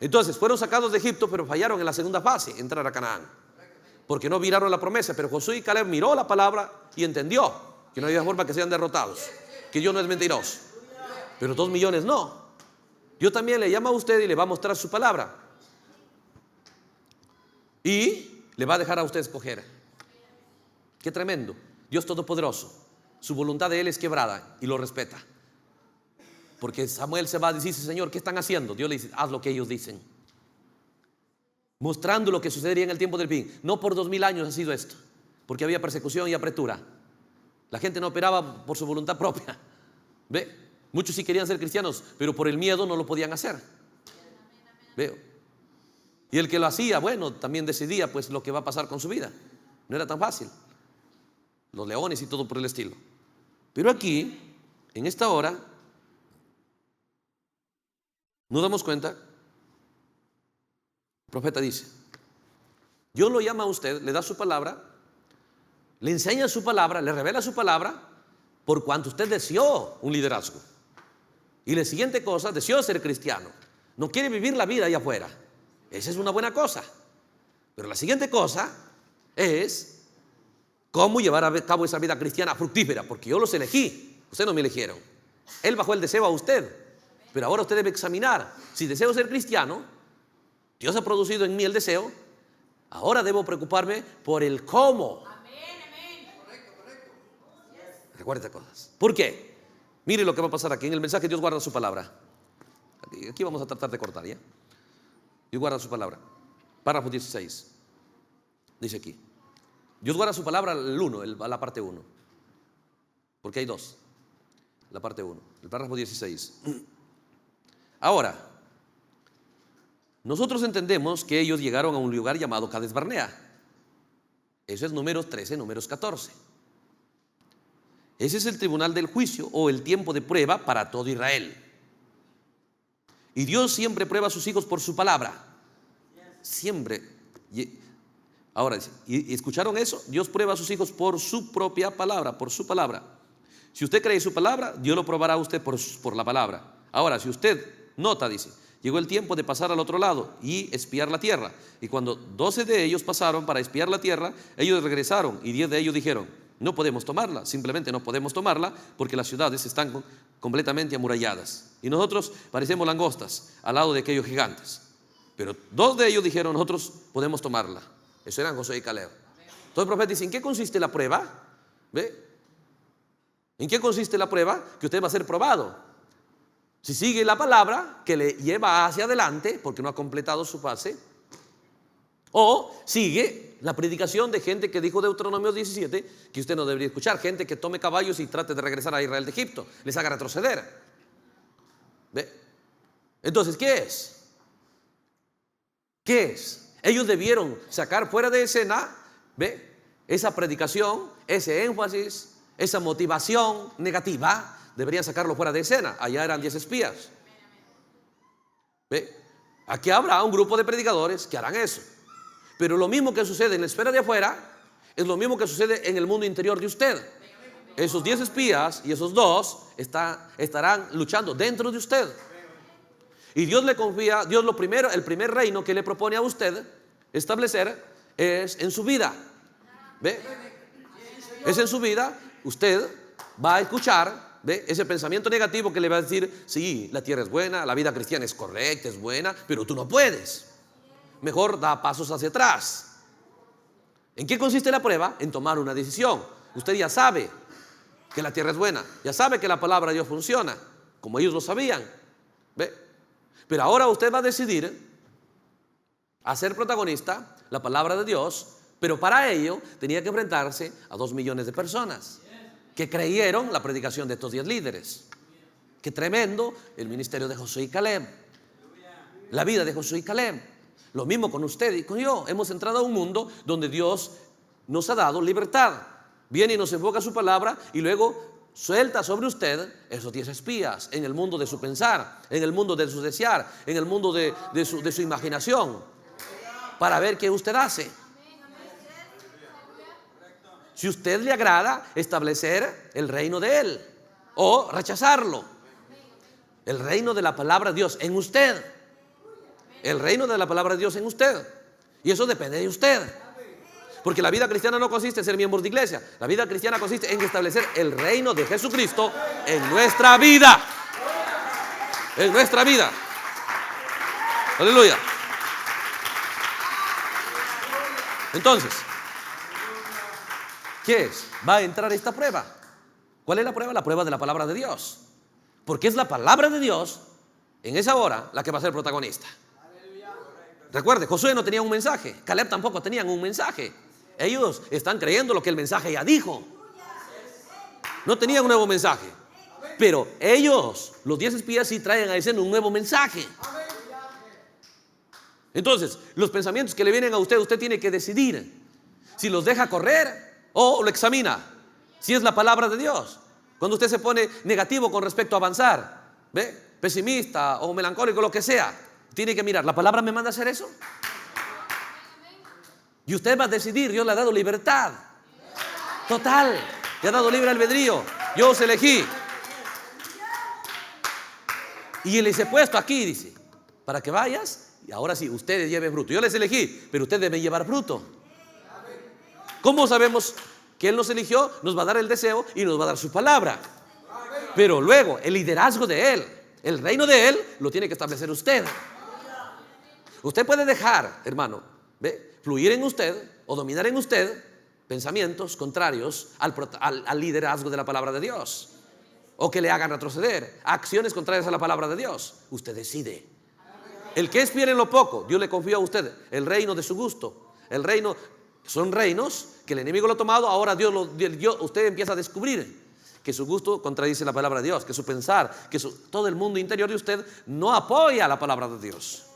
Entonces fueron sacados de Egipto, pero fallaron en la segunda fase, entrar a Canaán, porque no miraron la promesa. Pero Josué y Caleb miró la palabra y entendió que no había forma que sean derrotados, que Dios no es mentiroso. Pero 2 millones no. Dios también le llama a usted y le va a mostrar su palabra y le va a dejar a usted escoger. Qué tremendo. Dios todopoderoso, su voluntad de Él es quebrada y lo respeta. Porque Samuel se va a decir, Señor, ¿qué están haciendo? Dios le dice, haz lo que ellos dicen. Mostrando lo que sucedería en el tiempo del fin. No por 2000 años ha sido esto, porque había persecución y apretura. La gente no operaba por su voluntad propia, ¿Ve? Muchos sí querían ser cristianos, pero por el miedo no lo podían hacer. Veo. Y el que lo hacía, bueno, también decidía pues lo que va a pasar con su vida. No era tan fácil. Los leones y todo por el estilo. Pero aquí, en esta hora, nos damos cuenta. El profeta dice: Dios lo llama a usted, le da su palabra, le enseña su palabra, le revela su palabra, por cuanto usted deseó un liderazgo. Y la siguiente cosa, deseó ser cristiano. No quiere vivir la vida allá afuera. Esa es una buena cosa. Pero la siguiente cosa es cómo llevar a cabo esa vida cristiana fructífera, porque yo los elegí, ustedes no me eligieron. Él bajó el deseo a usted, pero ahora usted debe examinar. Si deseo ser cristiano, Dios ha producido en mí el deseo, ahora debo preocuparme por el cómo. Recuerda cosas. ¿Por qué? Mire lo que va a pasar aquí en el mensaje. Dios guarda su palabra. Aquí vamos a tratar de cortar, ¿ya? Dios guarda su palabra. Párrafo 16. Dice aquí: Dios guarda su palabra, el 1, la parte 1. Porque hay dos. La parte 1, el párrafo 16. Ahora, nosotros entendemos que ellos llegaron a un lugar llamado Cades Barnea. Eso es Números 13, Números 14. Ese es el tribunal del juicio o el tiempo de prueba para todo Israel. Y Dios siempre prueba a sus hijos por su palabra. Siempre. Ahora, ¿y escucharon eso? Dios prueba a sus hijos por su propia palabra, por su palabra. Si usted cree su palabra, Dios lo probará a usted por la palabra. Ahora, si usted nota, dice: llegó el tiempo de pasar al otro lado y espiar la tierra. Y cuando 12 de ellos pasaron para espiar la tierra, ellos regresaron y 10 de ellos dijeron: no podemos tomarla, simplemente no podemos tomarla porque las ciudades están completamente amuralladas. Y nosotros parecemos langostas al lado de aquellos gigantes. Pero 2 de ellos dijeron: nosotros podemos tomarla. Eso eran Josué y Caleb. Entonces el profeta dice: ¿en qué consiste la prueba? ¿Ve? ¿En qué consiste la prueba? Que usted va a ser probado. Si sigue la palabra que le lleva hacia adelante porque no ha completado su fase, o sigue la predicación de gente que dijo Deuteronomio 17 que usted no debería escuchar, gente que tome caballos y trate de regresar a Israel de Egipto, les haga retroceder. ¿Ve? Entonces, ¿qué es? ¿Qué es? Ellos debieron sacar fuera de escena, ¿ve?, esa predicación, ese énfasis, esa motivación negativa. Deberían sacarlo fuera de escena. Allá eran 10 espías. ¿Ve? Aquí habrá un grupo de predicadores que harán eso. Pero lo mismo que sucede en la esfera de afuera es lo mismo que sucede en el mundo interior de usted. Esos 10 espías y esos 2 estarán luchando dentro de usted. Y Dios le confía, Dios el primer reino que le propone a usted establecer es en su vida. ¿Ve? Es en su vida. Usted va a escuchar, ¿ve?, ese pensamiento negativo que le va a decir: sí, la tierra es buena, la vida cristiana es correcta, es buena, pero tú no puedes. Mejor da pasos hacia atrás. ¿En qué consiste la prueba? En tomar una decisión. Usted ya sabe que la tierra es buena, ya sabe que la palabra de Dios funciona, como ellos lo sabían. ¿Ve? Pero ahora usted va a decidir a ser protagonista la palabra de Dios, pero para ello tenía que enfrentarse a 2 millones de personas que creyeron la predicación de estos 10 líderes. Qué tremendo el ministerio de Josué y Caleb, la vida de Josué y Caleb. Lo mismo con usted y con yo. Hemos entrado a un mundo donde Dios nos ha dado libertad. Viene y nos enfoca su palabra y luego suelta sobre usted esos 10 espías en el mundo de su pensar, en el mundo de su desear, en el mundo de su imaginación, para ver qué usted hace. Si usted le agrada establecer el reino de Él o rechazarlo. El reino de la palabra de Dios en usted. El reino de la palabra de Dios en usted. Y eso depende de usted. Porque la vida cristiana no consiste en ser miembros de iglesia. La vida cristiana consiste en establecer el reino de Jesucristo en nuestra vida. En nuestra vida. Aleluya. Entonces, ¿qué es? Va a entrar esta prueba. ¿Cuál es la prueba? La prueba de la palabra de Dios. Porque es la palabra de Dios en esa hora la que va a ser protagonista. Recuerde, Josué no tenía un mensaje, Caleb tampoco tenían un mensaje. Ellos están creyendo lo que el mensaje ya dijo. No tenían un nuevo mensaje. Pero ellos, los 10 espías, sí traen a escena un nuevo mensaje. Entonces, los pensamientos que le vienen a usted, usted tiene que decidir si los deja correr o lo examina, si es la palabra de Dios. Cuando usted se pone negativo con respecto a avanzar, ¿ve? Pesimista o melancólico, lo que sea, tiene que mirar, ¿la palabra me manda a hacer eso? Y usted va a decidir. Dios le ha dado libertad total, le ha dado libre albedrío. Yo os elegí y les he puesto aquí, dice, para que vayas y ahora sí, ustedes lleven fruto. Yo les elegí, pero ustedes deben llevar fruto. ¿Cómo sabemos que Él nos eligió? Nos va a dar el deseo y nos va a dar su palabra. Pero luego, el liderazgo de Él, el reino de Él, lo tiene que establecer usted. Usted puede dejar, hermano, ¿ve?, fluir en usted o dominar en usted pensamientos contrarios al liderazgo de la palabra de Dios, o que le hagan retroceder, acciones contrarias a la palabra de Dios. Usted decide. El que es fiel en lo poco, Dios le confió a usted el reino de su gusto. El reino, son reinos que el enemigo lo ha tomado. Ahora usted empieza a descubrir que su gusto contradice la palabra de Dios, que su pensar, que todo el mundo interior de usted no apoya la palabra de Dios.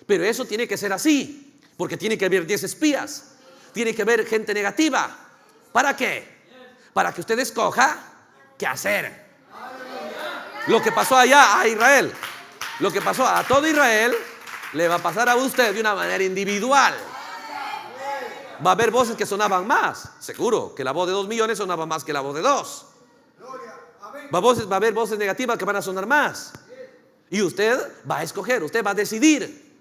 Pero eso tiene que ser así, porque tiene que haber 10 espías, tiene que haber gente negativa. ¿Para qué? Para que usted escoja qué hacer. Lo que pasó allá a Israel, lo que pasó a todo Israel, le va a pasar a usted de una manera individual. Va a haber voces que sonaban más. Seguro que la voz de 2 millones sonaba más que la voz de 2. Va a haber voces negativas que van a sonar más. Y usted va a escoger, usted va a decidir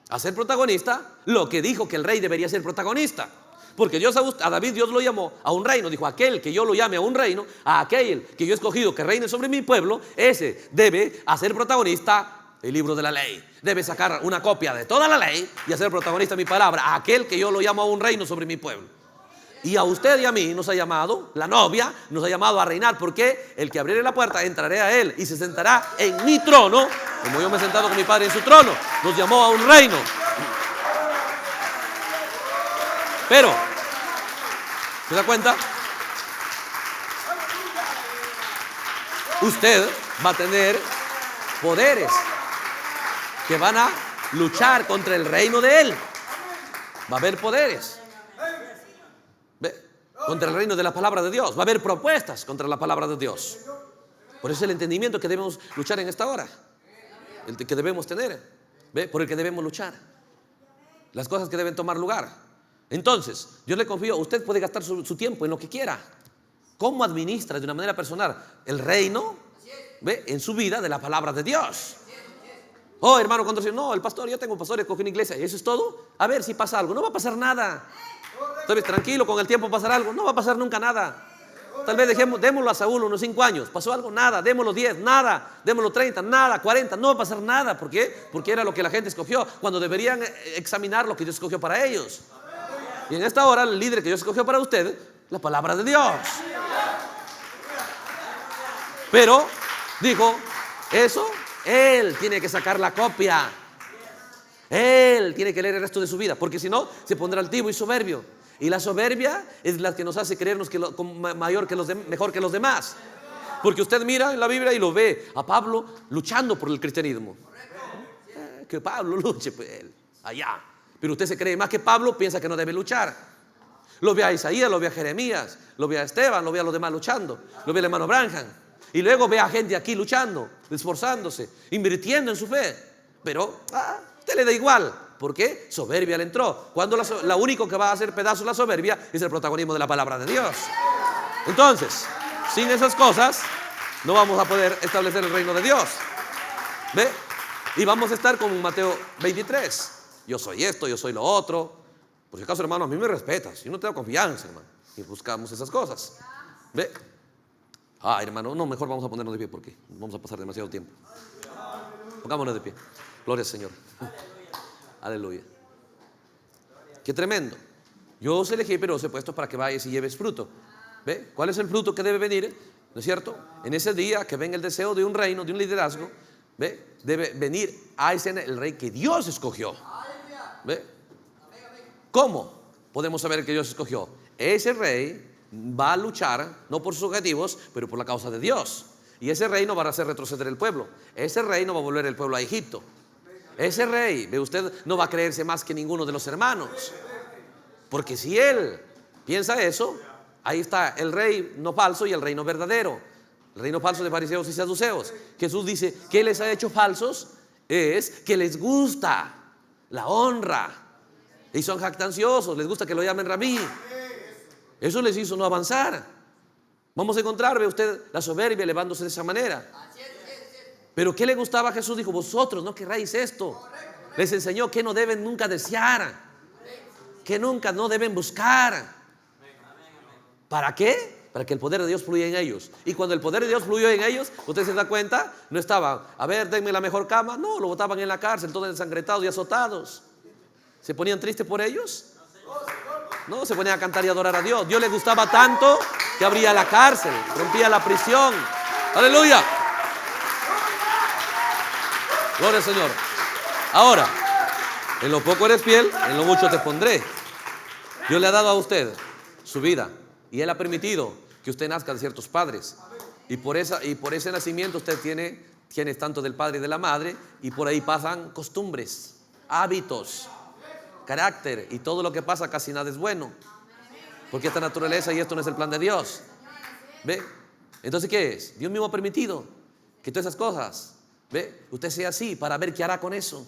a ser protagonista lo que dijo que el rey debería ser protagonista. Porque Dios a David, Dios lo llamó a un reino. Dijo, aquel que yo lo llame a un reino, a aquel que yo he escogido que reine sobre mi pueblo, ese debe hacer protagonista el libro de la ley. Debe sacar una copia de toda la ley y hacer protagonista mi palabra, a aquel que yo lo llamo a un reino sobre mi pueblo. Y a usted y a mí nos ha llamado, la novia nos ha llamado a reinar, porque el que abriere la puerta entraré a él y se sentará en mi trono, como yo me he sentado con mi padre en su trono. Nos llamó a un reino. Pero, ¿se da cuenta? Usted va a tener poderes que van a luchar contra el reino de Él. Va a haber poderes, ¿ve?, contra el reino de la palabra de Dios. Va a haber propuestas contra la palabra de Dios. Por eso es el entendimiento que debemos luchar en esta hora, el que debemos tener, ¿ve?, por el que debemos luchar, las cosas que deben tomar lugar. Entonces, Dios le confío, usted puede gastar su tiempo en lo que quiera. ¿Cómo administra de una manera personal el reino, ¿ve?, en su vida de la palabra de Dios? Oh, hermano, cuando dice, no, el pastor, yo tengo un pastor, escogí una iglesia, ¿y eso es todo? A ver si pasa algo. No va a pasar nada. Tal vez tranquilo, con el tiempo pasará algo. No va a pasar nunca nada. Tal vez démoslo a Saúl unos 5 años. ¿Pasó algo? Nada. Démoslo 10, nada. Démoslo 30, nada. 40, no va a pasar nada. ¿Por qué? Porque era lo que la gente escogió, cuando deberían examinar lo que Dios escogió para ellos. Y en esta hora, el líder que Dios escogió para usted, la palabra de Dios. Pero dijo, eso, él tiene que sacar la copia. Él tiene que leer el resto de su vida, porque si no, se pondrá altivo y soberbio. Y la soberbia es la que nos hace creernos mejor que los demás. Porque usted mira en la Biblia y lo ve a Pablo luchando por el cristianismo. Que Pablo luche por él, allá. Pero usted se cree más que Pablo, piensa que no debe luchar. Lo ve a Isaías, lo ve a Jeremías, lo ve a Esteban, lo ve a los demás luchando, lo ve al hermano Branham. Y luego ve a gente aquí luchando, esforzándose, invirtiendo en su fe. Pero usted le da igual. ¿Por qué? Soberbia le entró. Cuando la único que va a hacer pedazos la soberbia es el protagonismo de la palabra de Dios. Entonces, sin esas cosas, no vamos a poder establecer el reino de Dios. ¿Ve? Y vamos a estar con Mateo 23. Yo soy esto, yo soy lo otro. Por si acaso, hermano, a mí me respetas. Yo no tengo confianza, hermano. Y buscamos esas cosas. ¿Ve? Hermano, no, mejor vamos a ponernos de pie porque vamos a pasar demasiado tiempo. Pongámonos de pie. Gloria al Señor. Aleluya. Qué tremendo. Yo os elegí, pero os he puesto para que vayas y lleves fruto. ¿Ve? ¿Cuál es el fruto que debe venir? ¿No es cierto? En ese día que venga el deseo de un reino, de un liderazgo, ¿ve?, debe venir a escena el rey que Dios escogió. ¿Ve? ¿Cómo podemos saber que Dios escogió? Ese rey va a luchar, no por sus objetivos, pero por la causa de Dios. Y ese rey no va a hacer retroceder el pueblo. Ese rey no va a volver el pueblo a Egipto. Ese rey, ve usted, no va a creerse más que ninguno de los hermanos. Porque si él piensa eso, ahí está el reino falso y el reino verdadero. El reino falso de fariseos y saduceos. Jesús dice, ¿qué les ha hecho falsos? Es que les gusta la honra y son jactanciosos, les gusta que lo llamen rabí. Eso les hizo no avanzar. Vamos a encontrar, ve usted, la soberbia elevándose de esa manera. Pero ¿qué le gustaba a Jesús? Dijo, vosotros no querráis esto. Les enseñó que no deben nunca desear, que nunca no deben buscar. ¿Para qué? Para que el poder de Dios fluya en ellos. Y cuando el poder de Dios fluyó en ellos, usted se da cuenta, no estaban, a ver, denme la mejor cama. No, lo botaban en la cárcel, todos ensangrentados y azotados. ¿Se ponían tristes por ellos? No, se ponían a cantar y adorar a Dios. Dios les gustaba tanto que abría la cárcel, rompía la prisión. ¡Aleluya! Gloria al Señor. Ahora, en lo poco eres fiel, en lo mucho te pondré. Dios le ha dado a usted su vida y Él ha permitido que usted nazca de ciertos padres. Y por ese nacimiento usted tiene tanto del padre y de la madre, y por ahí pasan costumbres, hábitos, carácter, y todo lo que pasa casi nada es bueno, porque esta naturaleza y esto no es el plan de Dios. ¿Ve? Entonces, ¿qué es? Dios mismo ha permitido que todas esas cosas, ¿ve? Usted sea así para ver qué hará con eso.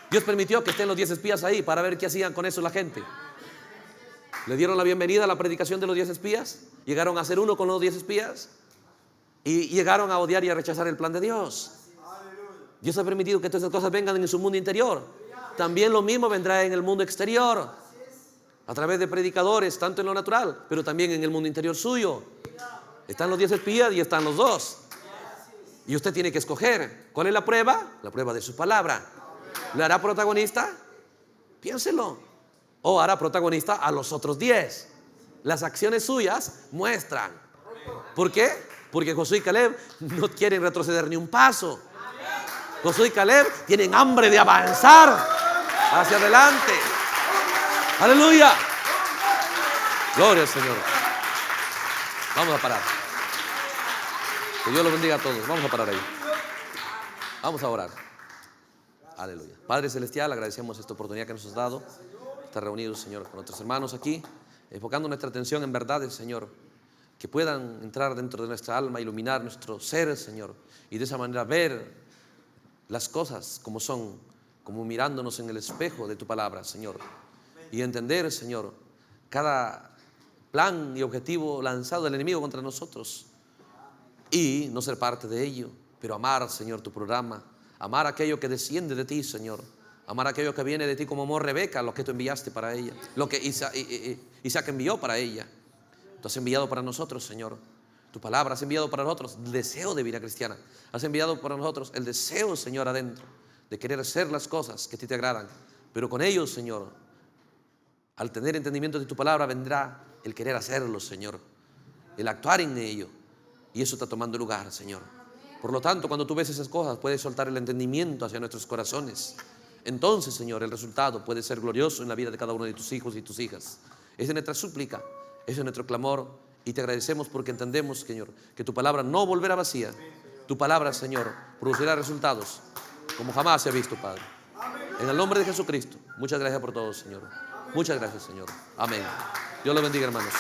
Dios permitió que estén los 10 espías ahí para ver qué hacían con eso la gente. Le dieron la bienvenida a la predicación de los 10 espías, llegaron a ser uno con los 10 espías y llegaron a odiar y a rechazar el plan de Dios. Dios ha permitido que todas esas cosas vengan en su mundo interior. También lo mismo vendrá en el mundo exterior, a través de predicadores, tanto en lo natural, pero también en el mundo interior suyo. Están los 10 espías y están los 2. Y usted tiene que escoger. ¿Cuál es la prueba? La prueba de su palabra. ¿Le hará protagonista? Piénselo. O hará protagonista a los otros 10. Las acciones suyas muestran. ¿Por qué? Porque Josué y Caleb no quieren retroceder ni un paso. Josué y Caleb tienen hambre de avanzar hacia adelante. Aleluya. Gloria al Señor. Vamos a parar. Que Dios los bendiga a todos. Vamos a parar ahí. Vamos a orar. Aleluya. Padre Celestial, agradecemos esta oportunidad que nos has dado. Estar reunidos, Señor, con nuestros hermanos aquí, enfocando nuestra atención en verdades, Señor, que puedan entrar dentro de nuestra alma, iluminar nuestro ser, Señor, y de esa manera ver las cosas como son, como mirándonos en el espejo de tu palabra, Señor, y entender, Señor, cada plan y objetivo lanzado del enemigo contra nosotros, y no ser parte de ello, pero amar, Señor, tu programa, amar aquello que desciende de ti, Señor, amar aquello que viene de ti, como amó Rebeca lo que tú enviaste para ella, lo que Isaac envió para ella. Tú has enviado para nosotros, Señor, tu palabra. Has enviado para nosotros el deseo de vida cristiana. Has enviado para nosotros el deseo, Señor, adentro, de querer hacer las cosas que a ti te agradan. Pero con ellos, Señor, al tener entendimiento de tu palabra, vendrá el querer hacerlo, Señor, el actuar en ello. Y eso está tomando lugar, Señor. Por lo tanto, cuando tú ves esas cosas, puedes soltar el entendimiento hacia nuestros corazones. Entonces, Señor, el resultado puede ser glorioso en la vida de cada uno de tus hijos y tus hijas. Esa es nuestra súplica, ese es nuestro clamor, y te agradecemos porque entendemos, Señor, que tu palabra no volverá vacía. Tu palabra, Señor, producirá resultados como jamás se ha visto, Padre. En el nombre de Jesucristo, muchas gracias por todo, Señor. Muchas gracias, Señor. Amén. Dios los bendiga, hermanos.